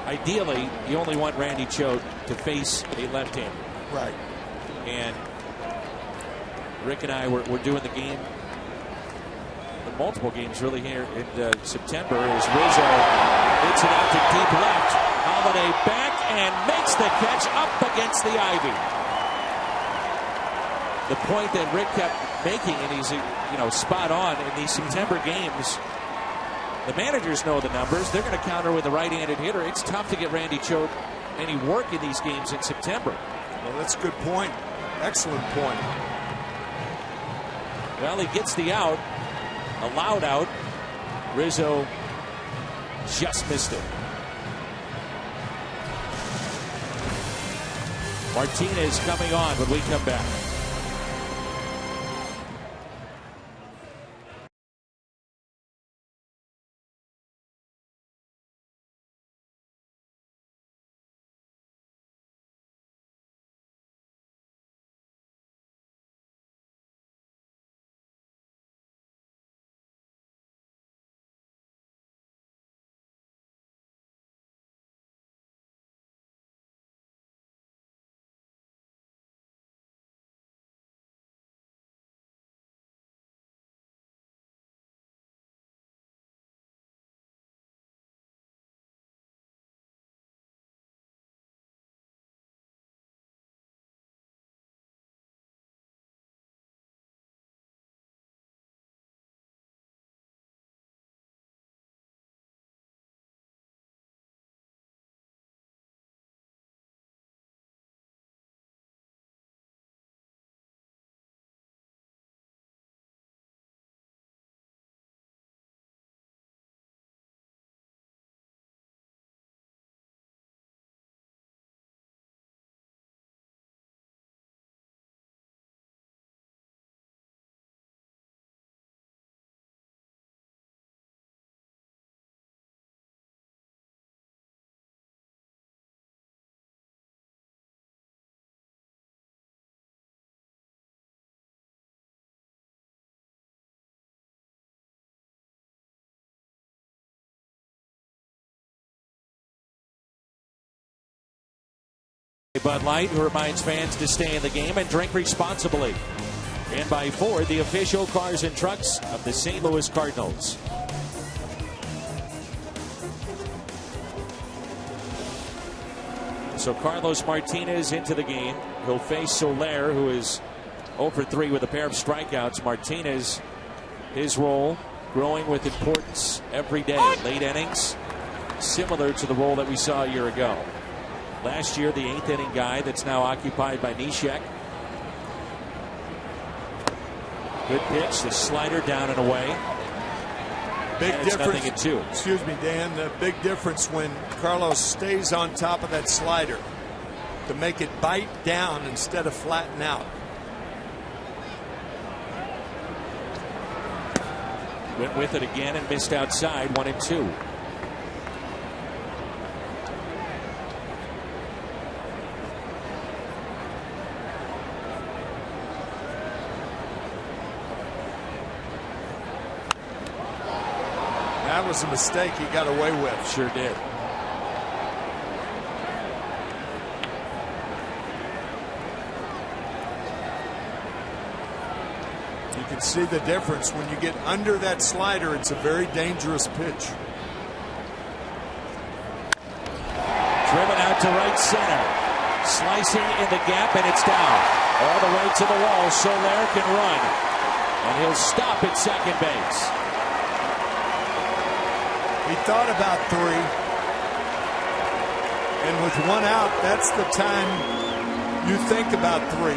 Ideally, you only want Randy Choate to face a left-hander. Right. And Rick and I were doing the game, the multiple games really here in September, as Rizzo hits it out to deep left. Holiday back and makes the catch up against the ivy. The point that Rick kept making, and he's spot on in these September games. The managers know the numbers. They're going to counter with a right-handed hitter. It's tough to get Randy Choate any work in these games in September. Well, that's a good point. Excellent point. Well, he gets the out. Allowed out. Rizzo just missed it. Martinez coming on when we come back. Bud Light, who reminds fans to stay in the game and drink responsibly. And by Ford, the official cars and trucks of the St. Louis Cardinals. So Carlos Martinez into the game. He'll face Soler, who is 0 for 3 with a pair of strikeouts. Martinez, his role growing with importance every day. Late innings, similar to the role that we saw a year ago. Last year, the 8th inning guy that's now occupied by Neshek. Good pitch, the slider down and away. Big and difference. It's 0-2. Excuse me, Dan. The big difference when Carlos stays on top of that slider to make it bite down instead of flatten out. Went with it again and missed outside. 1-2. that was a mistake he got away with. Sure did. You can see the difference when you get under that slider. It's a very dangerous pitch. Driven out to right center. Slicing in the gap, and it's down. All the way to the wall. Soler can run. And he'll stop at second base. He thought about 3. And with 1 out, that's the time you think about 3.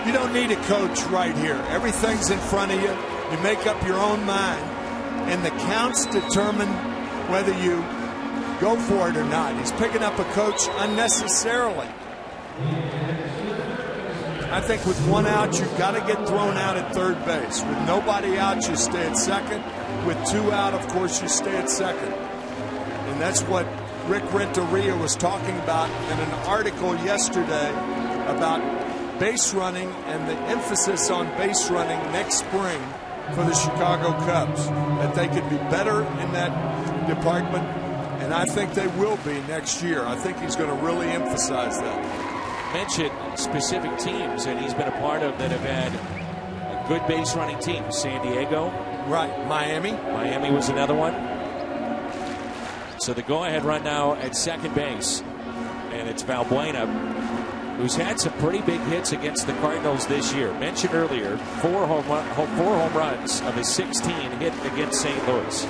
You don't need a coach right here. Everything's in front of you. You make up your own mind. And the counts determine whether you go for it or not. He's picking up a coach unnecessarily. I think with 1 out, you've got to get thrown out at third base. With nobody out, you stay at second. With 2 out, of course, you stay at second. And that's what Rick Renteria was talking about in an article yesterday about base running and the emphasis on base running next spring for the Chicago Cubs. That they could be better in that department. And I think they will be next year. I think he's going to really emphasize that. Mentioned specific teams that he's been a part of that have had a good base running team. San Diego. Right. Miami. Miami was another one. So the go-ahead run now at second base. And it's Valbuena, who's had some pretty big hits against the Cardinals this year. Mentioned earlier, 4 home runs of his 16 hit against St. Louis.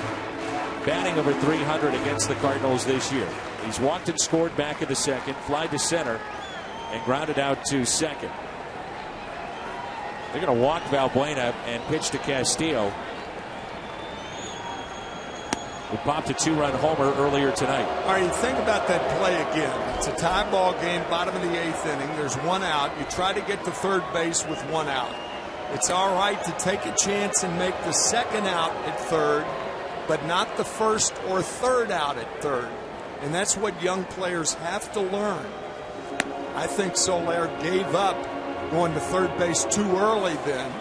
Batting over 300 against the Cardinals this year. He's walked and scored back in the second, fly to center, and grounded out to second. They're going to walk Valbuena and pitch to Castillo, who popped a 2-run homer earlier tonight. All right, think about that play again. It's a tie ball game, bottom of the 8th inning. There's 1 out. You try to get to third base with 1 out. It's all right to take a chance and make the second out at third, but not the first or third out at third. And that's what young players have to learn. I think Soler gave up going to third base too early then,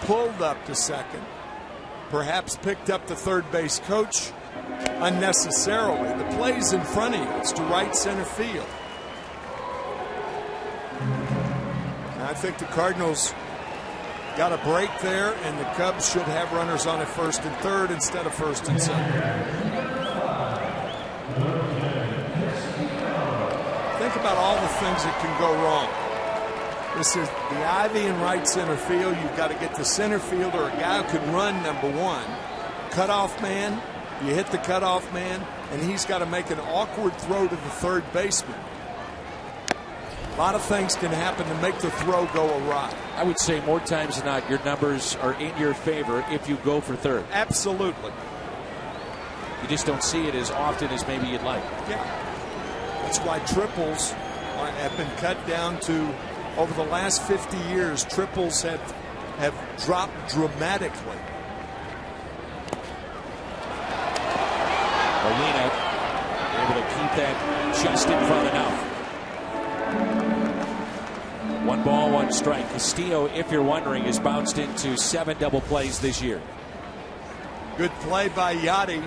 pulled up to second, perhaps picked up the third base coach unnecessarily. The play's in front of you. It's to right center field. And I think the Cardinals got a break there, and the Cubs should have runners on at first and third instead of first and second. Think about all the things that can go wrong. This is the ivy in right center field. You've got to get the center fielder, a guy who can run, number one. Cutoff man, you hit the cutoff man, and he's got to make an awkward throw to the third baseman. A lot of things can happen to make the throw go awry. I would say more times than not, your numbers are in your favor if you go for third. Absolutely. You just don't see it as often as maybe you'd like. Yeah. That's why triples have been cut down to, over the last 50 years, triples have dropped dramatically. Molina able to keep that just in front enough. 1 ball, 1 strike. Castillo, if you're wondering, has bounced into 7 double plays this year. Good play by Yachty.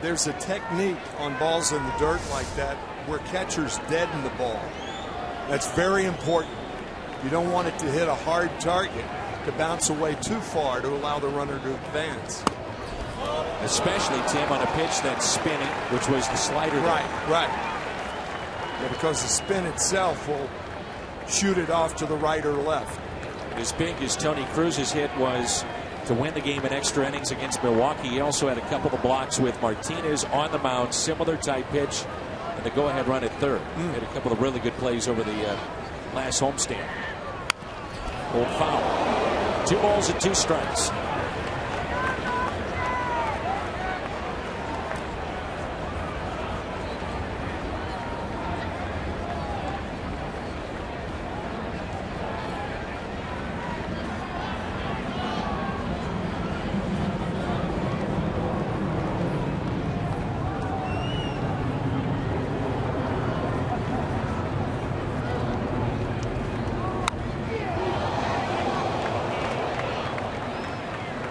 There's a technique on balls in the dirt like that where catchers deaden the ball. That's very important. You don't want it to hit a hard target to bounce away too far to allow the runner to advance. Especially, Tim, on a pitch that's spinning, which was the slider. Right. Yeah, because the spin itself will shoot it off to the right or left. As big as Tony Cruz's hit was to win the game in extra innings against Milwaukee, he also had a couple of blocks with Martinez on the mound, similar type pitch, and the go-ahead run at third. Had a couple of really good plays over the last homestand. Old foul. 2 balls and 2 strikes.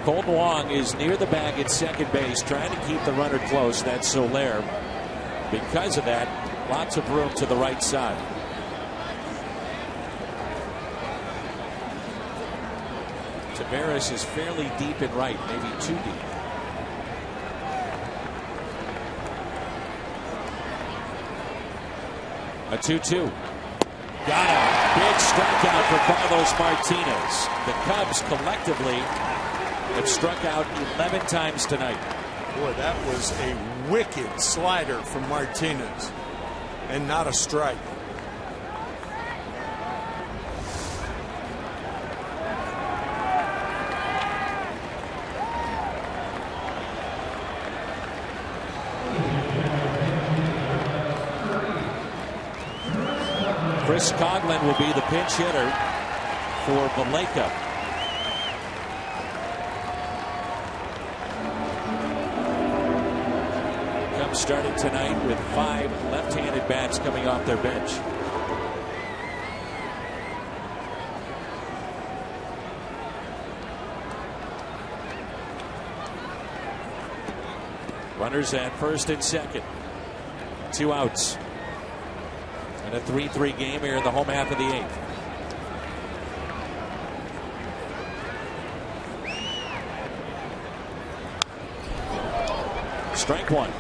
Colton Wong is near the bag at second base, trying to keep the runner close. That's Soler. Because of that, lots of room to the right side. Tavares is fairly deep in right, maybe too deep. A 2-2. Got him. Big strikeout for Carlos Martinez. The Cubs collectively have struck out 11 times tonight. Boy, that was a wicked slider from Martinez, and not a strike. Chris Coghlan will be the pinch hitter for Vallejo. Cubs starting tonight with 5 left-handed bats coming off their bench. Runners at first and second. 2 outs. A 3-3 game here in the home half of the 8th. Strike 1.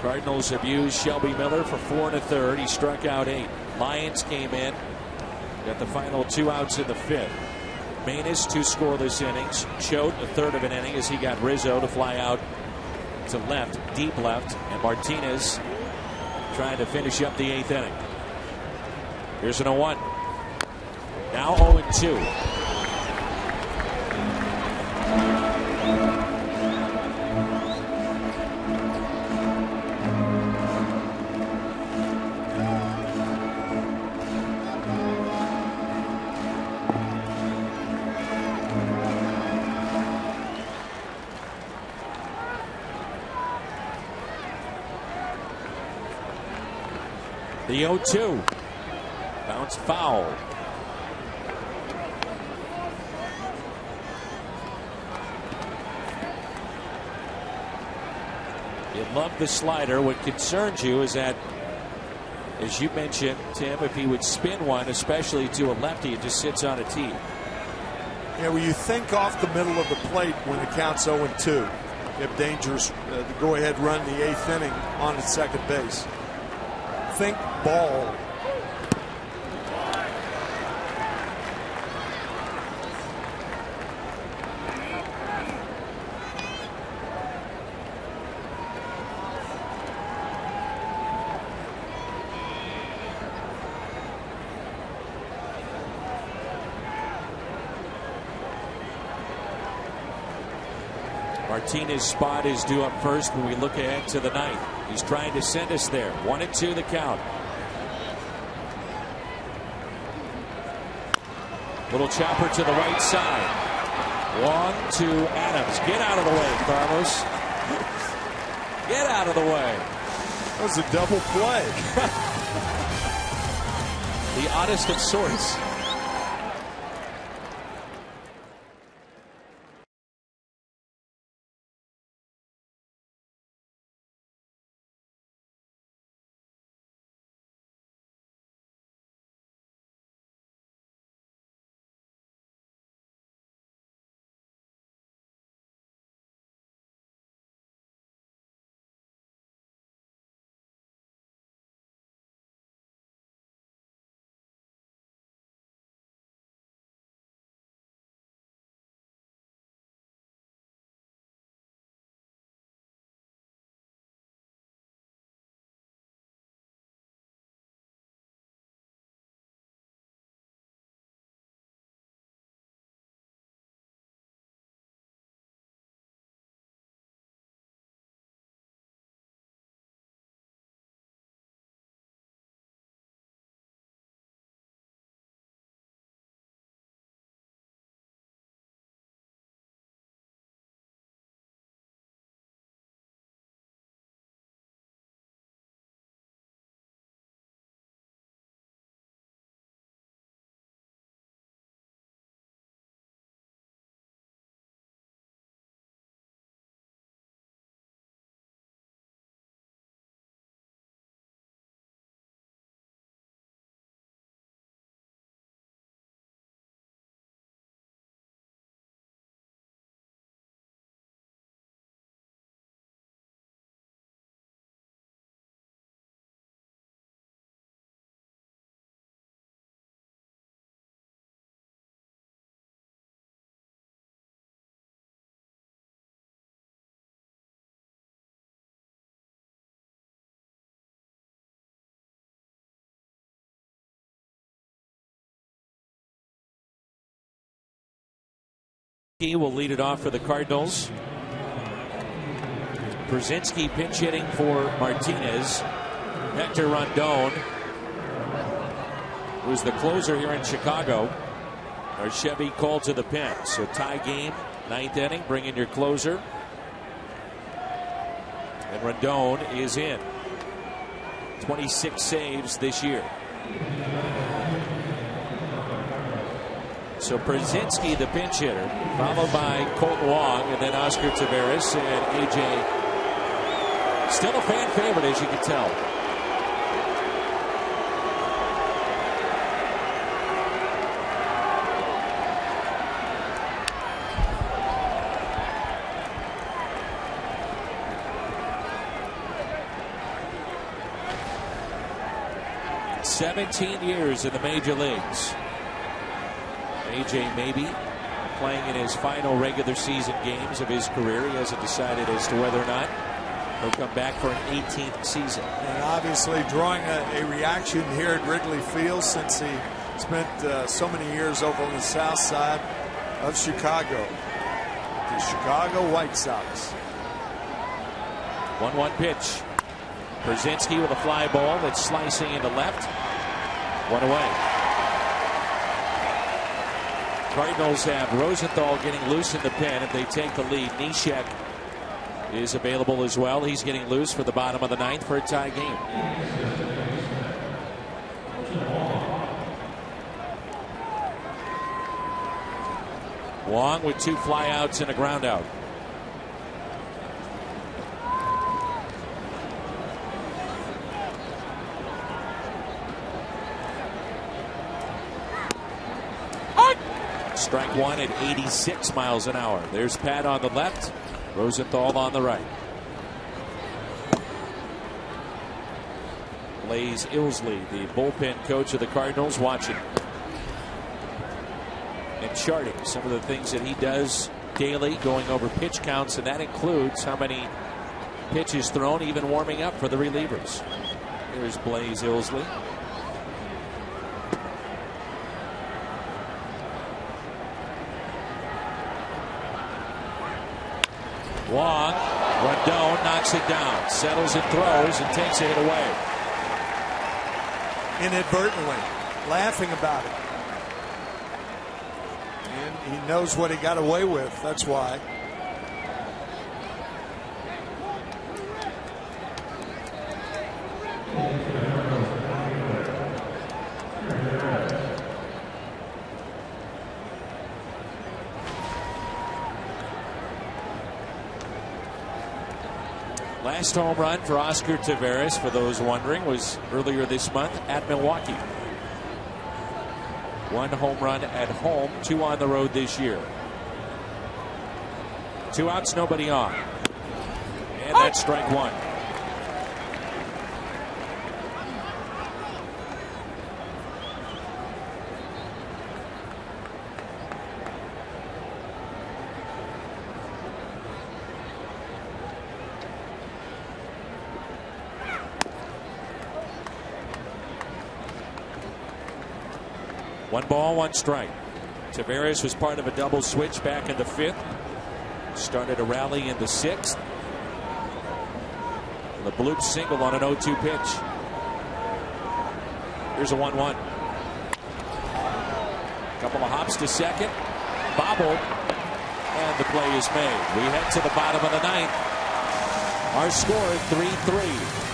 Cardinals have used Shelby Miller for 4 1/3. He struck out 8. Lions came in, got the final 2 outs in the 5th. Manus 2 scoreless innings. Choate a 1/3 of an inning as he got Rizzo to fly out to left, deep left, and Martinez trying to finish up the 8th inning. Here's an 0-1. Now 0-2. The 0-2. Bounced foul. You love the slider. What concerns you is that, as you mentioned, Tim, if he would spin one, especially to a lefty, it just sits on a tee. Yeah, well, you think off the middle of the plate when the count's 0-2. You have dangerous to go ahead run the 8th inning on at second base. Think ball. Martinez's spot is due up first when we look ahead to the 9th. He's trying to send us there. 1-2 the count. Little chopper to the right side. 1-2 Adams. Get out of the way, Carlos. Get out of the way. That was a double play. The oddest of sorts. He will lead it off for the Cardinals. Brzezinski pinch hitting for Martinez. Hector Rondon, who's the closer here in Chicago. Our Chevy called to the pen. So tie game, ninth inning. Bring in your closer. And Rondon is in. 26 saves this year. So Brzezinski, the pinch hitter, followed by Colt Wong, and then Oscar Taveras, and AJ. Still a fan favorite, as you can tell. "17 years in the major leagues." AJ maybe playing in his final regular season games of his career. He hasn't decided as to whether or not he'll come back for an 18th season. And obviously drawing a reaction here at Wrigley Field since he spent so many years over on the south side of Chicago. The Chicago White Sox. 1-1 pitch. Brzezinski with a fly ball that's slicing into left. One away. Cardinals have Rosenthal getting loose in the pen if they take the lead. Neshek is available as well. He's getting loose for the bottom of the ninth for a tie game. Wong with 2 flyouts and a ground out. Strike one at 86 miles an hour. There's Pat on the left, Rosenthal on the right. Blaze Illsley, the bullpen coach of the Cardinals, watching and charting some of the things that he does daily, going over pitch counts, and that includes how many pitches thrown, even warming up for the relievers. Here's Blaze Illsley. Wong, Rondon knocks it down, settles and throws, and takes it away. Inadvertently, laughing about it. And he knows what he got away with, that's why. Last home run for Oscar Taveras, for those wondering, was earlier this month at Milwaukee. 1 home run at home, 2 on the road this year. 2 outs, nobody on. And that's strike 1. One ball, 1 strike. Taveras was part of a double switch back in the 5th. Started a rally in the 6th. The bloop single on an 0-2 pitch. Here's a 1-1. Couple of hops to second. Bobbled. And the play is made. We head to the bottom of the 9th. Our score 3-3.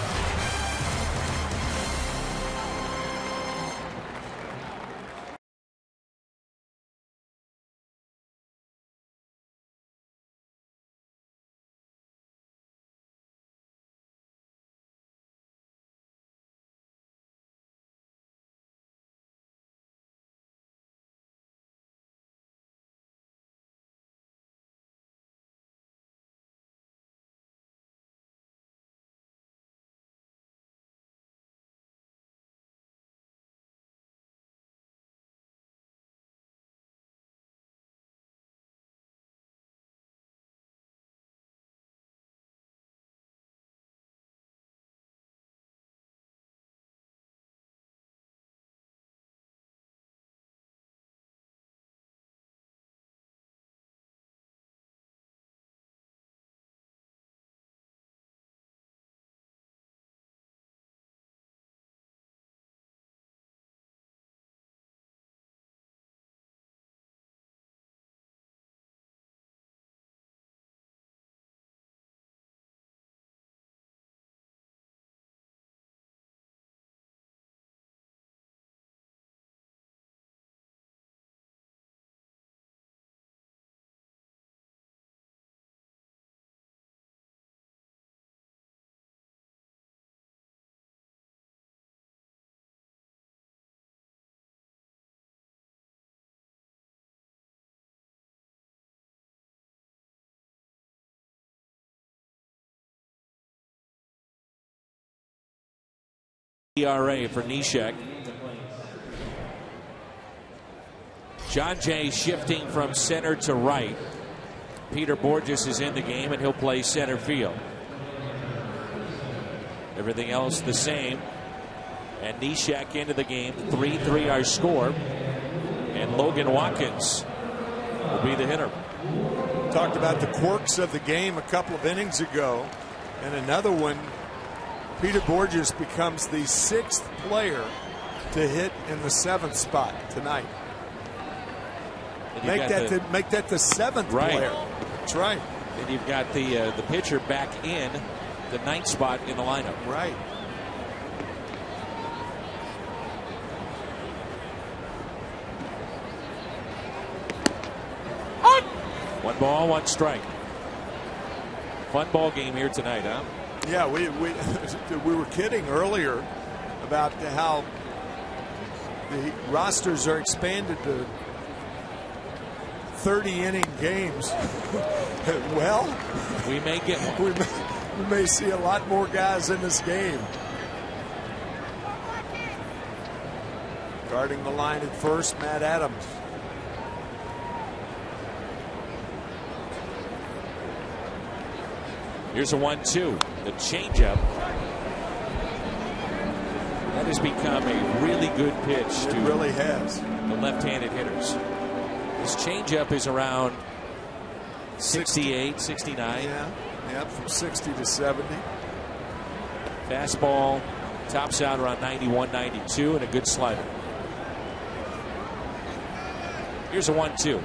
ERA for Neshek. John Jay shifting from center to right. Peter Borges is in the game, and he'll play center field. Everything else the same. And Neshek into the game. 3-3 our score. And Logan Watkins will be the hitter. Talked about the quirks of the game a couple of innings ago. And another one, Peter Borges becomes the 6th player to hit in the 7th spot tonight. Make that the 7th player. That's right. And you've got the pitcher back in the 9th spot in the lineup. Right. One ball, one strike. Fun ball game here tonight, huh? Yeah, we were kidding earlier about how the rosters are expanded to 30-inning games. Well, we may get one. We may see a lot more guys in this game. Guarding the line at first, Matt Adams. Here's a 1-2. The changeup. That has become a really good pitch. It really has. The left-handed hitters. His changeup is around 68, 69. Yeah, from 60 to 70. Fastball tops out around 91, 92, and a good slider. Here's a 1-2.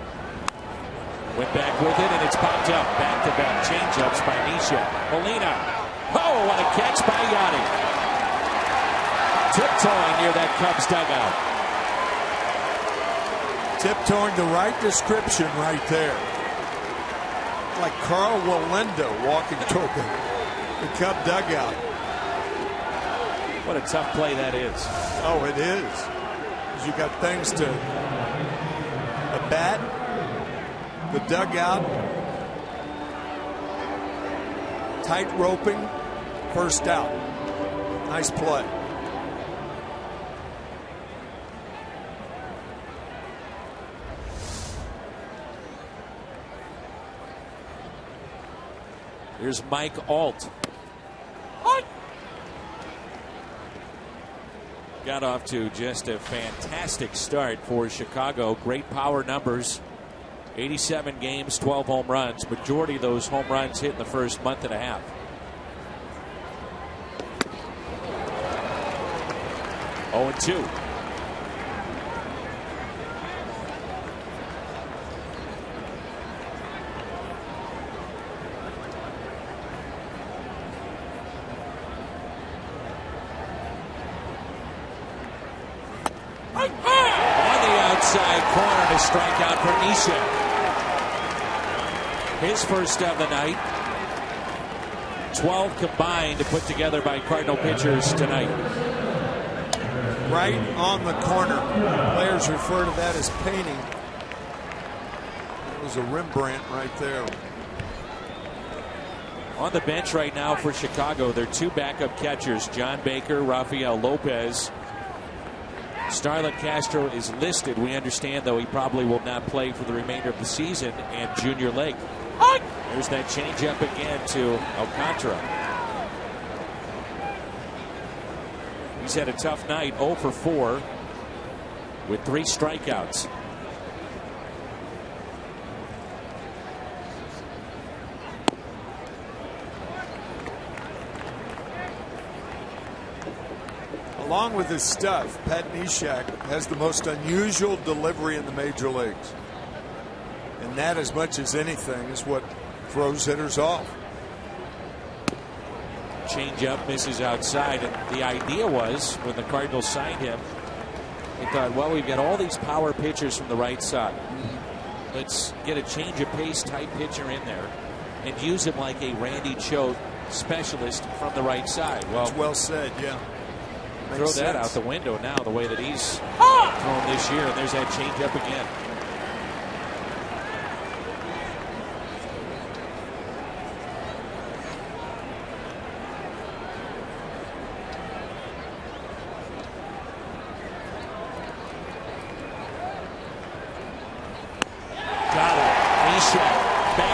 Went back with it, and it's popped up. Back-to-back changeups by Neshek. Molina. Oh, what a catch by Yachty. Tiptoeing near that Cubs dugout. Tiptoeing, the right description right there. Like Carl Wallenda walking toward the Cub dugout. What a tough play that is. Oh, it is. Because you got things to a bat, the dugout, tight roping, first out. Nice play. Here's Mike Alt. Got off to just a fantastic start for Chicago. Great power numbers. 87 games, 12 home runs. Majority of those home runs hit in the first month and a half. Oh, and 2. Corner to strike out for Neshek. His first of the night. 12 combined to put together by Cardinal pitchers tonight. Right on the corner. Players refer to that as painting. It was a Rembrandt right there. On the bench right now for Chicago, their 2 backup catchers, John Baker, Rafael Lopez. Starlin Castro is listed. We understand, though, he probably will not play for the remainder of the season. And Junior Lake. There's that changeup again to Alcantara. He's had a tough night, 0 for 4 with 3 strikeouts. Along with his stuff, Pat Neshek has the most unusual delivery in the major leagues. And that, as much as anything, is what throws hitters off. Changeup misses outside, and the idea was, when the Cardinals signed him, they thought, well, we've got all these power pitchers from the right side. Let's get a change of pace type pitcher in there and use him like a Randy Choate specialist from the right side. Well, that's well said, yeah. Throw that out the window now, the way that he's thrown this year, and there's that changeup again.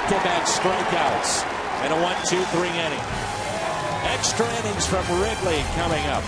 back-to-back strikeouts and a 1-2-3 inning. Extra innings from Wrigley coming up.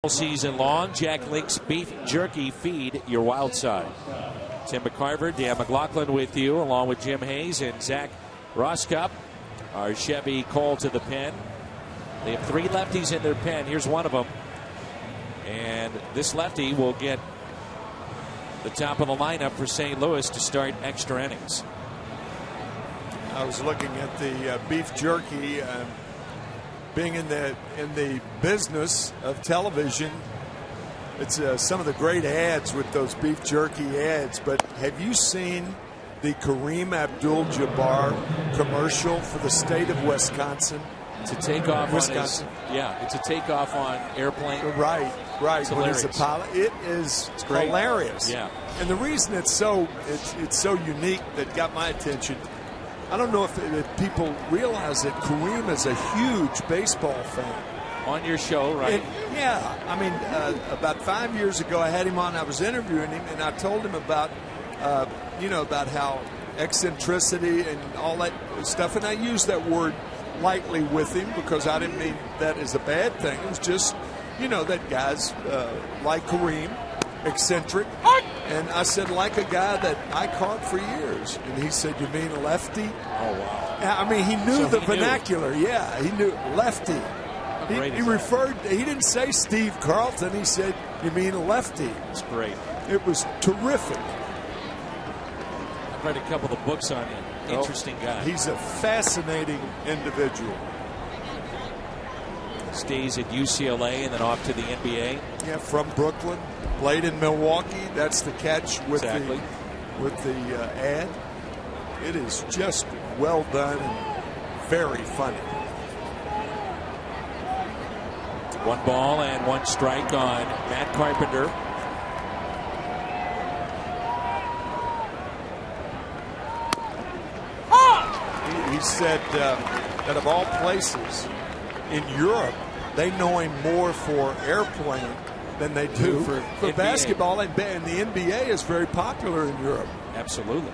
Season long, Jack Link's beef jerky feed your wild side. Tim McCarver, Dan McLaughlin with you, along with Jim Hayes and Zach Roskup. Our Chevy call to the pen. They have 3 lefties in their pen. Here's one of them. And this lefty will get the top of the lineup for St. Louis to start extra innings. I was looking at the beef jerky. Being in the business of television, it's some of the great ads with those beef jerky ads. But have you seen the Kareem Abdul-Jabbar commercial for the state of Wisconsin? It's a takeoff Wisconsin. It's a takeoff on airplane. Right. It's hilarious. When it's a pilot, it's hilarious. Yeah. And the reason it's so unique that got my attention. I don't know if people realize that Kareem is a huge baseball fan. On your show, right? Yeah. I mean, about 5 years ago, I had him on. I was interviewing him, and I told him about, about how eccentricity and all that stuff. And I used that word lightly with him because I didn't mean that as a bad thing. It was just, that guys like Kareem, eccentric. And I said, like a guy that I caught for years. And he said, you mean a lefty? Oh, wow. I mean, he knew the vernacular. Yeah, he knew lefty. He didn't say Steve Carlton. He said, you mean a lefty? That's great. It was terrific. I've read a couple of the books on him. Interesting guy. He's a fascinating individual. Stays at UCLA and then off to the NBA. Yeah, from Brooklyn. Played in Milwaukee. That's the catch with the ad. It is just well done and very funny. 1 ball and 1 strike on Matt Carpenter. He said that of all places in Europe, they know him more for airplane than they do for basketball, and the NBA is very popular in Europe. Absolutely.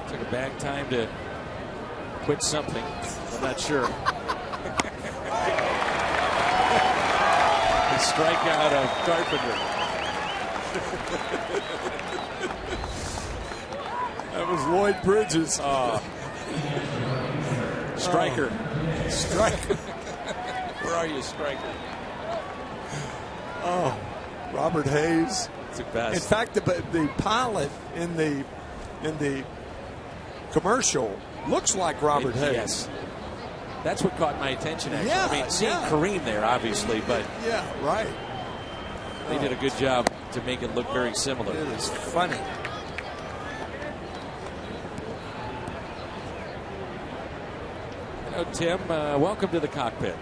Took a bad time to quit something. I'm not sure. The strikeout of Carpenter. That was Lloyd Bridges. Striker. Striker. Where are you, Striker? Oh, Robert Hayes. It's a best. In fact, the pilot in the commercial looks like Robert Hayes. Yes. That's what caught my attention, actually. Yeah, I mean, seeing Kareem there, obviously, but yeah, right. They did a good job to make it look very similar. It is funny. Tim, welcome to the cockpit.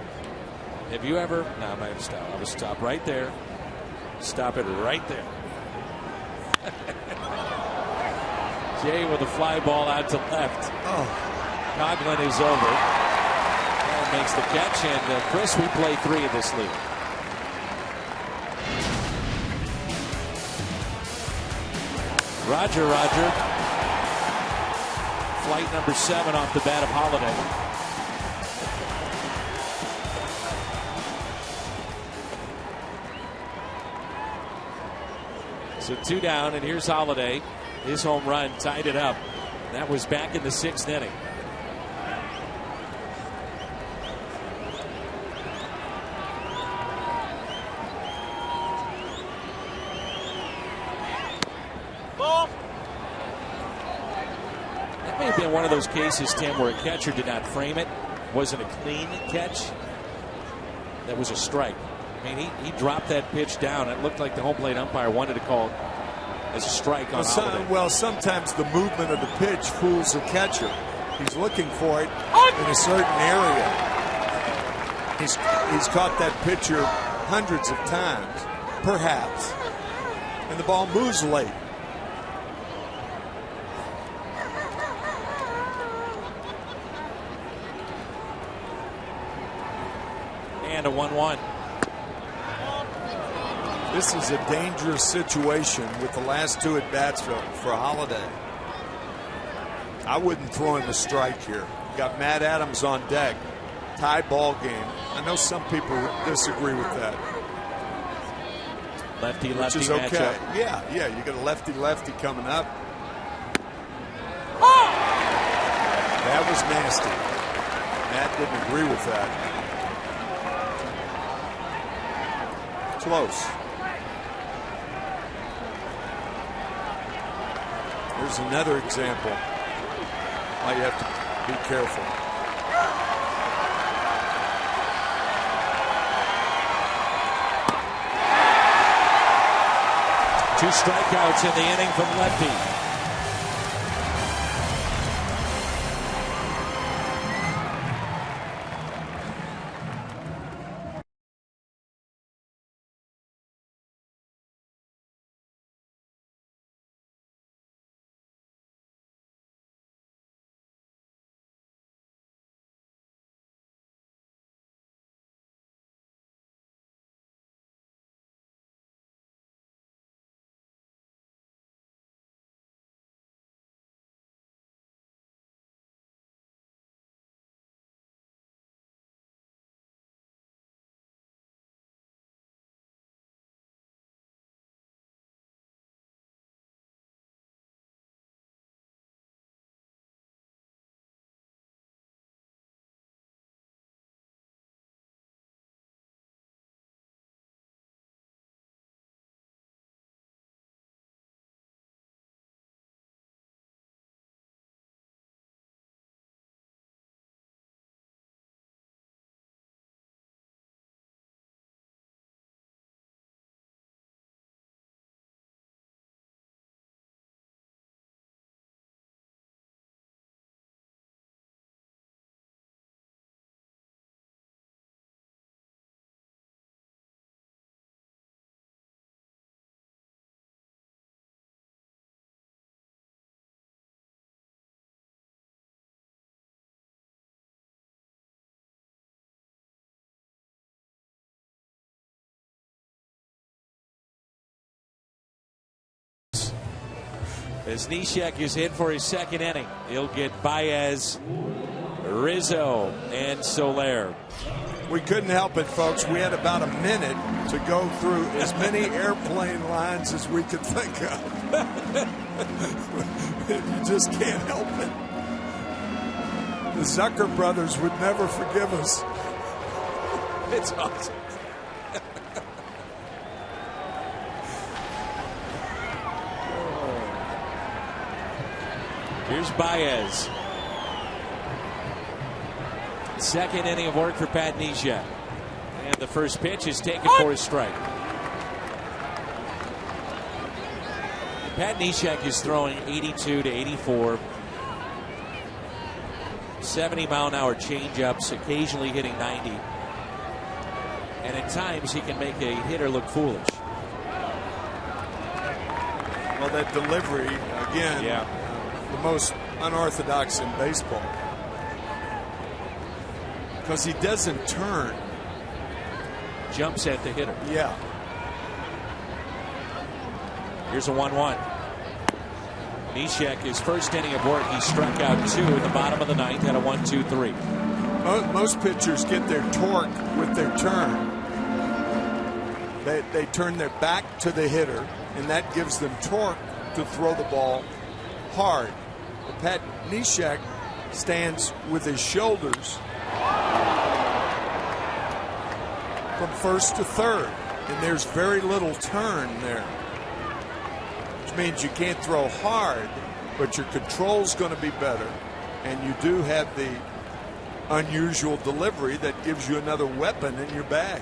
Have you ever? No, I might have stopped. I was stop right there. Stop it right there. Jay with a fly ball out to left. Coughlin is over and makes the catch. And Chris, we play 3 in this league. Roger. Flight number 7 off the bat of Holiday. So 2 down, and here's Holiday. His home run tied it up. That was back in the 6th inning. That may have been one of those cases, Tim, where a catcher did not frame it. Wasn't a clean catch. That was a strike. I mean, he dropped that pitch down. It looked like the home plate umpire wanted to call it as a strike on Holiday. Well, sometimes the movement of the pitch fools the catcher. He's looking for it in a certain area. He's caught that pitcher hundreds of times, perhaps, and the ball moves late. And a 1-1. This is a dangerous situation with the last 2 at-bats for Holiday. I wouldn't throw him a strike here. Got Matt Adams on deck. Tie ball game. I know some people disagree with that. Lefty-lefty which is okay. matchup. Yeah, you got a lefty-lefty coming up. That was nasty. Matt didn't agree with that. Close. Here's another example why you have to be careful. Two strikeouts in the inning from lefty. As Neshek is in for his second inning, he'll get Baez, Rizzo, and Soler. We couldn't help it, folks. We had about a minute to go through as many airplane lines as we could think of. You just can't help it. The Zucker brothers would never forgive us. It's awesome. Here's Baez. Second inning of work for Pat Neshek. And the first pitch is taken for a strike. Pat Neshek is throwing 82 to 84. 70-mile-an-hour changeups, occasionally hitting 90. And at times he can make a hitter look foolish. Well, that delivery, again, the most unorthodox in baseball. Because he doesn't turn. Jumps at the hitter. Yeah. Here's a 1-1. Neshek, his first inning of work, he struck out 2 in the bottom of the ninth, had a 1-2-3. Most pitchers get their torque with their turn. They turn their back to the hitter, and that gives them torque to throw the ball hard. But Pat Neshek stands with his shoulders from first to third, and there's very little turn there, which means you can't throw hard, but your control's going to be better, and you do have the unusual delivery that gives you another weapon in your bag.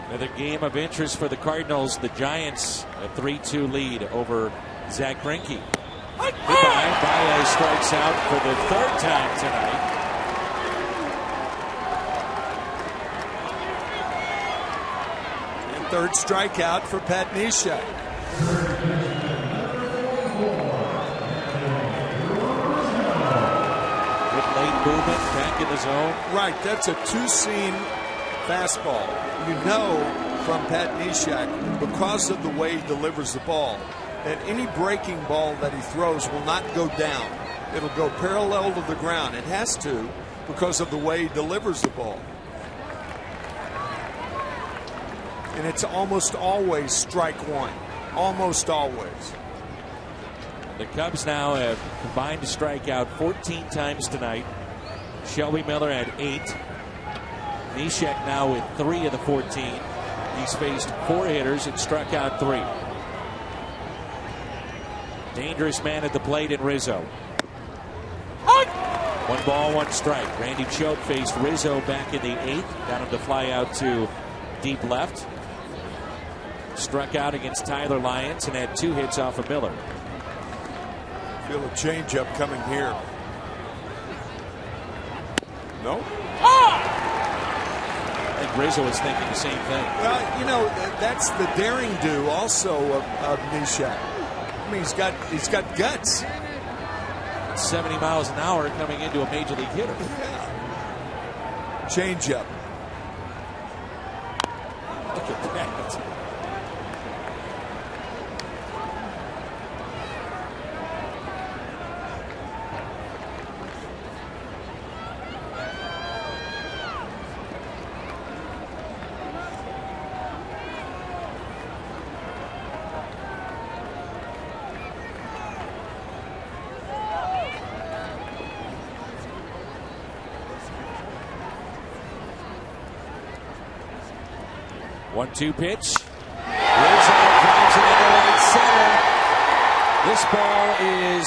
Another game of interest for the Cardinals. The Giants, a 3-2 lead over Zach Greinke. Goodbye. Baez strikes out for the 3rd time tonight. And 3rd strikeout for Pat Neshek. With late movement, back in the zone. Right, that's a 2-seam fastball. You know from Pat Neshek, because of the way he delivers the ball, that any breaking ball that he throws will not go down. It'll go parallel to the ground. It has to, because of the way he delivers the ball. And it's almost always strike one. Almost always. The Cubs now have combined to strike out 14 times tonight. Shelby Miller had 8. Neshek now with 3 of the 14. He's faced 4 hitters and struck out 3. Dangerous man at the plate in Rizzo. 1 ball, 1 strike. Randy Choate faced Rizzo back in the 8th. Got him to fly out to deep left. Struck out against Tyler Lyons and had 2 hits off of Miller. Feel a changeup coming here. No? I think Rizzo was thinking the same thing. Well, you know, that's the daring do also of Neshek. I mean, he's got guts. 70 miles an hour coming into a major league hitter. Yeah. Changeup. Look at that. One-two pitch. Rizzo drives it into right center. This ball is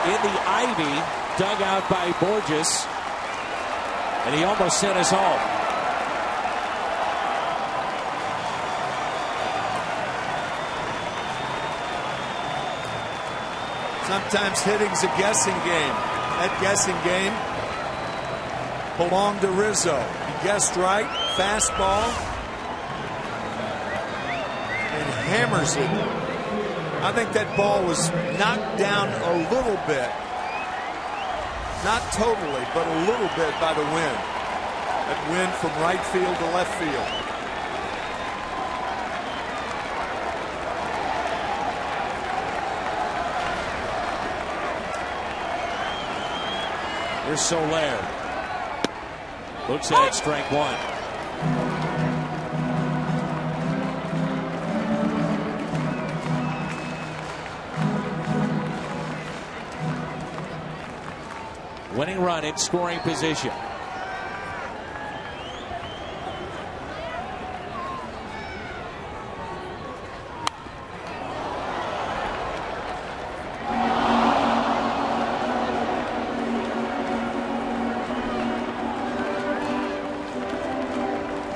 in the ivy, dug out by Borges, and he almost sent us home. Sometimes hitting's a guessing game. That guessing game belonged to Rizzo. He guessed right, fastball. Hammers it. I think that ball was knocked down a little bit. Not totally, but a little bit by the wind. That wind from right field to left field. Here's Soler. Looks at it, strike 1. Winning run in scoring position.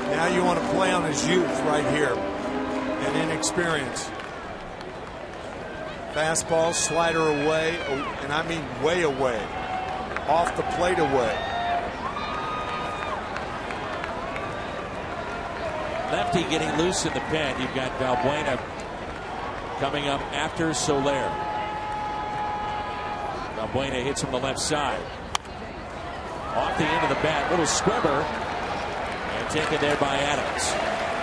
Now you want to play on his youth right here and inexperience. Fastball, slider away, and I mean way away. Off the plate away. Lefty getting loose in the pen. You've got Valbuena coming up after Soler. Valbuena hits from the left side. Off the end of the bat, little squibber. And taken there by Adams.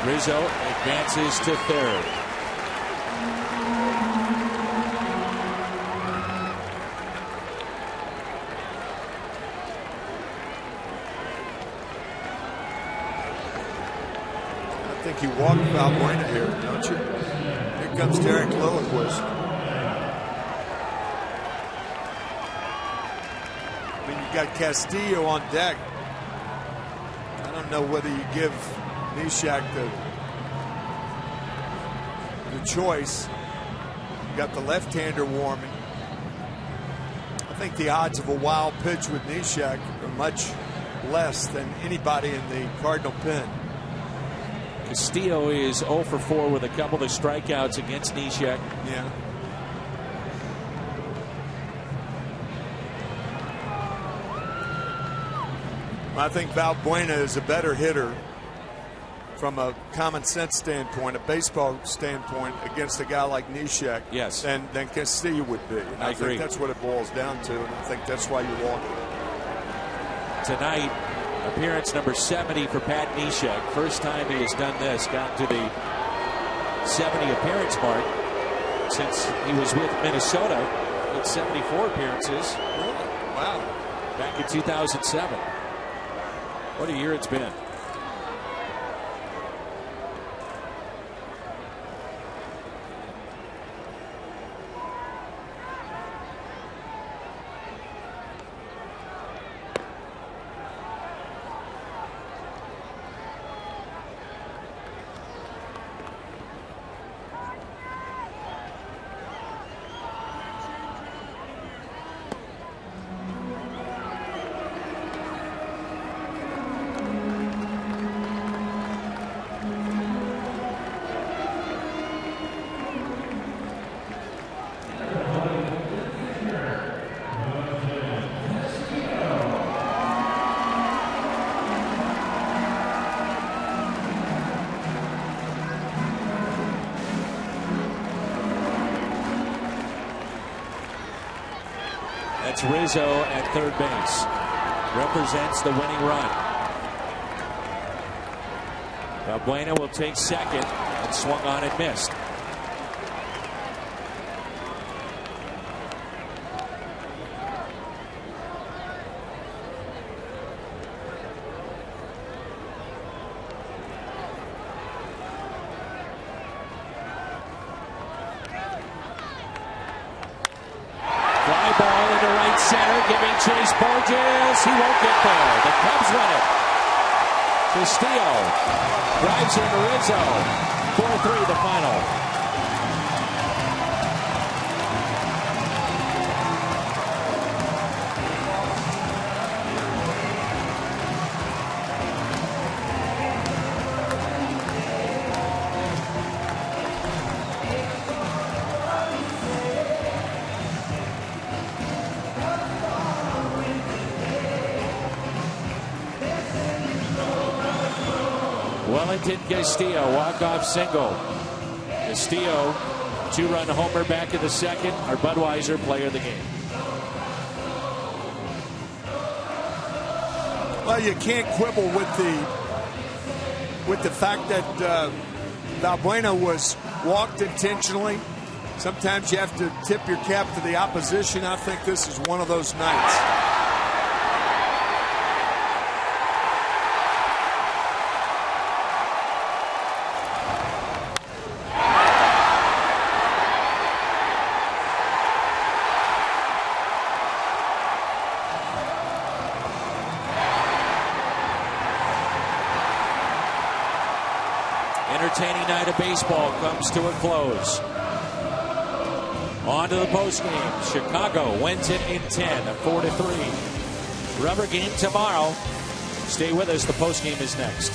Rizzo advances to third. I think you walk Valbuena here, don't you? Here comes Derek Lilliquist. I mean, you got Castillo on deck. I don't know whether you give Neshek the choice. You got the left-hander warming. I think the odds of a wild pitch with Neshek are much less than anybody in the Cardinal pen. Castillo is 0 for 4 with a couple of strikeouts against Neshek. Yeah. I think Valbuena is a better hitter from a common sense standpoint, a baseball standpoint, against a guy like Neshek. Yes. Than Castillo would be. And I agree. think that's what it boils down to, and I think that's why you walk it. Tonight, appearance number 70 for Pat Neshek. First time he has done this, got to the 70 appearance mark since he was with Minnesota. With 74 appearances. Wow. Back in 2007. What a year it's been. That's Rizzo at third base. Represents the winning run. Valbuena will take second and swung on and missed. Chase Borges, he won't get there. The Cubs win it. Castillo drives into Rizzo. 4-3 the final. Wellington Castillo, walk-off single. Castillo, 2-run homer back in the second. Our Budweiser player of the game. Well, you can't quibble with the fact that Valbuena was walked intentionally. Sometimes you have to tip your cap to the opposition. I think this is one of those nights. Entertaining night of baseball comes to a close. On to the postgame. Chicago wins it in 10, a 4-3. Rubber game tomorrow. Stay with us. The postgame is next.